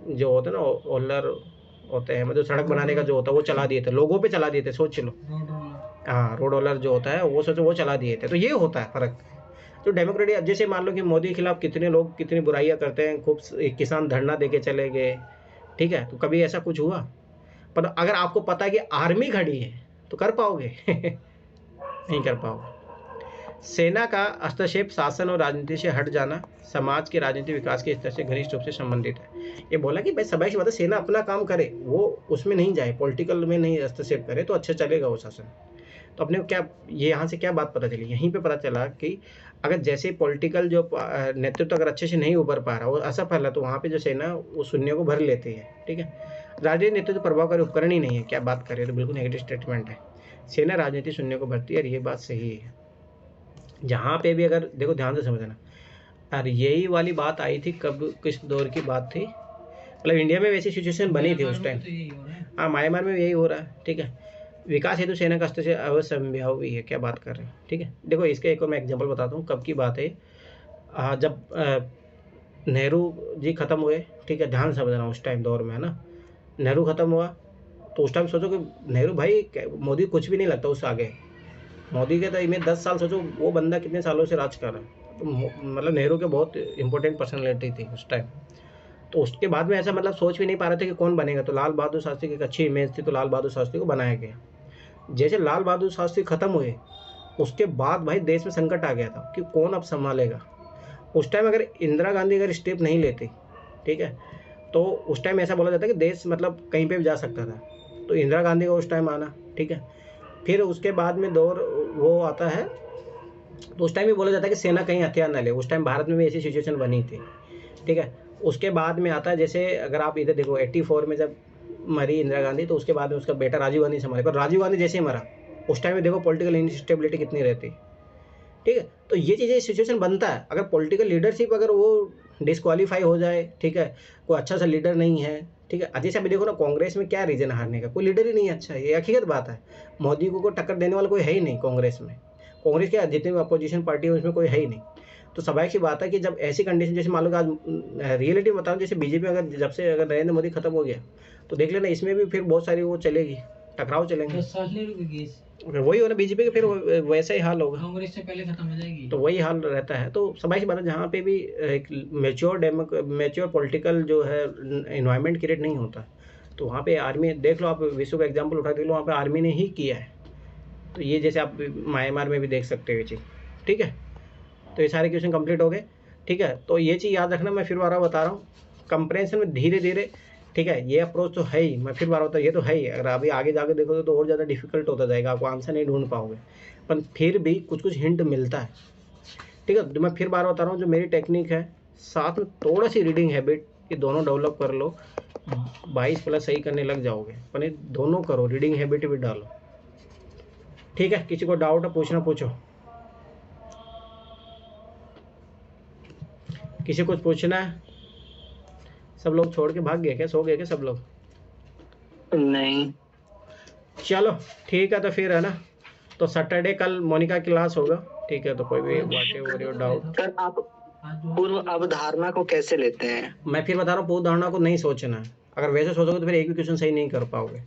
S1: जो होते हैं ना ओलर होते हैं, मतलब सड़क बनाने का जो होता है वो चला दिए थे, लोगों पे चला दिए थे, सोच लो। हाँ, रोड रोलर जो होता है वो सोचो वो चला दिए थे। तो ये होता है फ़र्क। तो डेमोक्रेटिक, जैसे मान लो कि मोदी के खिलाफ कितने लोग कितनी बुराइयां करते हैं, खूब एक किसान धरना दे के चले गए, ठीक है, तो कभी ऐसा कुछ हुआ? पर अगर आपको पता है कि आर्मी खड़ी है तो कर पाओगे नहीं कर पाओगे। सेना का हस्तक्षेप शासन और राजनीति से हट जाना समाज के राजनीतिक विकास के स्तर से घनिष्ठ रूप से संबंधित है। ये बोला कि भाई सभा की बात है, सेना अपना काम करे, वो उसमें नहीं जाए, पॉलिटिकल में नहीं हस्तक्षेप करे, तो अच्छा चलेगा वो शासन। तो अपने को क्या, ये यहाँ से क्या बात पता चली, यहीं पे पता चला कि अगर जैसे पॉलिटिकल जो नेतृत्व अगर अच्छे से नहीं उभर पा रहा, वो असफल है, तो वहाँ पे जो सेना वो शून्य को भर लेती है, ठीक है। राजनीतिक नेतृत्व प्रभावकारी उपकरण ही नहीं है, क्या बात करें, तो बिल्कुल नेगेटिव स्टेटमेंट है। सेना राजनीति शून्य को भरती है, और ये बात सही है। जहाँ पे भी अगर देखो, ध्यान से समझना, और यही वाली बात आई थी कब, किस दौर की बात थी, मतलब इंडिया में वैसी सिचुएशन बनी थी उस टाइम। हाँ, म्यांमार में यही हो रहा है, ठीक है। विकास हेतु सेना का हस्तक्षेप असंभव भी है, क्या बात कर रहे हैं, ठीक है। देखो इसका एक और मैं एग्जांपल बताता हूँ, कब की बात है, जब नेहरू जी ख़त्म हुए, ठीक है, ध्यान समझना, उस टाइम दौर में है ना, नेहरू ख़त्म हुआ, तो उस टाइम सोचो कि नेहरू भाई, मोदी कुछ भी नहीं लगता उससे आगे। मोदी के तो में 10 साल, सोचो वो बंदा कितने सालों से राज कर रहा है, तो मतलब नेहरू के बहुत इंपॉर्टेंट पर्सनैलिटी थी उस टाइम। तो उसके बाद में ऐसा मतलब सोच भी नहीं पा रहे थे कि कौन बनेगा, तो लाल बहादुर शास्त्री की एक अच्छी इमेज थी, तो लाल बहादुर शास्त्री को बनाया गया। जैसे लाल बहादुर शास्त्री खत्म हुए, उसके बाद भाई देश में संकट आ गया था कि कौन अब संभालेगा। उस टाइम अगर इंदिरा गांधी अगर स्टेप नहीं लेती, ठीक है, तो उस टाइम ऐसा बोला जाता है कि देश मतलब कहीं पे भी जा सकता था। तो इंदिरा गांधी का उस टाइम आना, ठीक है, फिर उसके बाद में दौर वो आता है, तो उस टाइम भी बोला जाता है कि सेना कहीं हथियार न ले। उस टाइम भारत में भी ऐसी सिचुएशन बनी थी, ठीक है। उसके बाद में आता है, जैसे अगर आप इधर देखो 84 में जब मरी इंदिरा गांधी, तो उसके बाद में उसका बेटा राजीव गांधी संभाले, पर राजीव गांधी जैसे ही मरा, उस टाइम में देखो पॉलिटिकल इंस्टेबिलिटी कितनी रहती, ठीक है। तो ये चीज़ें सिचुएशन बनता है, अगर पॉलिटिकल लीडरशिप अगर वो डिस्क्वालीफाई हो जाए, ठीक है, कोई अच्छा सा लीडर नहीं है, ठीक है। जैसे अभी देखो ना, कांग्रेस में क्या रीजन हारने का, कोई लीडर ही नहीं अच्छा है, ये हकीकत बात है। मोदी को टक्कर देने वाला कोई है ही नहीं कांग्रेस में। कांग्रेस के जितने भी अपोजिशन पार्टी है उसमें कोई है ही नहीं। तो स्वाभाविक सी बात है कि जब ऐसी कंडीशन, जैसे मान लो आज रियलिटी बताऊँ, जैसे बीजेपी अगर जब से अगर नरेंद्र मोदी खत्म हो गया, तो देख लेना इसमें भी फिर बहुत सारी वो चलेगी, टकराव चलेंगे।
S5: 10 साल नहीं रुकेगी इस-
S1: अगर वही हो ना बीजेपी के, फिर वैसा ही हाल होगा।
S5: कांग्रेस से पहले खत्म हो जाएगी।
S1: तो वही हाल रहता है। तो सबाई सी बात है, जहाँ पे भी एक मैच्योर पॉलिटिकल जो है इन्वायरमेंट क्रिएट नहीं होता, तो वहाँ पे आर्मी देख लो, आप विश्व का एग्जाम्पल उठा देख लो, वहाँ पे आर्मी ने ही किया है। तो ये जैसे आप म्यांमार में भी देख सकते हो ये चीज़, ठीक है। तो ये सारे क्वेश्चन कंप्लीट हो गए, ठीक है। तो ये चीज़ याद रखना, मैं फिर बार बता रहा हूँ, कंप्रेंशन में धीरे धीरे, ठीक है, ये अप्रोच तो है ही, मैं फिर बार बता, ये तो है ही। अगर अभी आगे जाके देखोगे तो और ज़्यादा डिफिकल्ट होता जाएगा, आपको आंसर नहीं ढूंढ पाओगे, पर फिर भी कुछ कुछ हिंट मिलता है, ठीक है। तो मैं फिर बार बता रहा हूँ, जो मेरी टेक्निक है, साथ में थोड़ा सी रीडिंग हैबिट, ये दोनों डेवलप कर लो, 22+ सही करने लग जाओगे। पर ये दोनों करो, रीडिंग हैबिट भी डालो, ठीक है। किसी को डाउट है पूछना, पूछो। किसी को पूछना है? सब लोग छोड़ के भाग गए क्या, सो गए क्या सब लोग?
S2: नहीं
S1: चलो ठीक है, तो फिर है ना, तो सैटरडे कल मोनिका की क्लास होगा, ठीक है। तो कोई भी व्हाटएवर डाउट,
S2: सर, आप
S5: आज जो
S2: पूर्व अवधारणा को कैसे लेते हैं?
S1: मैं फिर बता रहा हूँ, पूर्ण धारणा को नहीं सोचना है। अगर वैसे सोचोगे तो फिर एक भी क्वेश्चन सही नहीं कर पाओगे।